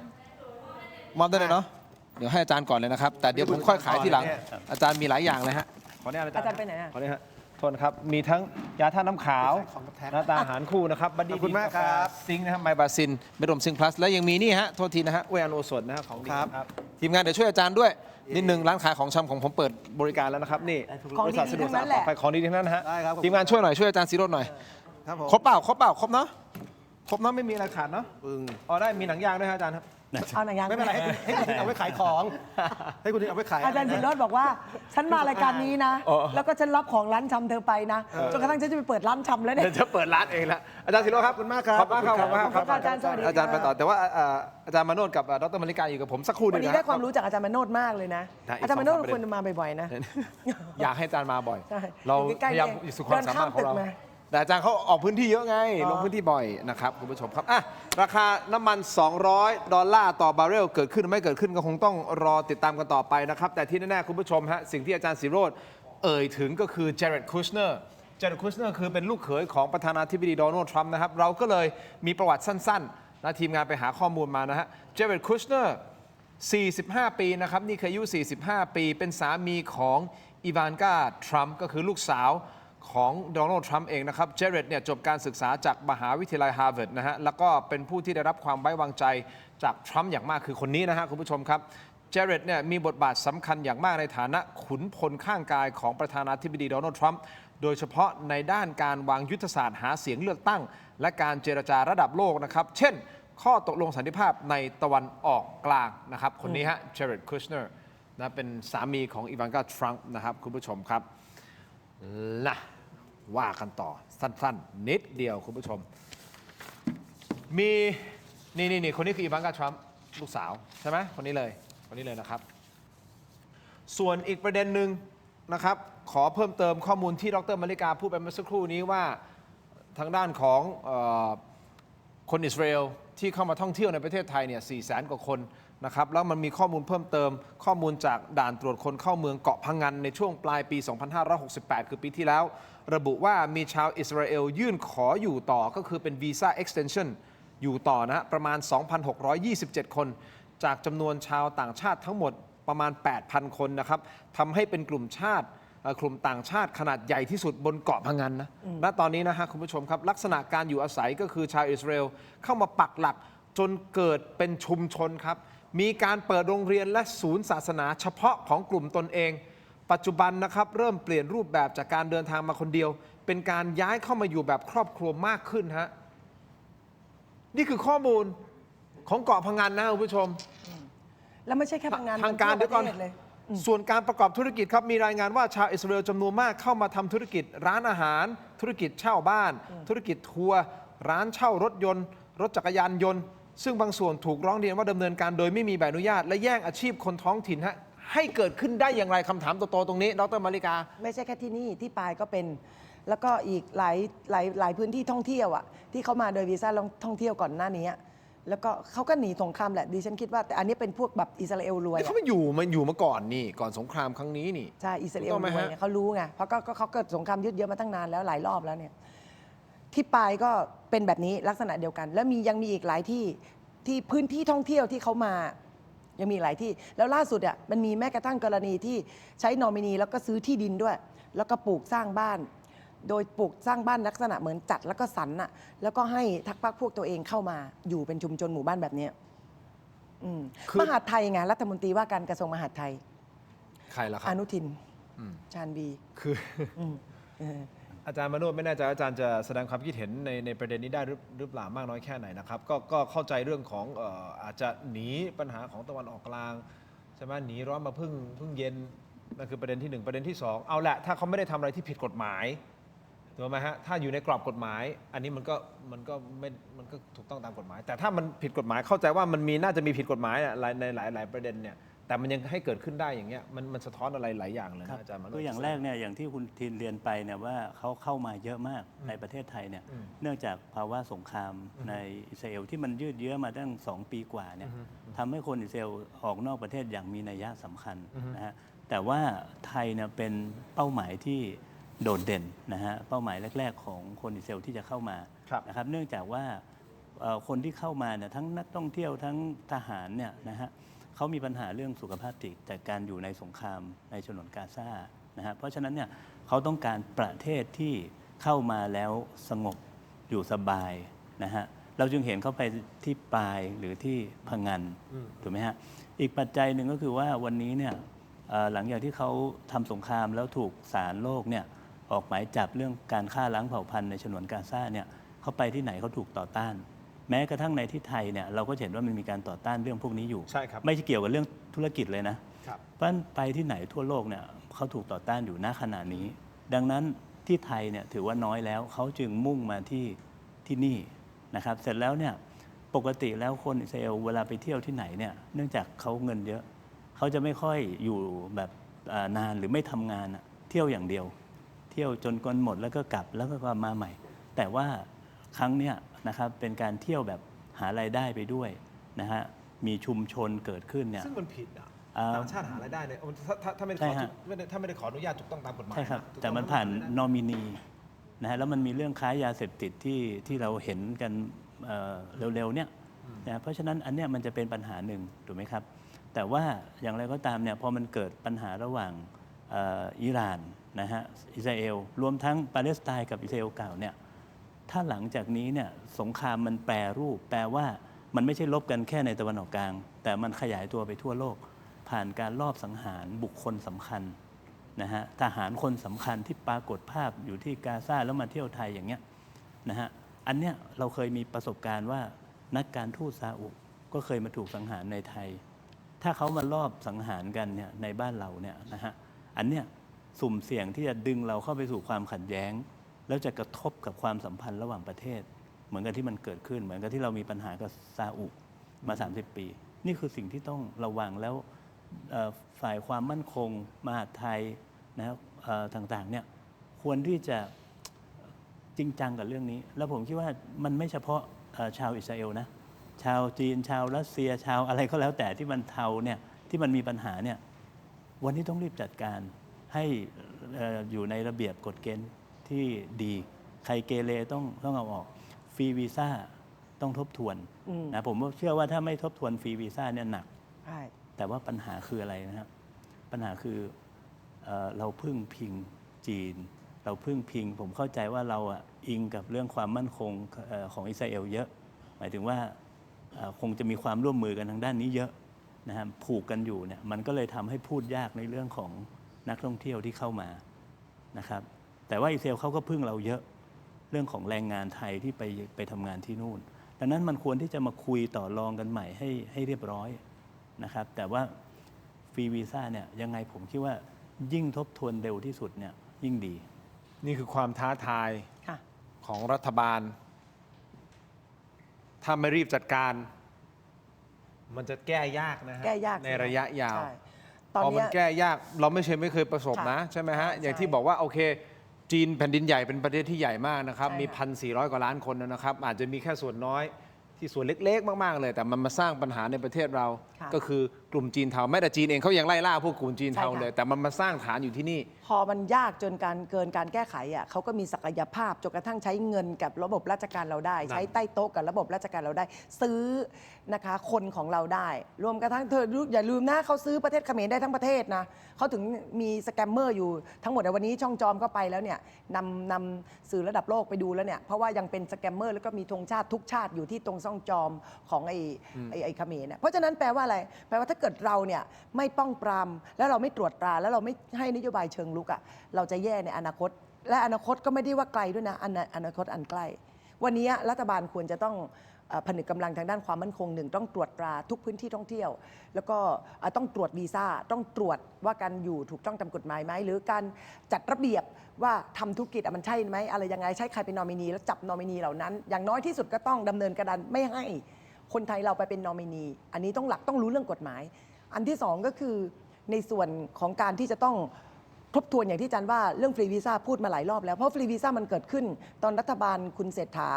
มอบได้เลยเนาะเดี๋ยวให้อาจารย์ก่อนเลยนะครับแต่เดี๋ยวผมค่อยขายทีหลังอาจารย์มีหลายอย่างเลยฮะขออนุญาตอาจารย์ อาจารย์ไปไหนอะ ขออนุญาตโทษนะครับมีทั้งยาท่าตุน้ำขาวหน้าตาอาหารคู่นะครับบัดดี้ ขอบคุณมากครับ ซิงค์นะครับไมบาซินเมดรมซิงค์พลัสและยังมีนี่ฮะโทษทีนะฮะเวอันโอสดนะฮะของดีครับทีมงานเดี๋ยวช่วยอาจารย์ด้วยนิดนึงร้านขายของชำของผมเปิดบริการแล้วนะครับนี่ ของดี บริษัทสะดวก ทั้งนั้นแหละ ไปของดีทั้งนั้นนะฮะ ได้ครับ ทีมงานช่วยหน่อยช่วยอาจารย์ศิโรจน์หน่อย ครับผม ครบเปล่าครบเนาะครบเนาะไม่มีอะไรขาดเนาะ ปึ้ง อ๋อได้มีหนังยางด้วยฮะอาจารย์ครับ เอาหนังยาง ไม่เป็นไรให้คุณทินเอาไว้ขายของให้คุณทินเอาไว้ขาย อาจารย์ศิโรจน์บอกว่า ฉันมารายการนี้นะ อ๋อ แล้วก็ฉันรับของร้านชำเธอไปนะจนกระทั่งฉันจะไปเปิดร้านชำแล้วเนี่ย เดี๋ยวจะเปิดร้านเองละอาจารย์ศิโรจน์ครับ ขอบคุณมากครับ ขอบคุณครับขอบคุณครับ ขอบคุณอาจารย์สวัสดีครับ อาจารย์ไปต่อแต่ว่าอาจารย์มาโนดกับดรมาริกาอยู่กับผมสักครู่หนึ วัน ง นี้ นะ ได้ความรู้จากอาจารย์มโนดมากเลยนะ ได้อีก อาจารย์มโนด 2-3 ควรจะมาบ่อยๆนะ อยากให้อาจารย์มาบ่อย ใช่ เรา อยู่ใกล้ๆ พยายาม เอง สุดความสามารถของเรา เดินข้ามตึกมา แต่อาจารย์เขาออกพื้นที่เยอะไง อ๋อ ลงพื้นที่บ่อยนะครับคุณผู้ชมครับอ่ะราคาน้ำมัน$200ต่อบาร์เรลเกิดขึ้นหรือไม่เกิดขึ้นก็คงต้องรอติดตามกันต่อไปนะครับแต่ที่แน่ๆคุณผู้ชมฮะสิ่งที่อาจารย์ศิโรจน์เอ่ยถึงก็คือเจเร็ดคูชเนอร์คือเป็นลูกเขยของประธานาธิบดีโดนัลด์ทรัมป์นะครับเราก็เลยมีประวัติสั้นๆนะทีมงานไปหาข้อมูลมานะฮะเจเร็ดคูชเนอร์45 ปีนะครับนี่คืออายุ 45 ปี เป็นสามีของอีวานกาทรัมป์ก็คือลูกสาวของโดนัลด์ทรัมป์เองนะครับเจเร็ดเนี่ยจบการศึกษาจากมหาวิทยาลัยฮาร์วาร์ดนะฮะแล้วก็เป็นผู้ที่ได้รับความไว้วางใจจากทรัมป์อย่างมากคือคนนี้นะฮะคุณผู้ชมครับเจ เจเรตเนี่ยมีบทบาทสำคัญอย่างมากในฐานะขุนพลข้างกายของประธานาธิบดีโดนัลด์ทรัมป์โดยเฉพาะในด้านการวางยุทธศาสตร์หาเสียงเลือกตั้ง และการเจรจาระดับโลกนะครับเช่นข้อตกลงสันติภาพในตะวันออกกลางนะครับคนนี้ฮะเจเรตคูชเนอร์นะเป็นสามีของอีวานกาทรัมป์นะครับคุณผู้ชมครับนะว่ากันต่อสั้นๆนิดเดียวคุณผู้ชมมีนี่คนนี้คืออีวานกาทรัมป์ลูกสาวใช่ไหมคนนี้เลยนะครับส่วนอีกประเด็นหนึ่งนะครับขอเพิ่มเติมข้อมูลที่ดร.มาริกาพูดไปเมื่อสักครู่นี้ว่าทางด้านของคนอิสราเอลที่เข้ามาท่องเที่ยวในประเทศไทยเนี่ย 400,000 กว่าคนนะครับแล้วมันมีข้อมูลเพิ่มเติมข้อมูลจากด่านตรวจคนเข้าเมืองเกาะพะงันในช่วงปลายปี 2568 คือปีที่แล้วระบุว่ามีชาวอิสราเอลยื่นขออยู่ต่อก็คือเป็นวีซ่า extension อยู่ต่อนะประมาณ 2,627 คนจากจำนวนชาวต่างชาติทั้งหมดประมาณ 8,000 คนนะครับทำให้เป็นกลุ่มต่างชาติขนาดใหญ่ที่สุดบนเกาะพะงันนะณตอนนี้นะฮะคุณผู้ชมครับลักษณะการอยู่อาศัยก็คือชาวอิสราเอลเข้ามาปักหลักจนเกิดเป็นชุมชนครับมีการเปิดโรงเรียนและศูนย์ศาสนาเฉพาะของกลุ่มตนเองปัจจุบันนะครับเริ่มเปลี่ยนรูปแบบจากการเดินทางมาคนเดียวเป็นการย้ายเข้ามาอยู่แบบครอบครัวมากขึ้นฮะนี่คือข้อมูลของเกาะพะงันนะคุณผู้ชมแล้วไม่ใช่แค่พะงัน ทางการเดี๋ยวก่อนส่วนการประกอบธุรกิจครับมีรายงานว่าชาวอิสราเอลจำนวนมากเข้ามาทำธุรกิจร้านอาหารธุรกิจเช่าบ้านธุรกิจทัวร์ร้านเช่ารถยนต์รถจักรยานยนต์ซึ่งบางส่วนถูกร้องเรียนว่าดำเนินการโดยไม่มีใบอนุญาตและแย่งอาชีพคนท้องถิ่นฮะให้เกิดขึ้นได้อย่างไรคำถามโตๆตรงนี้ดร.มาริกาไม่ใช่แค่ที่นี่ที่ปายก็เป็นแล้วก็อีกหลายพื้นที่ท่องเที่ยวอ่ะที่เขามาโดยวีซ่าท่องเที่ยวก่อนหน้านี้แล้วก็เขาก็หนีสงครามแหละดิฉันคิดว่าแต่อันนี้เป็นพวกแบบอิสราเอลรวยเขาไม่อยู่มาก่อนนี่ก่อนสงครามครั้งนี้นี่ใช่อิสราเอลรวยเขารู้ไงเพราะก็เขาเกิดสงครามยืดเยื้อมาตั้งนานแล้วหลายรอบแล้วเนี่ยที่ปายก็เป็นแบบนี้ลักษณะเดียวกันแล้วยังมีอีกหลายที่พื้นที่ท่องเที่ยวที่เขามายังมีหลายที่แล้วล่าสุดอ่ะมันมีแม้กระทั่งกรณีที่ใช้นอมินีแล้วก็ซื้อที่ดินด้วยแล้วก็ปลูกสร้างบ้านโดยปลูกสร้างบ้านลักษณะเหมือนจัดแล้วก็สรรน่ะแล้วก็ให้ทักพรรคพวกตัวเองเข้ามาอยู่เป็นชุมชนหมู่บ้านแบบนี้มหาดไทยไงรัฐมนตรีว่าการกระทรวงมหาดไทยใครล่ะครับอนุทินชาญวีคืออาจารย์มโนไม่แน่ใจอาจารย์จะแสดงความคิดเห็นในประเด็นนี้ได้หรือเปล่ามากน้อยแค่ไหนนะครับก็เข้าใจเรื่องของอาจจะหนีปัญหาของตะวันออกกลางใช่ไหมหนีร้อนมาพึ่งเย็นนั่นคือประเด็นที่1ประเด็นที่2เอาแหละถ้าเขาไม่ได้ทำอะไรที่ผิดกฎหมายถูกไหมฮะถ้าอยู่ในกรอบกฎหมายอันนี้มันก็ถูกต้องตามกฎหมายแต่ถ้ามันผิดกฎหมายเข้าใจว่ามันน่าจะมีผิดกฎหมายในหลายประเด็นเนี่ยแต่มันยังให้เกิดขึ้นได้อย่างเงี้ยมันสะท้อนอะไรหลายอย่างเลยนะอาจารย์คืออย่างแรกเนี่ยอย่างที่คุณทินเรียนไปเนี่ยว่าเขาเข้ามาเยอะมากในประเทศไทยเนี่ยเนื่องจากภาวะสงครามในอิสราเอลที่มันยืดเยื้อมาตั้ง2 ปีกว่าเนี่ยทำให้คนอิสราเอลออกนอกประเทศอย่างมีนัยสำคัญนะฮะแต่ว่าไทยเนี่ยเป็นเป้าหมายที่โดดเด่นนะฮะเป้าหมายแรกๆของคนอิสราเอลที่จะเข้ามานะครับเนื่องจากว่าคนที่เข้ามาเนี่ยทั้งนักท่องเที่ยวทั้งทหารเนี่ยนะฮะเขามีปัญหาเรื่องสุขภาพจิตจากการอยู่ในสงครามในฉนวนกาซานะฮะเพราะฉะนั้นเนี่ยเขาต้องการประเทศที่เข้ามาแล้วสงบอยู่สบายนะฮะเราจึงเห็นเขาไปที่ปายหรือที่พะงันถูกไหมฮะอีกปัจจัยหนึ่งก็คือว่าวันนี้เนี่ยหลังจากที่เขาทำสงครามแล้วถูกศาลโลกเนี่ยออกหมายจับเรื่องการฆ่าล้างเผ่าพันธุ์ในฉนวนกาซาเนี่ยเขาไปที่ไหนเขาถูกต่อต้านแม้กระทั่งในที่ไทยเนี่ยเราก็เห็นว่ามันมีการต่อต้านเรื่องพวกนี้อยู่ใช่ครับไม่ใช่เกี่ยวกับเรื่องธุรกิจเลยนะเพราะไปที่ไหนทั่วโลกเนี่ยเขาถูกต่อต้านอยู่ณขณะนี้ดังนั้นที่ไทยเนี่ยถือว่าน้อยแล้วเขาจึงมุ่งมาที่นี่นะครับเสร็จแล้วเนี่ยปกติแล้วคนอิสราเอลเวลาไปเที่ยวที่ไหนเนี่ยเนื่องจากเขาเงินเยอะเขาจะไม่ค่อยอยู่แบบนานหรือไม่ทำงานเที่ยวอย่างเดียวเที่ยวจนกนหมดแล้วก็กลับแล้วก็มาใหม่แต่ว่าครั้งเนี้ยนะครับเป็นการเที่ยวแบบหารายได้ไปด้วยนะฮะมีชุมชนเกิดขึ้นเนี่ยซึ่งมันผิดต่างชาติหารายได้เนี่ยถ้าไม่ได้ขออนุญาตถูกต้องตามกฎหมายใช่ครับแต่มันผ่านนอมินีนะฮะแล้วมันมีเรื่องค้ายาเสพติดที่เราเห็นกันเร็วๆเนี่ยนะเพราะฉะนั้นอันเนี้ยมันจะเป็นปัญหาหนึ่งถูกไหมครับแต่ว่าอย่างไรก็ตามเนี่ยพอมันเกิดปัญหาระหว่างอิหร่านนะฮะอิสราเอลรวมทั้งปาเลสไตน์กับอิสราเอลเก่าเนี่ยถ้าหลังจากนี้เนี่ยสงครามมันแปรรูปแปลว่ามันไม่ใช่ลบกันแค่ในตะวันออกกลางแต่มันขยายตัวไปทั่วโลก ผ่านการลอบสังหารบุคคลสำคัญนะฮะทหารคนสำคัญที่ปรากฏภาพอยู่ที่กาซาแล้วมาเที่ยวไทยอย่างเงี้ยนะฮะอันเนี้ยเราเคยมีประสบการณ์ว่านักการทูตซาอุก็เคยมาถูกสังหารในไทย ถ้าเขามาลอบสังหารกันเนี่ยในบ้านเราเนี่ยนะฮะอันเนี้ยสุ่มเสี่ยงที่จะดึงเราเข้าไปสู่ความขัดแย้ง แล้วจะกระทบกับความสัมพันธ์ระหว่างประเทศ เหมือนกับที่มันเกิดขึ้นเหมือนกับที่เรามีปัญหากับซาอุมา30 ปี นี่คือสิ่งที่ต้องระวังแล้วฝ่ายความมั่นคงมหาดไทยนะครับต่างๆเนี่ยควรที่จะจริงจังกับเรื่องนี้ แล้วผมคิดว่ามันไม่เฉพาะชาวอิสราเอลนะชาวจีนชาวรัสเซียชาวอะไรก็แล้วแต่ที่มันเทาเนี่ยที่มันมีปัญหาเนี่ยวันนี้ต้องรีบจัดการให้อยู่ในระเบียบกฎเกณฑ์ที่ดีใครเกเรต้องเอาออกฟรีวีซ่าต้องทบทวนนะผมเชื่อว่าถ้าไม่ทบทวนฟรีวีซ่าเนี่ยหนักแต่ว่าปัญหาคืออะไรนะครับปัญหาคือเราพึ่งพิงจีนเราพึ่งพิงผมเข้าใจว่าเราอิงกับเรื่องความมั่นคงของอิสราเอลเยอะหมายถึงว่าคงจะมีความร่วมมือกันทางด้านนี้เยอะนะครับผูกกันอยู่เนี่ยมันก็เลยทำให้พูดยากในเรื่องของนักท่องเที่ยวที่เข้ามานะครับแต่ว่าอิสราเอลเขาก็พึ่งเราเยอะเรื่องของแรงงานไทยที่ไปทำงานที่นู่นดังนั้นมันควรที่จะมาคุยต่อรองกันใหม่ให้เรียบร้อยนะครับแต่ว่าฟรีวีซ่าเนี่ยยังไงผมคิดว่ายิ่งทบทวนเร็วที่สุดเนี่ยยิ่งดี นี่คือความท้าทายของรัฐบาล ถ้าไม่รีบจัดการ มันจะแก้ยากนะฮะ แก้ยาก ในระยะยาว ตอน พอ นี้ มันแก้ยากเราไม่เคยประสบนะใช่ไหมฮะอย่างที่บอกว่าโอเคจีนแผ่นดินใหญ่เป็นประเทศที่ใหญ่มากนะครับมี 1,400 กว่าล้านคนนะครับอาจจะมีแค่ส่วนน้อยที่ส่วนเล็กๆมากๆเลยแต่มันมาสร้างปัญหาในประเทศเราก็คือกลุ่มจีนเทาแม้แต่จีนเองเขายังไล่ล่าพวกกลุ่มจีนเทาเลยแต่มันมาสร้างฐานอยู่ที่นี่พอมันยากจนเกินการแก้ไขเขาก็มีศักยภาพจนกระทั่งใช้เงินกับระบบราชการเราได้ใช้ใต้โต๊ะกับระบบราชการเราได้ ซื้อนะคะคนของเราได้รวมกระทั่งเธออย่าลืมนะเขาซื้อประเทศเขมรได้ทั้งประเทศนะเขาถึงมีสแกมเมอร์อยู่ทั้งหมดในวันนี้ช่องจอมก็ไปแล้วเนี่ยนำสื่อระดับโลกไปดูแล้วเนี่ยเพราะว่ายังเป็นสแกมเมอร์แล้วก็มีธงชาติทุกชาติอยู่ที่ตรงช่องจอมของไอ้เขมรเนี่ยเพราะฉะนั้นแปลว่าอะไรแปลว่าถ้าเกิดเราเนี่ยไม่ป้องปรามแล้วเราไม่ตรวจตราแล้วเราไม่ให้นโยบายเชิงลุกเราจะแย่ในอนาคตและอนาคตก็ไม่ได้ว่าไกลด้วยนะอนาคตอันใกล้วันนี้รัฐบาลควรจะต้องผนึกกำลังทางด้านความมั่นคงหนึ่งต้องตรวจตราทุกพื้นที่ท่องเที่ยวแล้วก็ต้องตรวจวีซ่าต้องตรวจว่าการอยู่ถูกต้องตามกฎหมายไหมหรือการจัดระเบียบว่าทำธุรกิจมันใช่ไหมอะไรยังไงใช้ใครเป็นนอมินีแล้วจับนอมินีเหล่านั้นอย่างน้อยที่สุดก็ต้องดำเนินการไม่ให้คนไทยเราไปเป็นนอมินีอันนี้ต้องรู้เรื่องกฎหมายอันที่สองก็คือในส่วนของการที่จะต้องทบทวนอย่างที่อาจารย์ว่าเรื่องฟรีวีซ่าพูดมาหลายรอบแล้วเพราะฟรีวีซ่ามันเกิดขึ้นตอนรัฐบาลคุณเศรษฐา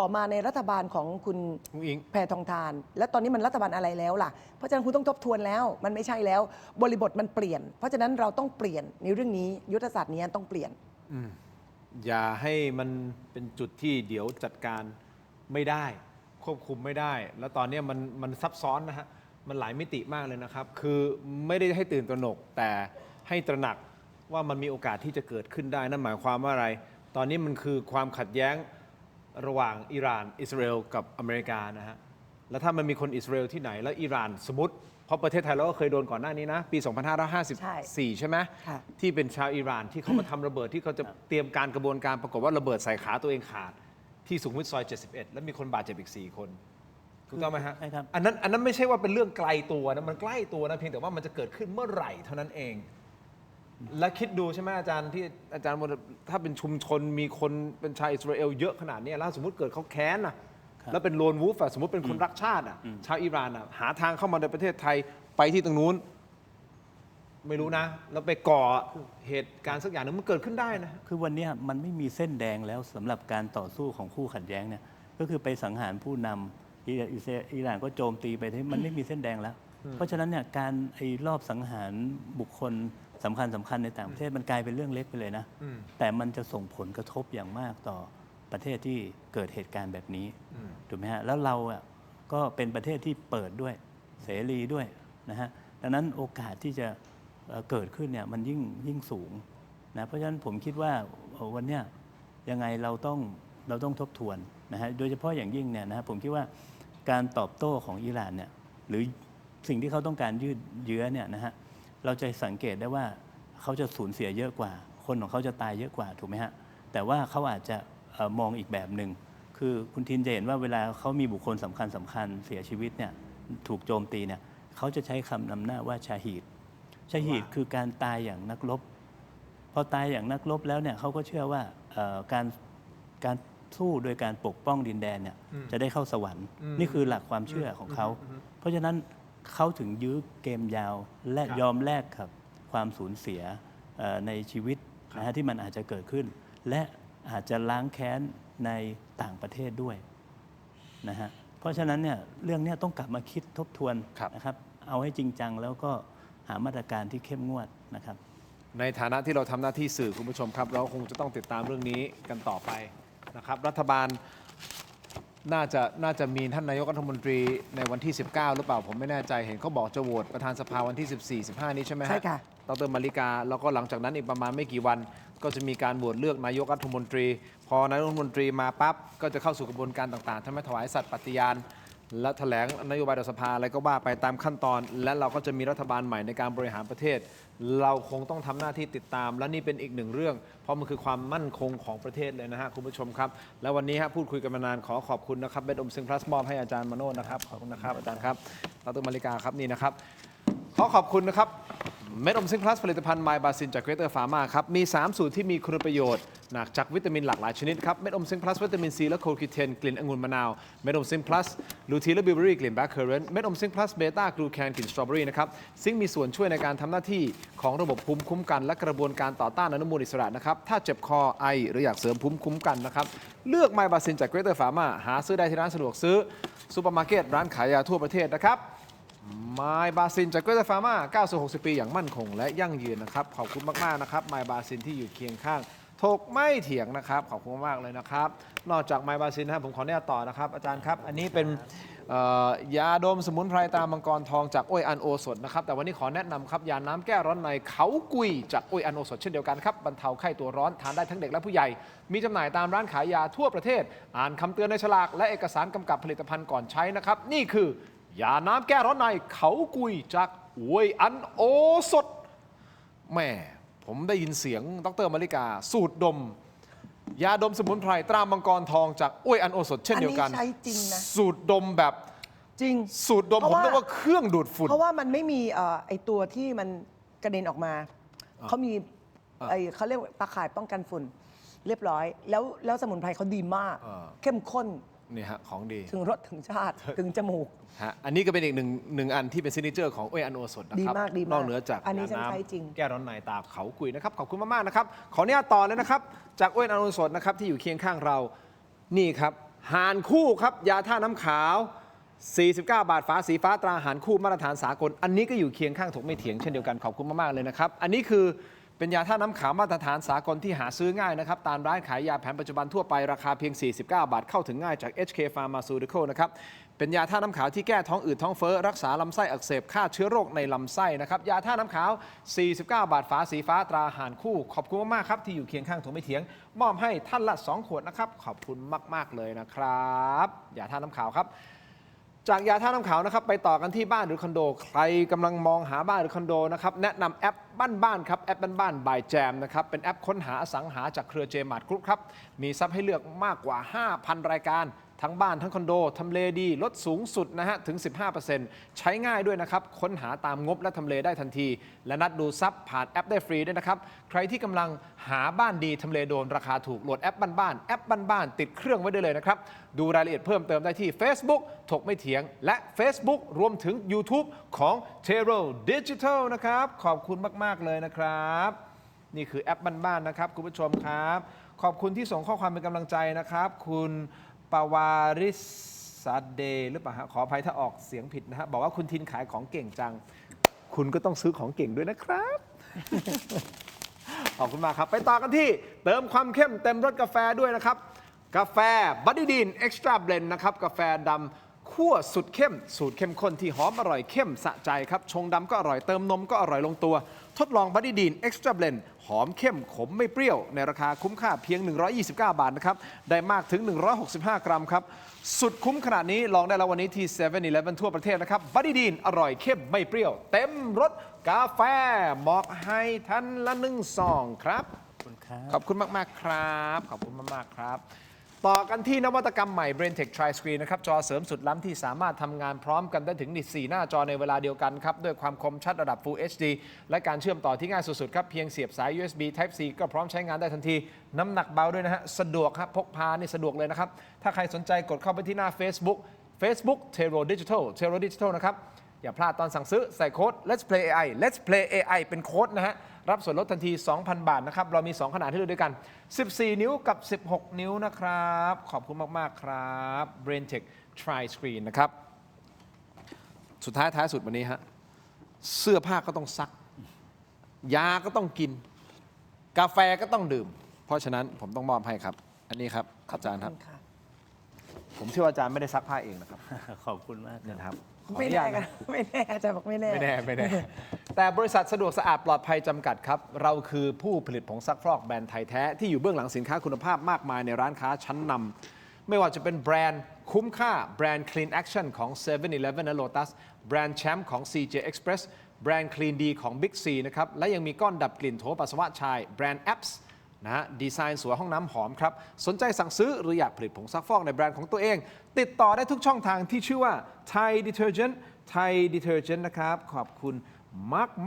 ต่อมาในรัฐบาลของคุณแพทองธารและตอนนี้มันรัฐบาลอะไรแล้วล่ะเพราะฉะนั้นคุณต้องทบทวนแล้วมันไม่ใช่แล้วบริบทมันเปลี่ยนเพราะฉะนั้นเราต้องเปลี่ยนในเรื่องนี้ยุทธศาสตร์นี้ต้องเปลี่ยนอย่าให้มันเป็นจุดที่เดี๋ยวจัดการไม่ได้ควบคุมไม่ได้แล้วตอนนี้มันซับซ้อนนะฮะมันหลายมิติมากเลยนะครับคือไม่ได้ให้ตื่นตระหนกแต่ให้ตระหนักว่ามันมีโอกาสที่จะเกิดขึ้นได้นั่นหมายความว่าอะไรตอนนี้มันคือความขัดแย้งระหว่างอิหร่านอิสราเอลกับอเมริกานะฮะแล้วถ้ามันมีคนอิสราเอลที่ไหนแล้วอิหร่านสมมติเพราะประเทศไทยเราก็เคยโดนก่อนหน้านี้นะปี2554ใช่ไหมที่เป็นชาวอิหร่านที่เขามาทำระเบิดที่เขาจะเตรียมการกระบวนการปรากฏว่าระเบิดใส่ขาตัวเองขาดที่สุขุมวิทซอย71แล้วมีคนบาดเจ็บอีก4คนถูกต้องไหมฮะอันนั้นไม่ใช่ว่าเป็นเรื่องไกลตัวนะมันใกล้ตัวนะเพียงแต่ว่ามันจะเกิดขึ้นเมื่อไหร่เท่านั้นเองและคิดดูใช่ไหมอาจารย์ที่อาจารย์ถ้าเป็นชุมชนมีคนเป็นชาวอิสราเอลเยอะขนาดนี้แล้วสมมติเกิดเขาแค้นนะแล้วเป็นโลนวูฟสมมติเป็นคนรักชาติชาวอิหร่านหาทางเข้ามาในประเทศไทยไปที่ตรงนู้นไม่รู้นะแล้วไปก่อเหตุการณ์สักอย่างนึงมันเกิดขึ้นได้นะคือวันนี้มันไม่มีเส้นแดงแล้วสำหรับการต่อสู้ของคู่ขัดแย้งเนี่ยก็คือไปสังหารผู้นำอิหร่านก็โจมตีไปที่มันไม่มีเส้นแดงแล้วเพราะฉะนั้นเนี่ยการรอบสังหารบุคคลสำคัญในต่างประเทศมันกลายเป็นเรื่องเล็กไปเลยนะแต่มันจะส่งผลกระทบอย่างมากต่อประเทศที่เกิดเหตุการณ์แบบนี้ถูกไหมฮะแล้วเราก็เป็นประเทศที่เปิดด้วยเสรีด้วยนะฮะดังนั้นโอกาสที่จะเกิดขึ้นเนี่ยมันยิ่งสูงนะเพราะฉะนั้นผมคิดว่าวันเนี้ยยังไงเราต้องทบทวนนะฮะโดยเฉพาะอย่างยิ่งเนี่ยนะผมคิดว่าการตอบโต้ของอิหร่านเนี่ยหรือ สิ่งที่เขาต้องการยืดเยื้อเนี่ยนะฮะเราจะสังเกตได้ว่าเขาจะสูญเสียเยอะกว่า คนของเขาจะตายเยอะกว่าถูกไหมฮะแต่ว่าเขาอาจจะมองอีกแบบหนึ่งคือคุณทินจะเห็นว่าเวลาเขามีบุคคลสำคัญเสียชีวิตเนี่ยถูกโจมตีเนี่ยเขาจะใช้คำนำหน้าว่าชาฮีดคือการตายอย่างนักรบพอตายอย่างนักรบแล้วเนี่ยเขาก็เชื่อว่าการสู้โดยการปกป้องดินแดนเนี่ยจะได้เข้าสวรรค์นี่คือหลักความเชื่อของเขาเพราะฉะนั้นเขาถึงยื้อเกมยาวและยอมแลกกับความสูญเสียในชีวิตนะฮะที่มันอาจจะเกิดขึ้นและอาจจะล้างแค้นในต่างประเทศด้วยนะฮะเพราะฉะนั้นเนี่ยเรื่องนี้ต้องกลับมาคิดทบทวนนะครับเอาให้จริงจังแล้วก็หามาตรการที่เข้มงวดนะครับในฐานะที่เราทำหน้าที่สื่อคุณผู้ชมครับเราคงจะต้องติดตามเรื่องนี้กันต่อไปนะครับรัฐบาลน่าจะมีท่านนายกรัฐมนตรีในวันที่ 19 หรือเปล่าผมไม่แน่ใจเห็นเขาบอกจะโหวตประธานสภาวันที่ 14-15 นี้ใช่ไหมฮะ ใช่ค่ะ ดร.มาริกาแล้วก็หลังจากนั้นอีกประมาณไม่กี่วันก็จะมีการโหวตเลือกนายกรัฐมนตรีพอนายกรัฐมนตรีมาปั๊บก็จะเข้าสู่กระบวนการต่างๆทั้งถวายสัตย์ปฏิญาณและแถลงนโยบายต่อสภาอะไรก็ว่าไปตามขั้นตอนและเราก็จะมีรัฐบาลใหม่ในการบริหารประเทศเราคงต้องทำหน้าที่ติดตามและนี่เป็นอีกหนึ่งเรื่องเพราะมันคือความมั่นคงของประเทศเลยนะฮะคุณผู้ชมครับและวันนี้พูดคุยกันมานานขอขอบคุณนะครับเบดอมซิงพลัสมอบให้อาจารย์มโนนะครับขอบคุณนะครับอาจารย์ครับดร.มาริกาครับนี่นะครับขอขอบคุณนะครับเม็ดอมซิงพลัสผลิตภัณฑ์ไมบาซินจากเกรเตอร์ฟาร์มาครับมี3สูตรที่มีคุณประโยชน์จากวิตามินหลากหลายชนิดครับเม็ดอมซิงพลัสวิตามินซีและโคคิเทนกลิ่นองุ่นมะนาวเม็ดอมซิงพลัสลูทีนและบิวเบอรี่กลิ่นแบล็คเคอร์เรนต์เม็ดอมซิงพลัสเบต้ากลูแคนกลิ่นสตรอเบอรี่นะครับซิงมีส่วนช่วยในการทำหน้าที่ของระบบภูมิคุ้มกันและกระบวนการต่อต้านอนุมูลอิสระนะครับถ้าเจ็บคอไอหรืออยากเสริมภูมิคุ้มกันนะครับเลือกไมบาซินจากเกรเตอร์ฟาร์มาหาซื้อได้ที่ร้านสะดวกซื้อซูเปอร์มาร์เก็ตร้านขายยาทั่วประเทศนะครับไมบาซินจากเกรเตอร์ฟาร์มา 9-60 ปีอย่างมั่นคงและยั่งยืนนะครับขอบคุณมากๆนะครับไมบาซินที่อยู่เคียงข้างถกไม่เถียงนะครับขอบคุณมากเลยนะครับนอกจากไมบาซินผมขออนุญาตต่อนะครับอาจารย์ครับอันนี้เป็นยาดมสมุนไพรตามังกรทองจากอ้อยอันโอสถนะครับแต่วันนี้ขอแนะนำครับยาน้ำแก้ร้อนในเขากุยจากอ้อยอันโอสถเช่นเดียวกันครับบรรเทาไข้ตัวร้อนทานได้ทั้งเด็กและผู้ใหญ่มีจำหน่ายตามร้านขายยาทั่วประเทศอ่านคำเตือนในฉลากและเอกสารกำกับผลิตภัณฑ์ก่อนใช้นะครับนี่คือยาน้ำแก้ร้อนในเขากุยจากอ้อยอันโอสถแม่ผมได้ยินเสียงดร.มาริกาสูตรดมยาดมสมุนไพรตรามังกรทองจากอ้วยอันโอสถเช่นเดียวกัน อันนี้ใช้จริงนะ สูตรดมแบบจริงสูตรดมผมเรียกว่าเครื่องดูดฝุ่นเพราะว่ามันไม่มีไอตัวที่มันกระเด็นออกมาเขามีเขาเรียกตาข่ายป้องกันฝุ่นเรียบร้อยแล้วสมุนไพรเขาดีมากเข้มข้นนี่ฮะของดีถึงรสถึงชาติถึงจมูกอันนี้ก็เป็นอีกหนึ่งอันที่เป็นซิกเนเจอร์ของอ้วยอันโอสถนะครับ ดีมากนอกเหนือจาก อันนี้ฉัน น้ ใช้จริง ำแก้ร้อนในตาเขากุยนะครับขอบคุณมากๆนะครับขออนุญาตต่อเลยนะครับจากอ้วยอันโอสถนะครับที่อยู่เคียงข้างเรานี่ครับหานคู่ครับยาท่าน้ำขาว49 บาทฝาสีฟ้าตราหารคู่มาตรฐานสากลอันนี้ก็อยู่เคียงข้างถกไม่เถียงเช่นเดียวกันขอบคุณมากๆเลยนะครับอันนี้คือเป็นยาท่าน้ำขาวมาตรฐานสากลที่หาซื้อง่ายนะครับตามร้านขายยาแผนปัจจุบันทั่วไปราคาเพียง49 บาทเข้าถึงง่ายจาก HK Pharmaceutical นะครับเป็นยาท่าน้ำขาวที่แก้ท้องอืดท้องเฟ้อรักษาลำไส้อักเสบฆ่าเชื้อโรคในลำไส้นะครับยาท่าน้ำขาว49 บาทฝาสีฟ้าตราหารคู่ขอบคุณมากๆครับที่อยู่เคียงข้างถกไม่เถียงมอบให้ท่านละ2 ขวดนะครับขอบคุณมากๆเลยนะครับยาท่าน้ำขาวครับจากยาท่าน้ำขาวนะครับไปต่อกันที่บ้านหรือคอนโดใครกำลังมองหาบ้านหรือคอนโดนะครับแนะนำแอปบ้านๆครับแอปบ้านๆ by Jam นะครับเป็นแอปค้นหาอสังหาจากเครือเจมาร์ทกรุ๊ปครับมีทรัพย์ให้เลือกมากกว่า 5,000 รายการทั้งบ้านทั้งคอนโดทำเลดีลดสูงสุดนะฮะถึง 15% ใช้ง่ายด้วยนะครับค้นหาตามงบและทำเลได้ทันทีและนัดดูทรัพย์ผ่านแอปได้ฟรีด้วยนะครับใครที่กำลังหาบ้านดีทำเลโดนราคาถูกโหลดแอปบ้านๆแอปบ้านๆติดเครื่องไว้ได้เลยนะครับดูรายละเอียดเพิ่มเติมได้ที่ Facebook ถกไม่เถียงและ Facebook รวมถึง YouTube ของ Tero Digital นะครับขอบคุณมากๆเลยนะครับนี่คือแอปบ้านๆนะครับคุณผู้ชมครับขอบคุณที่ส่งข้อความเป็นกำลังใจนะครับคุณปาวาริสเดหรือเปล่าฮะขออภัยถ้าออกเสียงผิดนะฮะบอกว่าคุณทินขายของเก่งจังคุณก็ต้องซื้อของเก่งด้วยนะครับ ขอบคุณมากครับไปต่อกันที่เติมความเข้มเต็มรสกาแฟด้วยนะครับกาแฟบัดดี้ดีนเอ็กซ์ตร้าเบลนด์นะครับกาแฟดำ คั่วสุดเข้มสูตรเข้มข้นที่หอมอร่อยเข้มสะใจครับชงดำก็อร่อยเติมนมก็อร่อยลงตัวทดลองบัดดี้ดีนเอ็กซ์ตร้าเบลนด์หอมเข้มขมไม่เปรี้ยวในราคาคุ้มค่าเพียง129 บาทนะครับได้มากถึง165 กรัมครับสุดคุ้มขนาดนี้ลองได้แล้ววันนี้ที่ 7-Eleven ทั่วประเทศนะครับบัดดี้ดีนอร่อยเข้มไม่เปรี้ยวเต็มรสกาแฟมอบให้ท่านละ1 ซองครับ ขอบคุณมาก ๆ ครับ ขอบคุณมาก ๆ ครับ ต่อกันที่นวัตกรรมใหม่ BrainTech Tri-Screen นะครับ จอเสริมสุดล้ำที่สามารถทำงานพร้อมกันได้ถึง 4 หน้าจอในเวลาเดียวกันครับ ด้วยความคมชัดระดับ Full HD และการเชื่อมต่อที่ง่ายสุด ๆ ครับ เพียงเสียบสาย USB Type C ก็พร้อมใช้งานได้ทันที น้ำหนักเบาด้วยนะฮะ สะดวกครับ พกพานี่สะดวกเลยนะครับ ถ้าใครสนใจกดเข้าไปที่หน้า Facebook Tero Digital นะครับ อย่าพลาดตอนสั่งซื้อใส่โค้ด Let's Play AI Let's Play AI เป็นโค้ดนะฮะ รับส่วนลดทันที 2,000 บาทนะครับ เรามี 2 ขนาดให้เลือกด้วยกัน 14 นิ้วกับ 16 นิ้วนะครับ ขอบคุณมาก ๆ ครับ BrainTech Tri-Screen นะครับ สุดท้ายสุดวันนี้ฮะ เสื้อผ้าก็ต้องซัก ยาก็ต้องกิน กาแฟก็ต้องดื่ม เพราะฉะนั้นผมต้องมอบให้ครับ อันนี้ครับอาจารย์ครับ ผมเชื่อว่าอาจารย์ไม่ได้ซักผ้าเองนะครับ ขอบคุณมาก นะครับ ไม่แน่กันไม่แน่อาจารย์บอกไม่แน่ ไม่แน่ แต่บริษัทสะดวกสะอาดปลอดภัยจำกัดครับ เราคือผู้ผลิตผงซักฟอกแบรนด์ไทยแท้ ที่อยู่เบื้องหลังสินค้าคุณภาพมากมายในร้านค้าชั้นนำไม่ว่าจะเป็นแบรนด์คุ้มค่าแบรนด์ Clean Action ของ 7-Eleven และ Lotus แบรนด์แชมป์ของ CJ Express แบรนด์ Clean D ของ Big C นะครับและยังมีก้อนดับกลิ่นโถปัสสาวะชายแบรนด์ Apps นะฮะดีไซน์สวยห้องน้ำหอมครับสนใจสั่งซื้อหรืออยากผลิตผงซักฟอกในแบรนด์ของตัวเอง ติดต่อได้ทุกช่องทางที่ชื่อว่า Thai Detergent นะครับ ขอบคุณ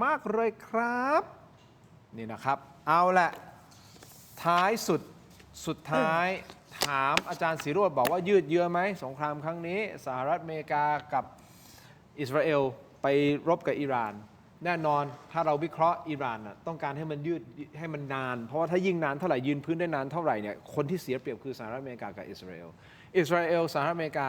มาก ๆ เลยครับ นี่นะครับ เอาละท้ายสุดท้ายถามอาจารย์ศิโรจน์บอกว่ายืดเยื้อไหมสงครามครั้งนี้สหรัฐอเมริกากับอิสราเอลไปรบกับอิหร่าน แน่นอนถ้าเราวิเคราะห์อิหร่านต้องการให้มันยืดให้มันนาน เพราะว่าถ้ายิ่งนานเท่าไหร่ยืนพื้นได้นานเท่าไหร่เนี่ยคนที่เสียเปรียบคือสหรัฐอเมริกากับอิสราเอลสหรัฐอเมริกา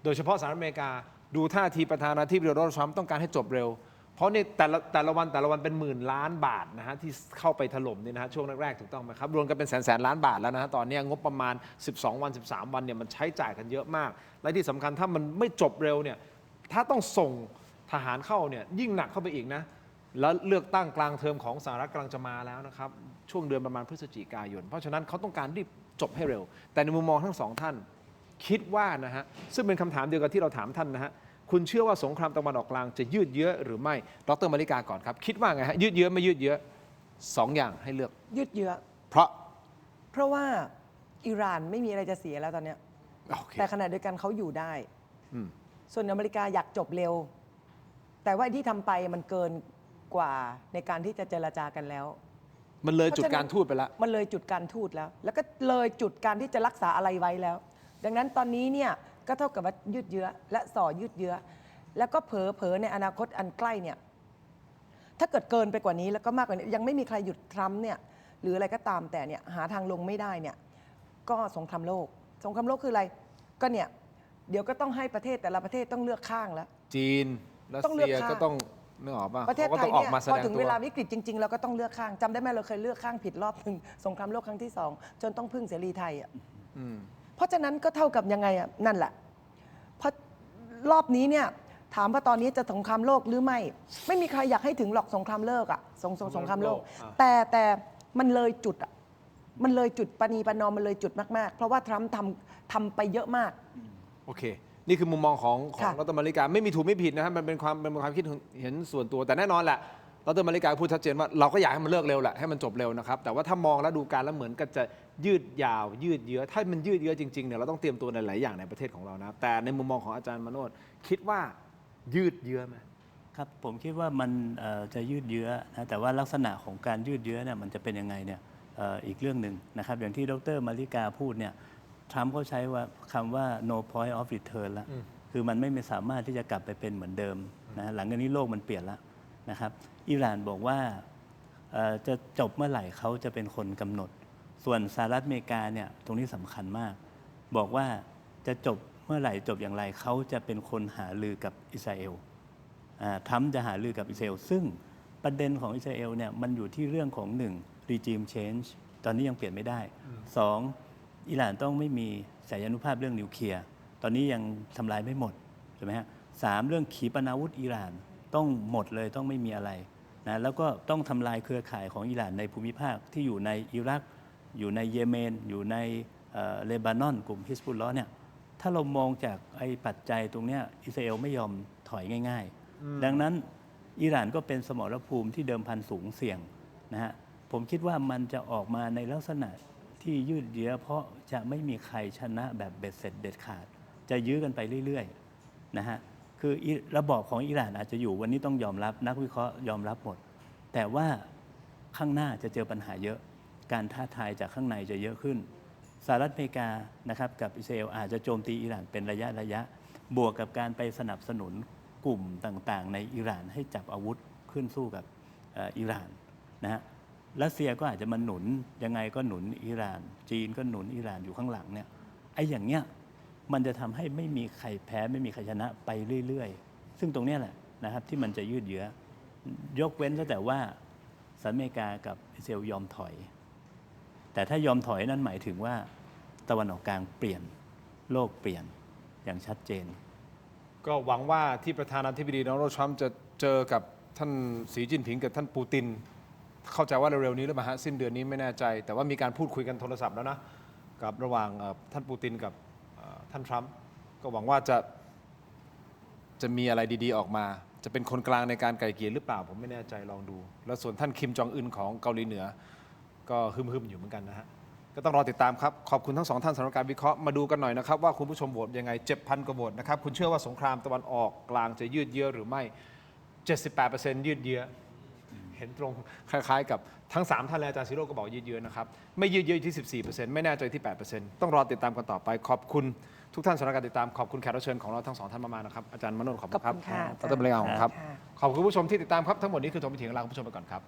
โดยเฉพาะสหรัฐอเมริกาดูท่าทีประธานาธิบดีโดนัลด์ทรัมป์ต้องการให้จบเร็ว เพราะนี่แต่ละวันเป็นหมื่นล้านบาทนะฮะที่เข้าไปถล่มนี่นะฮะช่วงแรกๆถูกต้องไหมครับรวมกันเป็นแสนล้านบาทแล้วนะฮะตอนนี้งบประมาณ12 วัน 13 วันเนี่ยมันใช้จ่ายกันเยอะมากและที่สำคัญถ้ามันไม่จบเร็วเนี่ยถ้าต้องส่งทหารเข้าเนี่ยยิ่งหนักเข้าไปอีกนะแล้วเลือกตั้งกลางเทอมของสหรัฐกำลังจะมาแล้วนะครับช่วงเดือนประมาณพฤศจิกายนเพราะฉะนั้นเขาต้องการรีบจบให้เร็วแต่ในมุมมองทั้งสองท่านคิดว่านะฮะซึ่งเป็นคำถามเดียวกับที่เราถามท่านนะฮะคุณเชื่อว่าสงครามตะวันออกกลางจะยืดเยื้อหรือไม่ดร.มาริกาก่อนครับคิดว่าไงฮะยืดเยื้อไม่ยืดเยื้อ2 อย่างให้เลือกยืดเยื้อเพราะว่าอิหร่านไม่มีอะไรจะเสียแล้วตอนนี้แต่ขณะเดียวกันเขาอยู่ได้ส่วนอเมริกาอยากจบเร็วแต่ว่าที่ทำไปมันเกินกว่าในการที่จะเจรจากันแล้วมันเลยจุดการทูตไปแล้วมันเลยจุดการทูตแล้วก็เลยจุดการที่จะรักษาอะไรไว้แล้วดังนั้นตอนนี้เนี่ยก็เท่ากับว่ายืดเยื้อและส่อยืดเยื้อแล้วก็เผลอในอนาคตอันใกล้เนี่ยถ้าเกิดเกินไปกว่านี้แล้วก็มากกว่านี้ยังไม่มีใครหยุดทรัมป์เนี่ยหรืออะไรก็ตามแต่เนี่ยหาทางลงไม่ได้เนี่ยก็สงครามโลกคืออะไรก็เนี่ยเดี๋ยวก็ต้องให้ประเทศแต่ละประเทศต้องเลือกข้างแล้วจีนรัสเซียก็ต้องนึกออกป่ะประเทศไทยเนี่ยพอถึงเวลาวิกฤตจริงๆเราก็ต้องเลือกข้างจำได้ไหมเราเคยเลือกข้างผิดรอบหนึ่งสงครามโลกครั้งที่2จนต้องพึ่งเสรีไทยอ่ะเพราะฉะนั้นก็เท่ากับยังไงอ่ะนั่นแหละเพราะรอบนี้เนี่ยถามว่าตอนนี้จะสงครามโลกหรือไม่มีใครอยากให้ถึงหรอกสงครามโลกอ่ะสงครามโลกแต่มันเลยจุดอ่ะมันเลยจุดปณีประนอมมันเลยจุดมากๆเพราะว่าทรัมป์ทำไปเยอะมากโอเคนี่คือมุมมองของรัฐอเมริกาไม่มีถูกไม่ผิดนะฮะมันเป็นความคิดเห็นส่วนตัวแต่แน่นอนแหละรัฐอเมริกาพูดชัดเจนว่าเราก็อยากให้มันเลิกเร็วแหละให้มันจบเร็วนะครับแต่ว่าถ้ามองแล้วดูการแล้วเหมือนกับจะยืดยาวยืดเยื้อถ้ามันยืดเยื้อจริงๆเนี่ยเราต้องเตรียมตัวในหลายอย่างในประเทศของเรานะแต่ในมุมมองของอาจารย์มโนชคิดว่ายืดเยื้อไหมครับผมคิดว่ามันจะยืดเยื้อนะแต่ว่าลักษณะของการยืดเยื้อเนี่ยมันจะเป็นยังไงเนี่ยอีกเรื่องหนึ่งนะครับอย่างที่ดร.มาริกาพูดเนี่ยทรัมป์เขาใช้ว่าคำว่า no point of return แล้วคือมันไม่สามารถที่จะกลับไปเป็นเหมือนเดิมนะหลังจากนี้โลกมันเปลี่ยนแล้วนะครับอิหร่านบอกว่าจะจบเมื่อไหร่เขาจะเป็นคนกำหนดส่วนสหรัฐอเมริกาเนี่ยตรงนี้สำคัญมากบอกว่าจะจบเมื่อไหร่จบอย่างไรเขาจะเป็นคนหารือกับอิสราเอลทรัมป์จะหารือกับอิสราเอลซึ่งประเด็นของอิสราเอลเนี่ยมันอยู่ที่เรื่องของ1 regime change ตอนนี้ยังเปลี่ยนไม่ได้2อิหร่านต้องไม่มีสัญญานุภาพเรื่องนิวเคลียร์ตอนนี้ยังทำลายไม่หมด ช่ไหมฮะ3 เรื่องขีปนาวุธอิหร่านต้องหมดเลยต้องไม่มีอะไรนะแล้วก็ต้องทำลายเครือข่ายของอิหร่านในภูมิภาคที่อยู่ในอิรักอยู่ในเยเมนอยู่ในเลบานอนกลุ่มฮิสบุลลอฮ์เนี่ยถ้าเรามองจากไอ้ปัจจัยตรงเนี้ยอิสราเอลไม่ยอมถอยง่ายๆดังนั้นอิหร่านก็เป็นสมรภูมิที่เดิมพันสูงเสี่ยงนะฮะผมคิดว่ามันจะออกมาในลักษณะที่ยืดเยื้อเพราะจะไม่มีใครชนะแบบเบ็ดเสร็จเด็ดขาดจะยื้อกันไปเรื่อยๆนะฮะคือระบอบของอิหร่านอาจจะอยู่วันนี้ต้องยอมรับนักวิเคราะห์ยอมรับหมดแต่ว่าข้างหน้าจะเจอปัญหาเยอะการท้าทายจากข้างในจะเยอะขึ้นสหรัฐอเมริกานะครับกับอิสราเอลอาจจะโจมตีอิหร่านเป็นระยะบวกกับการไปสนับสนุนกลุ่มต่างๆในอิหร่านให้จับอาวุธขึ้นสู้กับอิหร่านนะฮะรัสเซียก็อาจจะมาหนุนยังไงก็หนุนอิหร่านจีนก็หนุนอิหร่านอยู่ข้างหลังเนี่ยไอ้อย่างเนี้ยมันจะทำให้ไม่มีใครแพ้ไม่มีใครชนะไปเรื่อยๆซึ่งตรงนี้แหละนะครับที่มันจะยืดเยื้อยกเว้นแต่ว่าสหรัฐอเมริกากับอิสราเอลยอมถอยแต่ถ้ายอมถอยนั่นหมายถึงว่าตะวันออกกลางเปลี่ยนโลกเปลี่ยนอย่างชัดเจนก็หวังว่าที่ประธานาธิบดีโดนัลด์ทรัมป์จะเจอกับท่านสีจิ้นผิงกับท่านปูตินเข้าใจว่าเร็วๆนี้หรือเปล่าฮะสิ้นเดือนนี้ไม่แน่ใจแต่ว่ามีการพูดคุยกันโทรศัพท์แล้วนะกับระหว่างท่านปูตินกับท่านทรัมป์ก็หวังว่าจะมีอะไรดีๆออกมาจะเป็นคนกลางในการไกล่เกลี่ยหรือเปล่าผมไม่แน่ใจลองดู แล้วส่วนท่านคิมจองอึนของเกาหลีเหนือก็ฮึมๆอยู่เหมือนกันนะฮะก็ต้องรอติดตามครับขอบคุณทั้งสองท่านสำหรับการวิเคราะห์มาดูกันหน่อยนะครับว่าคุณผู้ชมโหวตยังไง 7,000 กว่าโหวตนะครับคุณเชื่อว่าสงครามตะวันออกกลางจะยืดเยื้อหรือไม่ 78% ยืดเยื้อเห็นตรงคล้ายๆกับทั้ง3ท่านและอาจารย์ซิโร่ก็บอกยืดเยื้อนะครับไม่ยืดเยื้อที่ 14% ไม่แน่ใจที่ 8% ต้องรอติดตามกันต่อไปขอบคุณทุกท่านสำหรับการติดตามขอบคุณแขกรับเชิญของเราทั้ง2ท่านมากๆนะครับอาจารย์มโนขอบคุณครับดร.บริยาของครับขอบคุณผู้ชมที่ติดตามครับทั้งหมดนี้คือโทมิเถียงลาคุณผู้ชมไปก่อนครับ